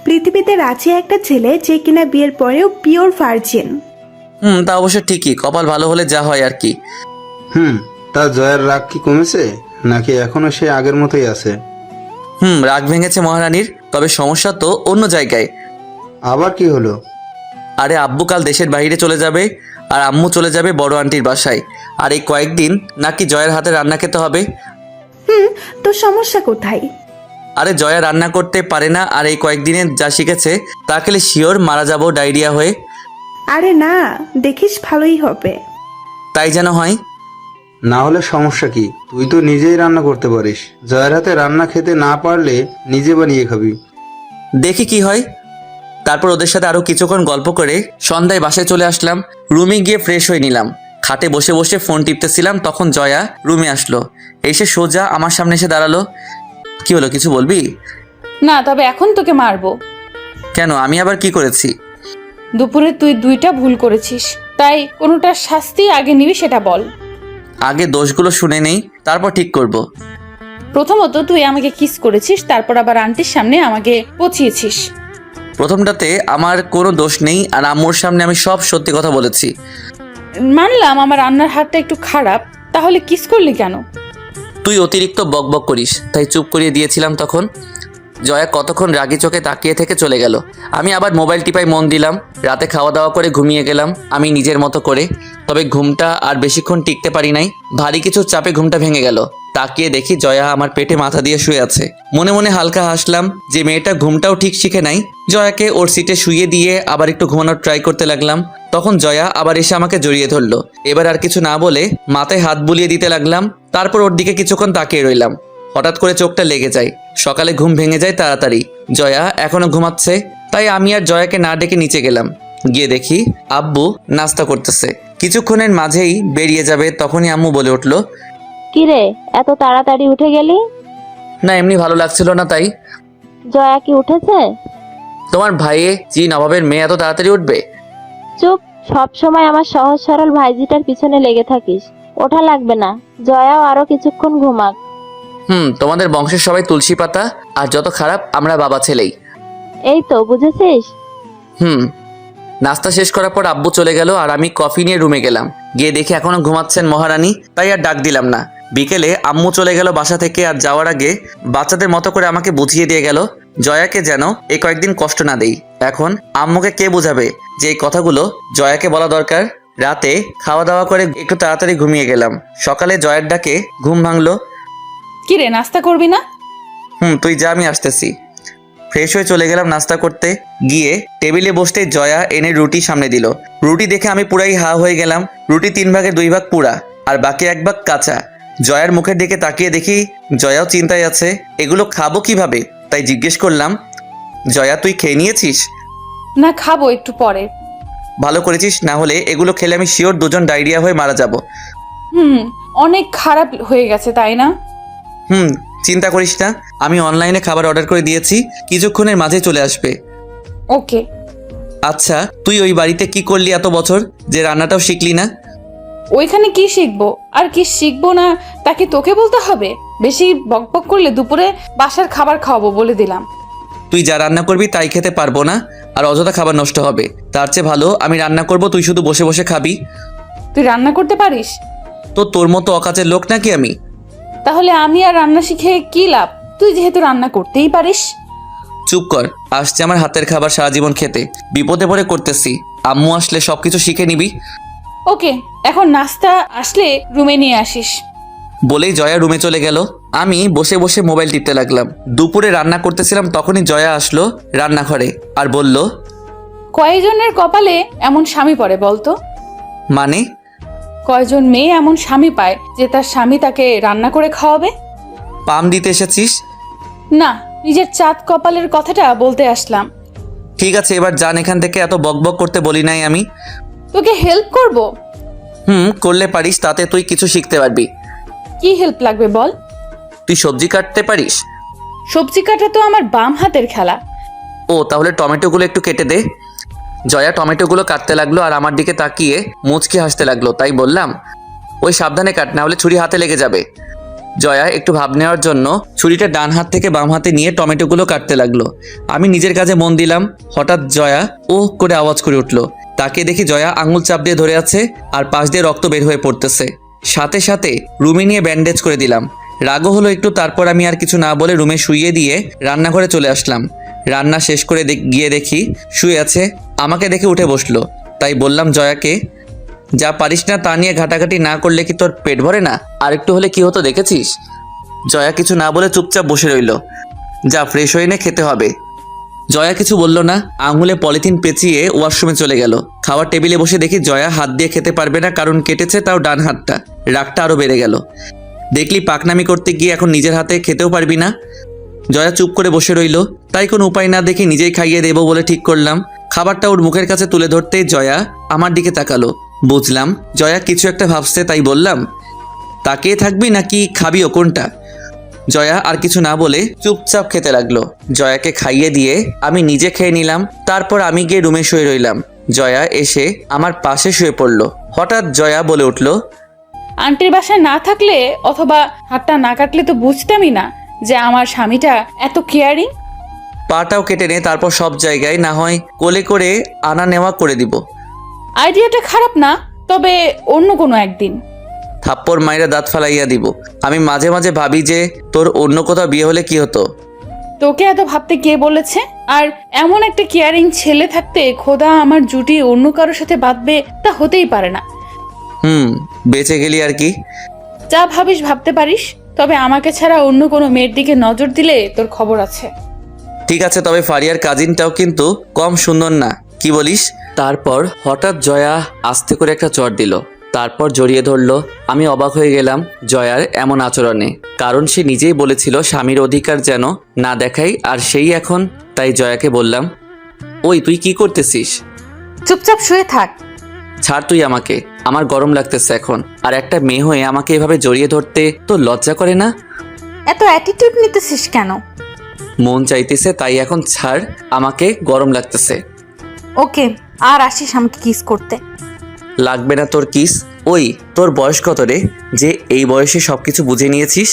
পৃথিবীতে আছে একটা ছেলে যে কিনা বিয়ের পরেও পিওর ভার্জিন। তা অবশ্য ঠিকই, কপাল ভালো হলে যা হয় আর কি। তা জয়ার রাগ কি কমেছে, নাকি এখনো সে আগের মতোই আছে? রাগ ভেঙেছে মহারানীর, তবে সমস্যা তো অন্য জায়গায়। আবার কি হলো? আরে আব্বু কাল দেশের বাইরে চলে যাবে, আর আম্মু চলে যাবে বড় আন্টির বাসায়। আর এই কয়েকদিন নাকি জয়ার হাতে রান্না খেতে হবে। তো সমস্যা কোথায়? আরে জয়া রান্না করতে পারে না, আর এই কয়েকদিনে যা শিখেছে তা খেলে শিওর মারা যাবো ডায়রিয়া হয়ে। আরে না, দেখিস ভালোই হবে। তাই যেন হয়। না হলে সমস্যা কি? তুই তো নিজেই রান্না করতে পারিস। জয়ার হাতে রান্না খেতে না পারলে নিজে বানিয়ে খাবি। দেখি কি হয়। তারপর ওদের সাথে আরো কিছুক্ষণ গল্প করে সন্ধ্যায় বাসায় চলে আসলাম। রুমে গিয়ে ফ্রেশ হয়ে নিলাম। খাটে বসে বসে ফোন টিপতেছিলাম, তখন জয়া রুমে আসলো। এসে সোজা আমার সামনে এসে দাঁড়ালো। কি হলো, কিছু বলবি? না, তবে এখন তোকে মারবো। কেন, আমি আবার কি করেছি? দুপুরে তুই 2টা ভুল করেছিস, তাই কোনোটার শাস্তি আগে নিবি সেটা বল। আগে দোষগুলো শুনে নেই, তারপর ঠিক করব। প্রথমত তুই আমাকে কিস করেছিস, তারপর আবার আন্টির সামনে আমাকে পচিয়েছিস। প্রথমটাতে আমার কোনো দোষ নেই, আর আম্মুর সামনে আমি সব সত্যি কথা বলেছি। মানলাম আমার রান্নার হাতটা একটু খারাপ, তাহলে কিস করলি কেন? তুই অতিরিক্ত বকবক করিস, তাই চুপ করিয়ে দিয়েছিলাম তখন। জয়া কতক্ষণ রাগি চোখে তাকিয়ে থেকে চলে গেল। আমি আবার মোবাইল টিপায় মন দিলাম। রাতে খাওয়া দাওয়া করে ঘুমিয়ে গেলাম আমি নিজের মতো করে। তবে ঘুমটা আর বেশিক্ষণ টিকতে পারি নাই। ভারী কিছু চাপে ঘুমটা ভেঙে গেল। তাকিয়ে দেখি জয়া আমার পেটে মাথা দিয়ে শুয়ে আছে। মনে মনে হালকা হাসলাম যে মেয়েটা ঘুমটাও ঠিক শিখে নাই। জয়াকে ওর সিটে শুয়ে দিয়ে আবার একটু ঘুমানোর ট্রাই করতে লাগলাম। তখন জয়া আবার এসে আমাকে জড়িয়ে ধরলো। এবার আর কিছু না বলে মাথায় হাত বুলিয়ে দিতে লাগলাম। তারপর ওর দিকে কিছুক্ষণ তাকিয়ে রইলাম। হঠাৎ করে চোখটা লেগে যায়। সকালে ঘুম ভেঙে যায় তাড়াতাড়ি। জয়া এখনো ঘুমাচ্ছে, তাই আমি আর জয়াকে না ডেকে নিচে গেলাম। গিয়ে দেখি আব্বু নাস্তা করতেছে। কিছুক্ষণের মাঝেই বেরিয়ে যাবে, তখনই আম্মু বলে উঠলো, কিরে, এত তাড়াতাড়ি উঠে গেলি? না, এমনি ভালো লাগছিল না তাই। জয়া কি উঠেছে? তোমার ভাইয়ে জি নবাবের মেয়ে এত তাড়াতাড়ি উঠবে? চুপ, সব সময় আমার সহজ সরল ভাইজিটার পিছনে লেগে থাকিস। ওঠা লাগবে না, জয়াও আরো কিছুক্ষণ ঘুমাক। তোমাদের বংশের সবাই তুলসী পাতা, আর যত খারাপ আমরা বাবা ছেলেই। এই তো বুঝেছিস? নাস্তা শেষ করার পর আব্বু চলে গেল আর আমি কফি নিয়ে রুমে গেলাম। গিয়ে দেখি এখনো ঘুমাচ্ছেন মহারানী, তাই আর ডাক দিলাম না। বিকেলে আম্মু চলে গেল বাসা থেকে, আর যাওয়ার আগে বাচ্চাদের মতো করে আমাকে বুঝিয়ে দিয়ে গেল জয়াকে যেন এই কয়েকদিন কষ্ট না দেই। এখন আম্মুকে কে বোঝাবে যে এই কথাগুলো জয়াকে বলা দরকার। রাতে খাওয়া দাওয়া করে একটু তাড়াতাড়ি ঘুমিয়ে গেলাম। সকালে জয়ের ডাকে ঘুম ভাঙলো। কি রে, নাস্তা করবি না? তুই যা, আমি আসতেছি। ফ্রেশ হয়ে চলে গেলাম নাস্তা করতে। গিয়ে টেবিলে বসতেই জয়া এনে রুটি সামনে দিল। রুটি দেখে আমি পুরাই হা হয়ে গেলাম। রুটি 3 ভাগের 2 ভাগ পুরা আর বাকি 1 ভাগ কাঁচা। জয়ার মুখের দিকে তাকিয়ে দেখি জয়াও চিন্তায় আছে, এগুলো খাবো কিভাবে? তাই জিজ্ঞেস করলাম, জয়া তুই খেয়ে নিয়েছিস? না, খাবো একটু পরে। ভালো করেছিস, না হলে এগুলো খেলে আমি শিওর দুজন ডায়রিয়া হয়ে মারা যাব। অনেক খারাপ হয়ে গেছে তাই না? চিন্তা করিস না, আমি অনলাইনে খাবার অর্ডার করে দিয়েছি, কিছুক্ষণের মাঝে চলে আসবে। ওকে। আচ্ছা, তুই ওই বাড়িতে কি করলি এত বছর যে রান্নাটাও শিখলি না? ওইখানে কি শিখবো আর কি শিখবো না তাকে তোকে বলতে হবে? বেশি বকবক করলে দুপুরে বাসার খাবার খাওয়াবো বলে দিলাম। তুই যা রান্না করবি তাই খেতে পারবো না, আর অযথা খাবার নষ্ট হবে। তার চেয়ে ভালো আমি রান্না করব, তুই শুধু বসে বসে খাবি। তুই রান্না করতে পারিস? তো তোর মতো অকাজের লোক নাকি আমি? তাহলে আমি আর রান্না শিখে কি লাভ? তুই যেহেতু রান্না করতেই পারিস। চুপ কর, আসছে আমার হাতের খাবার সারা জীবন খেতে। বিপদে পড়ে করতেছি, আম্মু আসলে সবকিছু শিখে নিবি। ওকে, এখন নাস্তা আসলে রুমে নিয়ে আসিস। বলেই জয়া রুমে চলে গেল। আমি বসে বসে মোবাইল টিপতে লাগলাম। দুপুরে রান্না করতেছিলাম, তখনই জয়া আসলো রান্নাঘরে আর বলল, কয়জনের কপালে এমন স্বামী পড়ে বলতো? মানে? কয়জন মেয়ে এমন স্বামী পায় যে তার স্বামী তাকে রান্না করে খাওয়াবে? পাম দিতে এসেছিস? না, নিজের চাঁদ কপালের কথাটা বলতে আসলাম। ঠিক আছে, এবার যান এখান থেকে, এত বকবক করতে বলি নাই আমি। তোকে হেল্প করব? করলে পারিস, তাতে তুই কিছু শিখতে পারবি। কি হেল্প লাগবে বল? তুই সবজি কাটতে পারিস? সবজি কাটা তো আমার বাম হাতের খেলা। ও, তাহলে টমেটোগুলো একটু কেটে দে। জয়া টমেটোগুলো কাটতে লাগলো আর আমার দিকে তাকিয়ে মুচকি হাসতে লাগলো। তাই বললাম, ওই সাবধানে কাট, না হলে ছুরি হাতে লেগে যাবে। জয়া একটু ভাব নেওয়ার জন্য ছুরিটা ডান হাত থেকে বাম হাতে নিয়ে টমেটোগুলো কাটতে লাগলো। আমি নিজের কাজে মন দিলাম। হঠাৎ জয়া ওহ করে আওয়াজ করে উঠলো। তাকে দেখি জয়া আঙুল চাপ দিয়ে ধরে আছে আর পাশ দিয়ে রক্ত বের হয়ে পড়তেছে। সাথে সাথে রুমে নিয়ে ব্যান্ডেজ করে দিলাম। রাগও হলো একটু। তারপর আমি আর কিছু না বলে রুমে শুইয়ে দিয়ে রান্নাঘরে চলে আসলাম। রান্না শেষ করে গিয়ে দেখি শুয়ে আছে। আমাকে দেখে উঠে বসলো। তাই বললাম জয়াকে, যা পারিস না তা নিয়ে ঘাটাঘাটি না করলে কি তোর পেট ভরে না? আর একটু হলে কি হতো দেখেছিস? জয়া কিছু না বলে চুপচাপ বসে রইল। যা ফ্রেশ হয়ে নে, খেতে হবে। জয়া কিছু বলল না, আঙুলে পলিথিন পেঁচিয়ে ওয়াশরুমে চলে গেল। খাওয়ার টেবিলে বসে দেখি জয়া হাত দিয়ে খেতে পারবে না, কারণ কেটেছে তাও ডান হাতটা। রাগটা আরো বেড়ে গেল। দেখলি পাকনামি করতে গিয়ে এখন নিজের হাতে খেতেও পারবি না। জয়া চুপ করে বসে রইল। তাই কোনো উপায় না দেখে নিজেই খাইয়ে দেবো বলে ঠিক করলাম। খাবারটা ওর মুখের কাছে তুলে ধরতেই জয়া আমার দিকে তাকালো। বুঝলাম জয়া কিছু একটা ভাবছে, তাই বললাম, তাকিয়ে থাকবি নাকি খাবিও, কোনটা? জয়া আর কিছু না বলে চুপচাপ খেতে লাগলো। জয়াকে খাইয়ে দিয়ে আমি নিজে খেয়ে নিলাম। তারপর আমি গিয়ে রুমে শুয়ে রইলাম। জয়া এসে আমার পাশে শুয়ে পড়লো। হঠাৎ জয়া বলে উঠল, আন্টির বাসায় না থাকলে অথবা হাতটা না কাটলে তো বুঝতামই না যে আমার স্বামীটা এত কেয়ারিং। পাটাও কেটে নে, তারপর সব জায়গায় না হয় কোলে করে আনা নেওয়া করে দিব। আইডিয়াটা খারাপ না, তবে অন্য কোনো একদিন। থাপ্পড় মাইরা দাঁত ফালাইয়া দিব। আমি মাঝে মাঝে ভাবি যে তোর অন্য কোথাও বিয়ে হলে কি হতো। তোকে এত ভাবতে কে বলেছে? আর এমন একটা কেয়ারিং ছেলে থাকতে খোদা আমার জুটি অন্য কারোর সাথে বাঁধবে তা হতেই পারে না। বেঁচে গেলি আর কি। যা ভাবিস ভাবতে পারিস, তবে আমাকে ছাড়া অন্য কোনো মেয়ের দিকে নজর দিলে তোর খবর আছে। ঠিক আছে, তবে ফারিয়ার কাজিনটাও কিন্তু কম সুন্দর না, কি বলিস? তারপর হঠাৎ জয়া আস্তে করে একটা চড় দিল, তারপর জড়িয়ে ধরলো। আমি অবাক হয়ে গেলাম জয়ার এমন আচরণে, কারণ সে নিজেই বলেছিল স্বামীর অধিকার যেন না দেখাই, আর সেই এখন। তাই জয়াকে বললাম, ওই তুই কি করতেছিস? চুপচাপ শুয়ে থাক। ছাড় তুই আমাকে, আমার গরম লাগতেছে এখন। আর একটা মেয়ে হয়ে আমাকে এভাবে জড়িয়ে ধরতে তো লজ্জা করে না? এত অ্যাটিটিউড নিতেছিস কেন? মন চাইতেছে তাই এখন ছাড়, আমাকে গরম লাগতেছে। ওকে, আর আসিস আমাকে কিস করতে। লাগবে না তোর কিস। ওই তোর বয়স কত রে যে এই বয়সে সবকিছু বুঝে নিয়েছিস?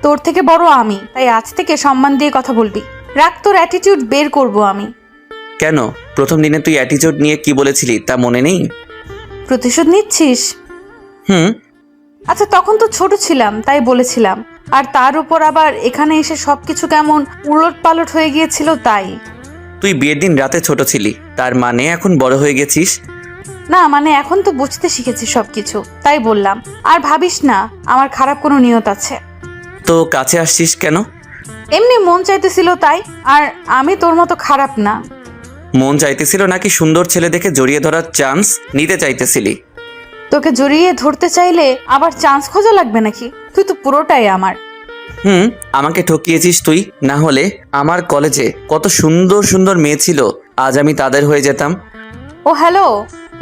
তোর থেকে বড় আমি, তাই আজ থেকে সম্মান দিয়ে কথা বলবি। রাখ, তোর অ্যাটিটিউড বের করব আমি। কেন? প্রথম দিনে তুই অ্যাটিটিউড নিয়ে কি বলেছিলি তা মনে নেই? প্রতিশোধ নিচ্ছিস? হুম। আচ্ছা, তখন তো ছোট ছিলাম তাই বলেছিলাম, আর তার উপর আবার এখানে এসে সবকিছু কেমন উলট পালট হয়ে গিয়েছিল তাই। তুই বিয়ের দিন রাতে ছোট ছিলি, তার মানে এখন বড় হয়ে গেছিস? না মানে এখন তো বুঝতে শিখেছি সবকিছু, তাই বললাম। আর ভাবিস না আমার খারাপ কোনো নিয়ত আছে। তো কাছে আসছিস কেন? এমনি মন চাইতেছিল তাই, আর আমি তোর মতো খারাপ না। মন চাইতেছিল নাকি সুন্দর ছেলে দেখে জড়িয়ে ধরার চান্স নিতে চাইতেছিলি? তোকে জড়িয়ে ধরতে চাইলে আবার চান্স খোঁজা লাগবে নাকি? তুই তো পুরোটাই আমার। আমাকে ঠকিয়েছিস তুই, না হলে আমার কলেজে কত সুন্দর সুন্দর মেয়ে ছিল, আজ আমি তাদের হয়ে যেতাম। ও হ্যালো,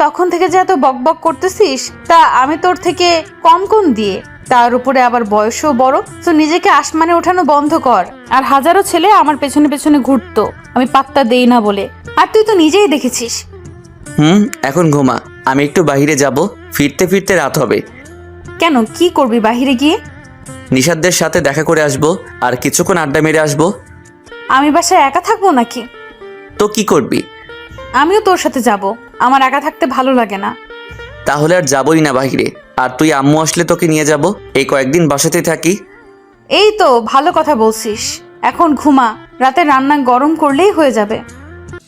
তখন থেকে যে এত বকবক করতেছিস তা আমি তোর থেকে কম কোন দিয়ে? তার উপরে আবার বয়সও বড়, তো নিজেকে আসমানে ওঠানো বন্ধ কর। আর হাজারো ছেলে আমার পেছনে পেছনে ঘুরতো, আমি পাত্তা দেই না বলে, আর তুই তো নিজেই দেখেছিস। এখন ঘুমা, আমি একটু বাইরে যাব, ফিরতে ফিরতে রাত হবে। কেন, কি করবি বাহিরে গিয়ে? নিশাদদের সাথে দেখা করে আসবো, আর কিছুক্ষণ আড্ডা মেরে আসবো। আমি বাসায় একা থাকবো নাকি? তো কি করবি? আমিও তোর সাথে যাব, আমার একা থাকতে ভালো লাগে না। তাহলে আর যাবই না বাহিরে, আর তুই আম্মু আসলে তোকে নিয়ে যাব, এই কয়েকদিন বাসাতে থাকি। এই তো ভালো কথা বলছিস, এখন ঘুমা, রাতে রান্না গরম করলেই হয়ে যাবে।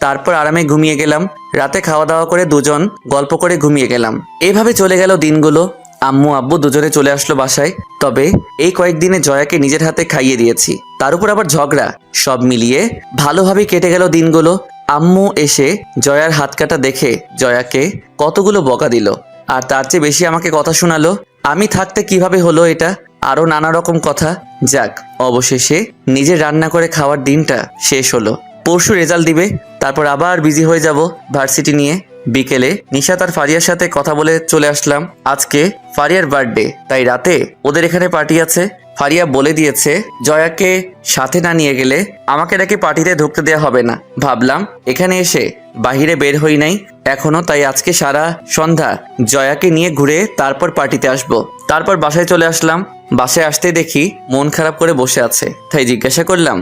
তারপর আরামে ঘুমিয়ে গেলাম। রাতে খাওয়া দাওয়া করে দুজন গল্প করে ঘুমিয়ে গেলাম। এইভাবে চলে গেল দিনগুলো। আম্মু আব্বু দুজনে চলে আসলো বাসায়। তবে এই কয়েকদিনে জয়াকে নিজের হাতে খাইয়ে দিয়েছি, তার উপর আবার ঝগড়া, সব মিলিয়ে ভালোভাবে কেটে গেল দিনগুলো। আম্মু এসে জয়ার হাত কাটা দেখে জয়াকে কতগুলো বকা দিল, আর তার চেয়ে বেশি আমাকে কথা শোনালো। আমি থাকতে কিভাবে হলো এটা, আরো নানা রকম কথা। যাক, অবশেষে নিজে রান্না করে খাওয়ার দিনটা শেষ হলো। পরশু রেজাল্ট দিবে, তারপর আবার বিজি হয়ে যাব ভার্সিটি নিয়ে। বিকেলে নিশাত আর ফারিয়ার সাথে কথা বলে চলে আসলাম। আজকে ফারিয়ার বার্থডে, তাই রাতে ওদের এখানে পার্টি আছে। ফারিয়া বলে দিয়েছে জয়াকে সাথে না নিয়ে গেলে আমাকে নাকি পার্টিতে ঢুকতে দেওয়া হবে না। ভাবলাম এখানে এসে বাহিরে বের হই নাই এখনো, তাই আজকে সারা সন্ধ্যা জয়াকে নিয়ে ঘুরে তারপর পার্টিতে আসবো। তারপর বাসায় চলে আসলাম। বাসায় আসতে দেখি মন খারাপ করে বসে আছে, তাই জিজ্ঞাসা করলাম,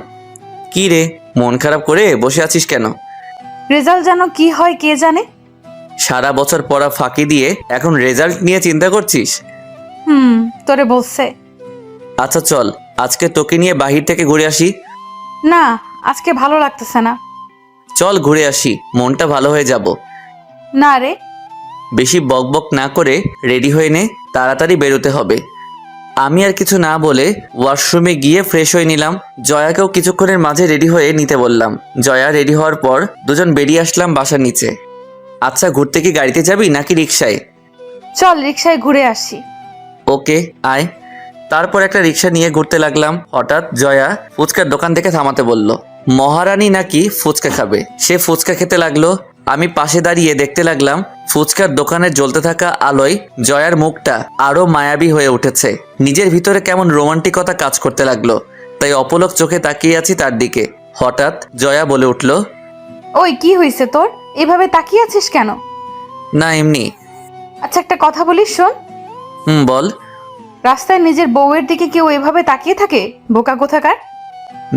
কি রে মন খারাপ করে বসে আছিস কেন? রেজাল্ট যেন কি হয় কে জানে। সারা বছর পড়া ফাঁকি দিয়ে এখন রেজাল্ট নিয়ে চিন্তা করছিস? তোরে বলছে। আচ্ছা চল, আজকে তোকে নিয়ে বাহির থেকে ঘুরে আসি। না, আজকে ভালো লাগতেছে না। চল ঘুরে আসি, মনটা ভালো হয়ে যাব। না রে। বেশি বকবক না করে রেডি হয়ে নে, তাড়াতাড়ি বেরোতে হবে। আমি আর কিছু না বলে ওয়াশরুমে গিয়ে ফ্রেশ হয়ে নিলাম। জয়াকেও কিছুক্ষণের মাঝে রেডি হয়ে নিতে বললাম। জয়া রেডি হওয়ার পর দুজন বেরিয়ে আসলাম বাসার নিচে। আচ্ছা, ঘুরতে কি গাড়িতে যাবি নাকি রিক্সায়? চল রিক্সায় ঘুরে আসি। ওকে আয়। তারপর একটা রিক্সা নিয়ে ঘুরতে লাগলাম। হঠাৎ জয়া ফুচকার দোকান থেকে থামাতে বলল। মহারানী নাকি ফুচকা খাবে, সে ফুচকা খেতে লাগলো। আমি পাশে দাঁড়িয়ে দেখতে লাগলাম ফুচকার দোকানে জ্বলতে থাকা আলোয় জয়ার মুখটা আরো মায়াবী হয়ে উঠেছে। নিজের ভিতরে কেমন রোমান্টিকতা কাজ করতে লাগলো, তাই অপলক চোখে তাকিয়ে আছি তার দিকে। হঠাৎ জয়া বলে উঠল, ওই কি হয়েছে তোর, এভাবে তাকিয়ে আছিস কেন? না এমনি। আচ্ছা একটা কথা বলিস, শোন। বল। রাস্তায় নিজের বউয়ের দিকে কেউ এভাবে তাকিয়ে থাকে? বোকা কোথাকার।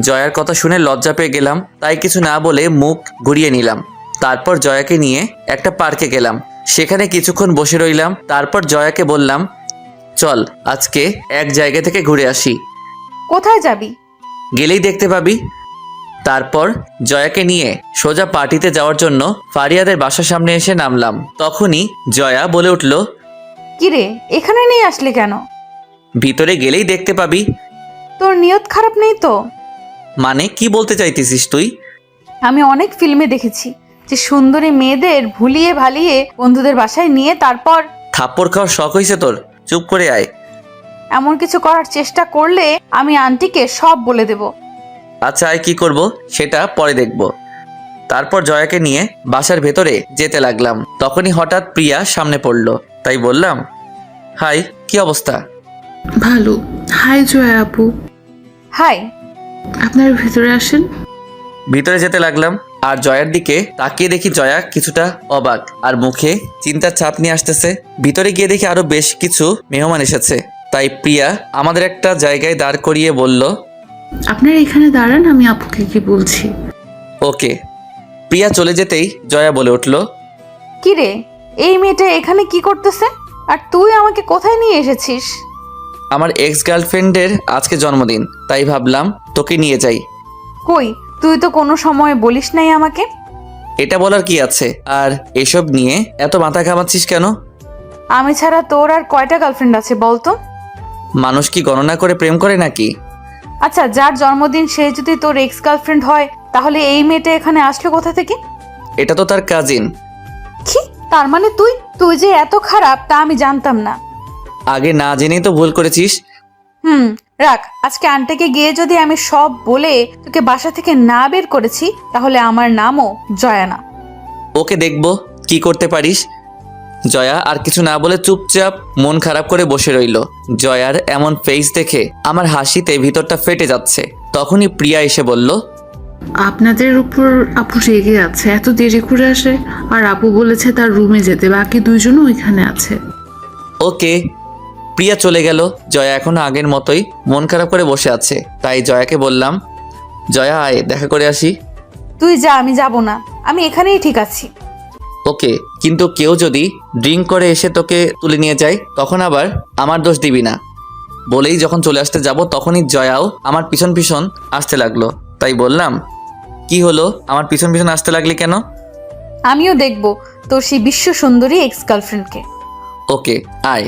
জয়ার কথা শুনে লজ্জা পেয়ে গেলাম, তাই কিছু না বলে মুখ ঘুরিয়ে নিলাম। তারপর জয়াকে নিয়ে একটা পার্কে গেলাম, সেখানে কিছুক্ষণ বসে রইলাম। তারপর জয়াকে বললাম, চল আজকে এক জায়গা থেকে ঘুরে আসি। কোথায় যাবি? গেলেই দেখতে পাবি। তারপর জয়াকে নিয়ে সোজা পার্টিতে যাওয়ার জন্য ফারিয়াদের বাসার সামনে এসে নামলাম। তখনই জয়া বলে উঠল, কিরে এখানে নিয়ে আসলি কেন? ভিতরে গেলেই দেখতে পাবি। তোর নিয়ত খারাপ নেই তো? মানে কি বলতে চাইতেছিস তুই? আমি অনেক ফিল্মে দেখেছি যে সুন্দরী মেয়েদের ভুলিয়ে ভালিয়ে বন্ধুদের বাসায় নিয়ে তারপর। থাপ্পড় খাওয়ার শখ হয়েছে তোর? চুপ করে আয়। এমন কিছু করার চেষ্টা করলে আমি আন্টিকে সব বলে দেব। আচ্ছা আয়, কি করব সেটা পরে দেখব। তারপর জয়াকে নিয়ে বাসার ভেতরে যেতে লাগলাম। তখনই হঠাৎ প্রিয়া সামনে পড়ল, তাই বললাম, হাই কি অবস্থা? ভালো। হাই জয়া আপু। হাই। আপনার ভিতরে আসেন। ভিতরে যেতে লাগলাম, আর জয়ার দিকে তাকিয়ে দেখি জয়া কিছুটা অবাক আর মুখে চিন্তার ছাপ নিয়ে আসতেছে। ভিতরে গিয়ে দেখি আরো বেশ কিছু মেহমান এসেছে, তাই প্রিয়া আমাদের একটা জায়গায় দাঁড় করিয়ে বলল, আপনারা এখানে দাঁড়ান, আমি আপুকে কি বলছি। ওকে। প্রিয়া চলে যেতেই জয়া বলে উঠল, কি রে, এই মেয়েটা এখানে কি করতেছে? আর তুই আমাকে কোথায় নিয়ে এসেছিস? আমার এক্স গার্লফ্রেন্ডের আজকে জন্মদিন, তাই ভাবলাম তোকে নিয়ে যাই। কই, তুই তো কোনো সময় বলিস নাই আমাকে। এটা বলার কি আছে? আর এসব নিয়ে এত মাথা ঘামাচ্ছিস কেন? আমি ছাড়া তোর আর কয়টা গার্লফ্রেন্ড আছে বলতো? মানুষ কি গণনা করে প্রেম করে নাকি? আচ্ছা, যার জন্মদিন সে যদি তোর এক্স গার্লফ্রেন্ড হয়, তাহলে এই মেয়েটা এখানে আসলো কোথা থেকে? এটা তো তার কাজিন। কি, তার মানে তুই যে এত খারাপ তা আমি জানতাম না। আগে না জেনেই তো ভুল করেছিস। রাখ, আজকে আন্টিকে গিয়ে যদি আমি সব বলে তোকে বাসা থেকে না বের করেছি, তাহলে আমার নামও জয়া না। ওকে দেখবো কি করতে পারিস। জয়া আর কিছু না বলে চুপচাপ মন খারাপ করে বসে রইল। জয়ার এমন ফেস দেখে আমার হাসিতে ভিতরটা ফেটে যাচ্ছে। তখনই প্রিয়া এসে বলল, আপনাদের উপর আপু রেগে আছে, এত দেরি করে আসে। আর আপু বলেছে তার রুমে যেতে, বাকি দুইজনও ওইখানে আছে। ওকে। প্রিয়া চলে গেল। জয়া এখনো আগের মতোই মন খারাপ করে বসে আছে। তাই জয়াকে বললাম, জয়া আয়, দেখা করে আসি। তুই যা, আমি যাব না, আমি এখানেই ঠিক আছি। ওকে, কিন্তু কেউ যদি ড্রিঙ্ক করে এসে তোকে তুলে নিয়ে যায়, তখন আবার আমার দোষ দিবি না। বলেই যখন চলে আসতে যাব, তখনই জয়াও আমার পিছন পিছন আসতে লাগলো। তাই বললাম, কি হলো, আমার পিছন পিছন আসতে লাগলি কেন? আমিও দেখব তোর সেই বিশ্ব সুন্দরী এক্স গার্লফ্রেন্ডকে। ওকে, আয়।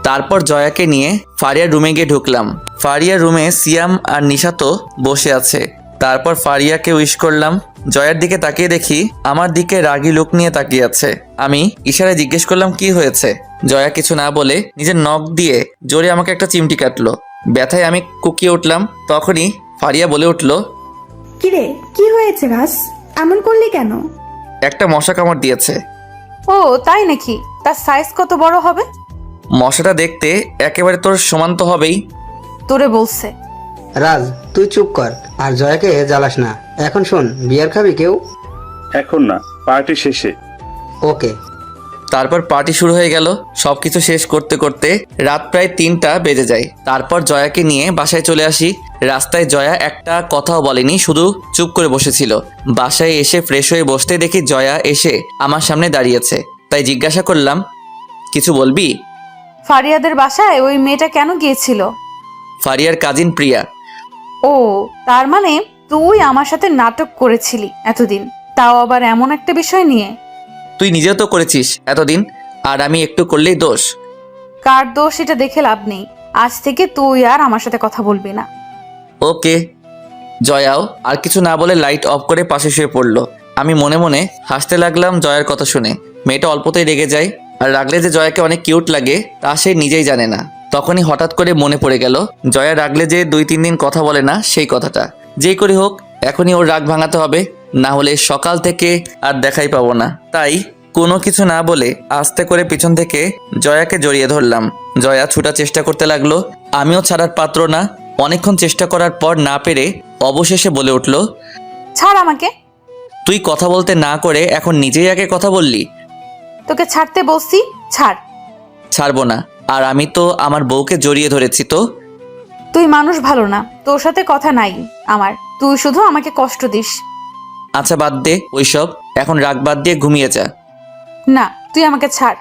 তারপর জয়াকে নিয়ে ফারিয়ার রুমে গিয়ে ঢুকলাম। ফারিয়ার রুমে সিয়াম আর নিশাতো বসে আছে। তারপর ফারিয়াকে উইশ করলাম। জয়ার দিকে তাকিয়ে দেখি আমার দিকে রাগী লুক নিয়ে তাকিয়ে আছে। আমি ইশারায় জিজ্ঞেস করলাম, কি হয়েছে? জয়া কিছু না বলে নিজের নখ দিয়ে জোরে আমাকে একটা চিমটি কাটলো। ব্যথায় আমি কুকিয়ে উঠলাম। তখনই ফারিয়া বলে উঠল, কিরে, কি হয়েছে রাস? এমন করলি কেন? একটা মশা কামড় দিয়েছে। ও তাই নাকি? তার সাইজ কত বড় হবে? মশাটা দেখতে একেবারে তোর সমান তো হবেই। তোরে বলছে। রাজ, তুই চুপ কর আর জয়াকে জ্বালাস না। এখন শোন, বিয়ার খাবি কেউ? এখন না, পার্টি শেষে। ওকে। তারপর পার্টি শুরু হয়ে গেল। সবকিছু শেষ করতে করতে রাত প্রায় 3টা বেজে যায়। তারপর জয়াকে নিয়ে বাসায় চলে আসি। রাস্তায় জয়া একটা কথাও বলেনি, শুধু চুপ করে বসেছিল। বাসায় এসে ফ্রেশ হয়ে বসতে দেখি জয়া এসে আমার সামনে দাঁড়িয়েছে। তাই জিজ্ঞাসা করলাম, কিছু বলবি? ফারিয়াদের বাসায় ওই মেয়েটা কেন গিয়েছিল? ফারিয়ার কাজিন প্রিয়া। ও, তার মানে তুই আমার সাথে নাটক করেছিলি এতদিন, তাও আবার এমন একটা বিষয় নিয়ে। তুই নিজেও তো করেছিস এতদিন, আর আমি একটু করলেই দোষ? কার দোষ এটা দেখে লাভ নেই। আজ থেকে তুই আর আমার সাথে কথা বলবি না। ওকে। জয়াও আর কিছু না বলে লাইট অফ করে পাশে শুয়ে পড়লো। আমি মনে মনে হাসতে লাগলাম জয়ার কথা শুনে। মেয়েটা অল্পতেই রেগে যায়, আর রাগলে যে জয়াকে অনেক কিউট লাগে তা সে নিজেই জানে না। তখনই হঠাৎ করে মনে পড়ে গেল জয়া রাগলে যে 2-3 দিন কথা বলে না, সেই কথাটা। যেই করে হোক এখনই ওর রাগ ভাঙাতে হবে, না হলে সকাল থেকে আর দেখাই পাবো না। তাই কোনো কিছু না বলে আস্তে করে পিছন থেকে জয়াকে জড়িয়ে ধরলাম। জয়া ছুটার চেষ্টা করতে লাগলো, আমিও ছাড়ার পাত্র না। অনেকক্ষণ চেষ্টা করার পর না পেরে অবশেষে বলে উঠল, ছাড় আমাকে। তুই কথা বলতে না করে এখন নিজেই আগে কথা বললি। তোকে ছাড়তে বলছি, ছাড়। ছাড়বো না, আর আমি তো আমার বউকে জড়িয়ে ধরেছি। তো তুই মানুষ ভালো না, তোর সাথে কথা নাই আমার। তুই শুধু আমাকে কষ্ট দিস। আচ্ছা বাদ দে ওইসব, এখন রাগ বাদ দিয়ে ঘুমিয়ে যা। না, তুই আমাকে ছাড়।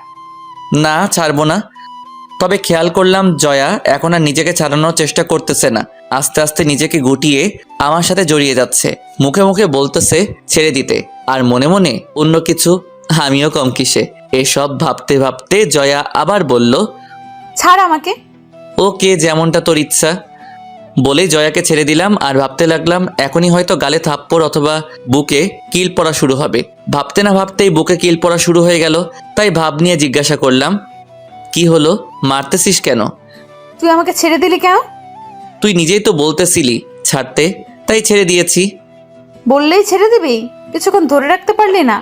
না, ছাড়বো না। তবে খেয়াল করলাম জয়া এখন আর নিজেকে ছাড়ানোর চেষ্টা করতেছে না। আস্তে আস্তে নিজেকে গুটিয়ে আমার সাথে জড়িয়ে যাচ্ছে। মুখে মুখে বলতেছে ছেড়ে দিতে, আর মনে মনে অন্য কিছু। আমিও কম কিসে। এসব ভাবতে ভাবতে জয়া আবার বলল, ছাড় আমাকে। ওকে, যেমনটা তোর ইচ্ছা। বলেই জয়াকে ছেড়ে দিলাম আর ভাবতে লাগলাম এখনই হয়তো গালে থাপ্পড় অথবা বুকে কিল পড়া শুরু হবে। ভাবতে না ভাবতেই বুকে কিল পড়া শুরু হয়ে গেল। তাই ভাব নিয়ে জিজ্ঞাসা করলাম, কি হলো, মারতেছিস কেন? তুই আমাকে ছেড়ে দিলি কেন? তুই নিজেই তো বলতেছিলি ছাড়তে, তাই ছেড়ে দিয়েছি। বললেই ছেড়ে দিবি? কিছুক্ষণ ধরে রাখতে পারলি না?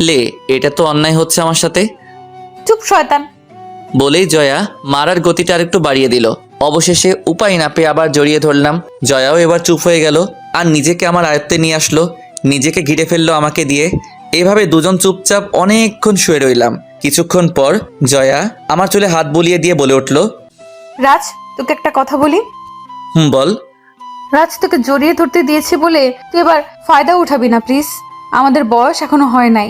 লে, এটা তো অন্যায় হচ্ছে আমার সাথে। চুপ শয়তান। বলেই জয়া মারার গতিটা আরেকটু বাড়িয়ে দিল। অবশেষে উপায় না পেয়ে আবার জড়িয়ে ধরলাম। জয়াও এবার চুপ হয়ে গেল আর নিজেকে আমার আয়ত্তে নিয়ে আসলো। নিজেকে ঘিরে ফেললো আমাকে দিয়ে। এভাবে দুজন চুপচাপ অনেকক্ষণ শুয়ে রইলাম। কিছুক্ষণ পর জয়া আমার চুলে হাত বুলিয়ে দিয়ে বলে উঠল, রাজ, তোকে একটা কথা বলি। বল। রাজ, তোকে জড়িয়ে ধরতে দিয়েছি বলে তুই এবার ফায়দা উঠাবি না প্লিজ। আমাদের বয়স এখনো হয় নাই।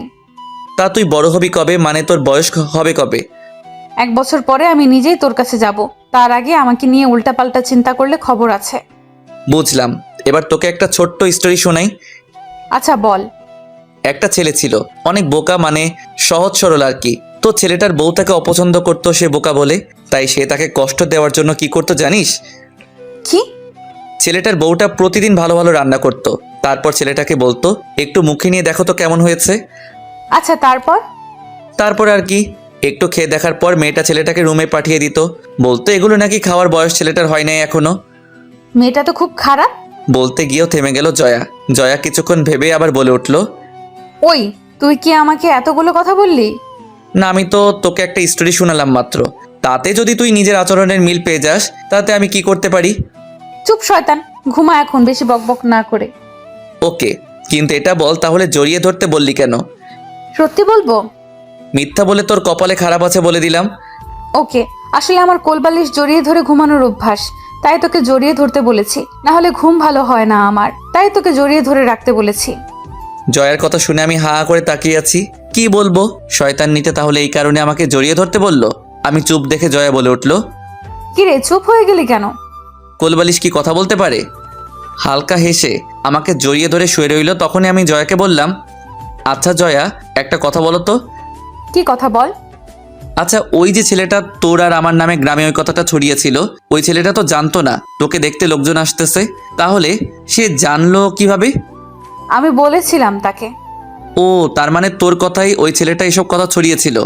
তা তুই বড় হবি কবে, মানে তোর বয়স হবে কবে? 1 বছর পরে আমি নিজেই তোর কাছে যাব। তার আগে আমাকে নিয়ে উল্টাপাল্টা চিন্তা করলে খবর আছে। বুঝলাম। এবার তোকে একটা ছোট্ট স্টোরি শোনাই। আচ্ছা বল। একটা ছেলে ছিল, অনেক বোকা, মানে সহজ সরল আর কি। তো ছেলেটার বউ তাকে অপছন্দ করতো সে বোকা বলে, তাই সে তাকে কষ্ট দেওয়ার জন্য কি করতো জানিস? কি? ছেলেটার বউটা প্রতিদিন ভালো ভালো রান্না করতো, তারপর ছেলেটাকে বলতো একটু মুখে নিয়ে দেখো তো কেমন হয়েছে। আচ্ছা তারপর আর কি, একটু খেয়ে দেখার পর মেয়েটা ছেলেটাকে রুমে পাঠিয়ে দিত, বলতো এগুলো নাকি খাওয়ার বয়স ছেলেটার হয় নাই এখনো। মেয়েটা তো খুব খারাপ। বলতে গিয়েও থেমে গেল জয়া। জয়া কিছুক্ষণ ভেবে আবার বলে উঠল, ওই তুই কি আমাকে এতগুলো কথা বললি? না, আমি তো তোকে একটা স্টোরি শোনালাম মাত্র, তাতে যদি তুই নিজের আচরণের মিল পেয়ে যাস তাতে আমি কি করতে পারি? চুপ শয়তান, ঘুমা এখন, বেশি বকবক না করে। ওকে, কিন্তু এটা বল তাহলে জড়িয়ে ধরতে বললি কেন? সত্যি বলবো? মিথ্যা বলে তোর কপালে খারাপ আছে বলে দিলাম। ওকে, আসলে আমার কোলবালিশ জড়িয়ে ধরে ঘুমানোর অভ্যাস, তাই তোকে জড়িয়ে ধরতে বলেছি। না হলে ঘুম ভালো হয় না আমার, তাই তোকে জড়িয়ে ধরে রাখতে বলেছি। জয়ার কথা শুনে আমি হা করে তাকিয়ে আছি, কি বলবো? শয়তান নিতে তাহলে এই কারণে আমাকে জড়িয়ে ধরতে বললো? আমি চুপ দেখে জয়া বলে উঠল, কিরে চুপ হয়ে গেলি কেন? কোলবালিশ কি কথা বলতে পারে? হালকা হেসে আমাকে জড়িয়ে ধরে শুয়ে রইল। তখনই আমি জয়াকে বললাম, আচ্ছা জয়া, একটা কথা বলো তো। কি কথা বল? আচ্ছা, ওই যে ছেলেটা তোর আর আমার নামে গ্রামে ওই কথাটা ছড়িয়েছিল, ওই ছেলেটা তো জানতো না তোকে দেখতে লোকজন আসতেছে, তাহলে সে জানলো কিভাবে? আমি বলেছিলাম তাকে। ও, তার মানে তোর কথাই ওই ছেলেটা এসব কথা ছড়িয়েছিল?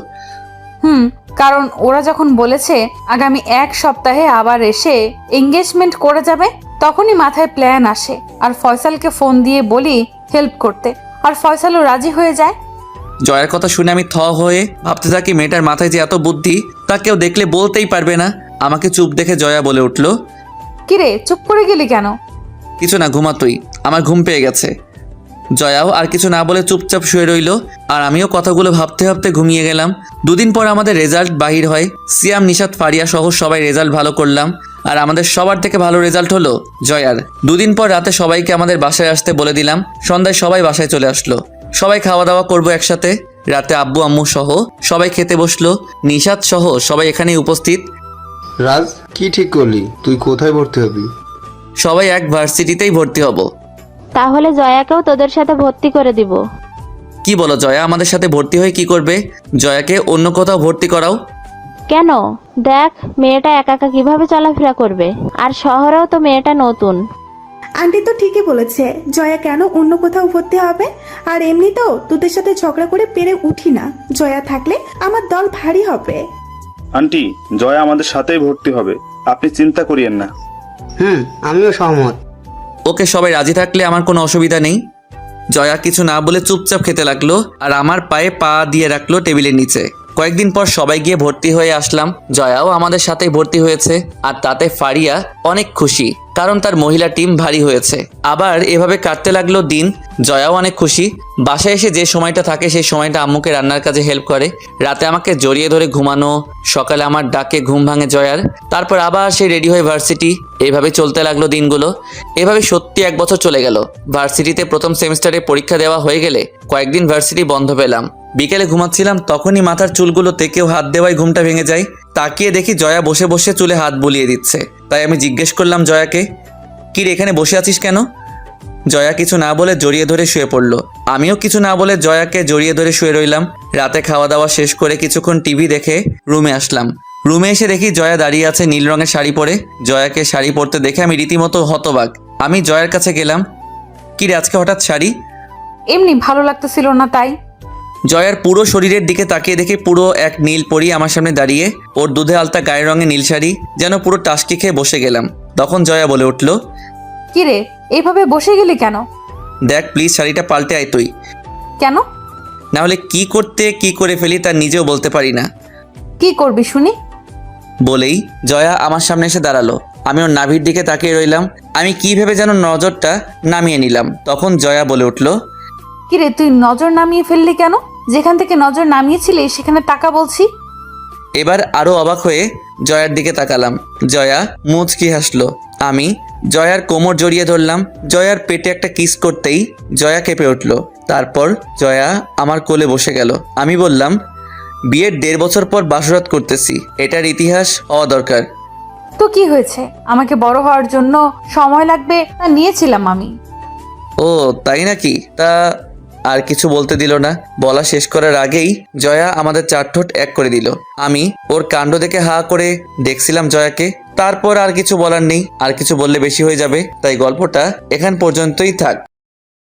কারণ ওরা যখন বলেছে আগামী 1 সপ্তাহে আবার এসে এঙ্গেজমেন্ট করে যাবে, তখনই মাথায় প্ল্যান আসে আর ফয়সালকে ফোন দিয়ে বলি হেল্প করতে, আর ফয়সালও রাজি হয়ে যায়। জয়ার কথা শুনে আমি থ হয়ে ভাবতে থাকি, মেয়েটার মাথায় যে এত বুদ্ধি তা কেউ দেখলে বলতেই পারবে না। আমাকে চুপ দেখে জয়া বলে উঠল, কিরে চুপ করে গেলি কেন? কিছু না, ঘুমা তুই, আমার ঘুম পেয়ে গেছে। জয়াও আর কিছু না বলে চুপচাপ শুয়ে রইল, আর আমিও কথাগুলো ভাবতে ভাবতে ঘুমিয়ে গেলাম। 2 দিন পর আমাদের রেজাল্ট বাহির হয়। সিয়াম, নিশাত, ফারিয়া সহ সবাই রেজাল্ট ভালো করলাম, আর আমাদের সবার থেকে ভালো রেজাল্ট হলো জয়ার। 2 দিন পর রাতে সবাইকে আমাদের বাসায় আসতে বলে দিলাম। সন্ধ্যায় সবাই বাসায় চলে আসলো, সবাই খাওয়া দাওয়া করবো একসাথে। রাতে আব্বু আম্মু সহ সবাই খেতে বসলো, নিশাত সহ সবাই এখানেই উপস্থিত। রাজ, কি ঠিক করলি? তুই কোথায় ভর্তি হবি? সবাই এক ভার্সিটিতেই ভর্তি হব। তাহলে জয়াকেও তোদের সাথে ভর্তি করে দিব। কি বলো, জয়া আমাদের সাথে ভর্তি হয়ে কি করবে? জয়াকে অন্য কোথাও ভর্তি করাও। কেন? দেখ মেয়েটা একা একা কিভাবে চলাফেরা করবে, আর শহরেও তো মেয়েটা নতুন। আন্টি তো ঠিকই বলেছে, জয়া কেন অন্য কোথাও ভর্তি হবে? আর এমনিতেও তোদের সাথে ঝগড়া করে পেরে উঠি না, জয়া থাকলে আমার দল ভারী হবে। আন্টি, জয়া আমাদের সাথেই ভর্তি হবে, আপনি চিন্তা করিয়েন না। আমিও সহমত। ওকে, সবাই রাজি থাকলে আমার কোনো অসুবিধা নেই। জয়া কিছু না বলে চুপচাপ খেতে লাগলো, আর আমার পায়ে পা দিয়ে রাখলো টেবিলের নিচে। কয়েকদিন পর সবাই গিয়ে ভর্তি হয়ে আসলাম। জয়াও আমাদের সাথেই ভর্তি হয়েছে, আর তাতে ফারিয়া অনেক খুশি, কারণ তার মহিলা টিম ভারী হয়েছে। আবার এভাবে কাটতে লাগলো দিন। জয়াও অনেক খুশি। বাসায় এসে যে সময়টা থাকে সেই সময়টা আম্মুকে রান্নার কাজে হেল্প করে। রাতে আমাকে জড়িয়ে ধরে ঘুমানো, সকালে আমার ডাকে ঘুম ভাঙে জয়ার। তারপর আবার সে রেডি হয়ে ভার্সিটি। এইভাবে চলতে লাগলো দিনগুলো। এভাবে সত্যি 1 বছর চলে গেল। ভার্সিটিতে প্রথম সেমিস্টারে পরীক্ষা দেওয়া হয়ে গেলে কয়েকদিন ভার্সিটি বন্ধ পেলাম। বিকেলে ঘুমাচ্ছিলাম, তখনই মাথার চুলগুলোতে কেউ হাত দেওয়ায় ঘুমটা ভেঙে যায়। তাকিয়ে দেখি জয়া বসে বসে চুলে হাত বুলিয়ে দিচ্ছে। তাই আমি জিজ্ঞেস করলাম জয়াকে, কি রে, এখানে বসে আছিস কেন? জয়া কিছু না বলে জড়িয়ে ধরে শুয়ে পড়লো। আমিও কিছু না বলে জয়াকে জড়িয়ে ধরে শুয়ে রইলাম। রাতে খাওয়া দাওয়া শেষ করে কিছুক্ষণ টিভি দেখে রুমে আসলাম। রুমে এসে দেখি জয়া দাঁড়িয়ে আছে নীল রঙের শাড়ি পরে। জয়াকে শাড়ি পরতে দেখে আমি রীতিমতো হতবাক। আমি জয়ার কাছে গেলাম, কি রে আজকে হঠাৎ শাড়ি? এমনি ভালো লাগতেছিল না তাই। জয়ার পুরো শরীরের দিকে তাকিয়ে দেখি পুরো এক নীল পরি আমার সামনে দাঁড়িয়ে। ওর দুধে আলতা গায়ের রঙে নীল শাড়ি, যেন পুরো টাসকি খেয়ে বসে গেলাম। তখন জয়া বলে উঠল, কিরে এইভাবে বসে গেলি কেন? দেখ প্লিজ, শাড়িটা পাল্টে আয় তুই। কেন? না হলে কি করতে কি করে ফেলি তা নিজেও বলতে পারি না। কি করবি শুনি? বলেই জয়া আমার সামনে এসে দাঁড়ালো। আমি ওর নাভির দিকে তাকিয়ে রইলাম। আমি কি ভেবে যেন নজরটা নামিয়ে নিলাম। তখন জয়া বলে উঠল, কিরে তুই নজর নামিয়ে ফেললি কেন? যেখান থেকে নজর নামিয়েছিলি সেখানে তাকা বলছি। এবার আরো অবাক হয়ে জয়ার দিকে তাকালাম। জয়া মুচকি হাসলো। আমি জয়ার কোমর জড়িয়ে ধরলাম। জয়ার পেটে একটা কিস করতেই জয়া কেঁপে উঠল। তারপর জয়া আমার কোলে বসে গেল। আমি বললাম, বিয়ের 1.5 বছর পর বাসরাত করতেছি, এটার ইতিহাস হওয়া দরকার। তো কি হয়েছে, আমাকে বড় হওয়ার জন্য সময় লাগবে তা নিয়েছিলাম আমি। ও তাই নাকি? তা আর কিছু বলতে দিল না। বলা শেষ করার আগেই জয়া আমাদের 4 ঠোঁট এক করে দিল। আমি ওর কাণ্ড দেখে হা করে দেখছিলাম জয়াকে। তারপর আর কিছু বলার নেই, আর কিছু বললে বেশি হয়ে যাবে, তাই গল্পটা এখান পর্যন্তই থাক।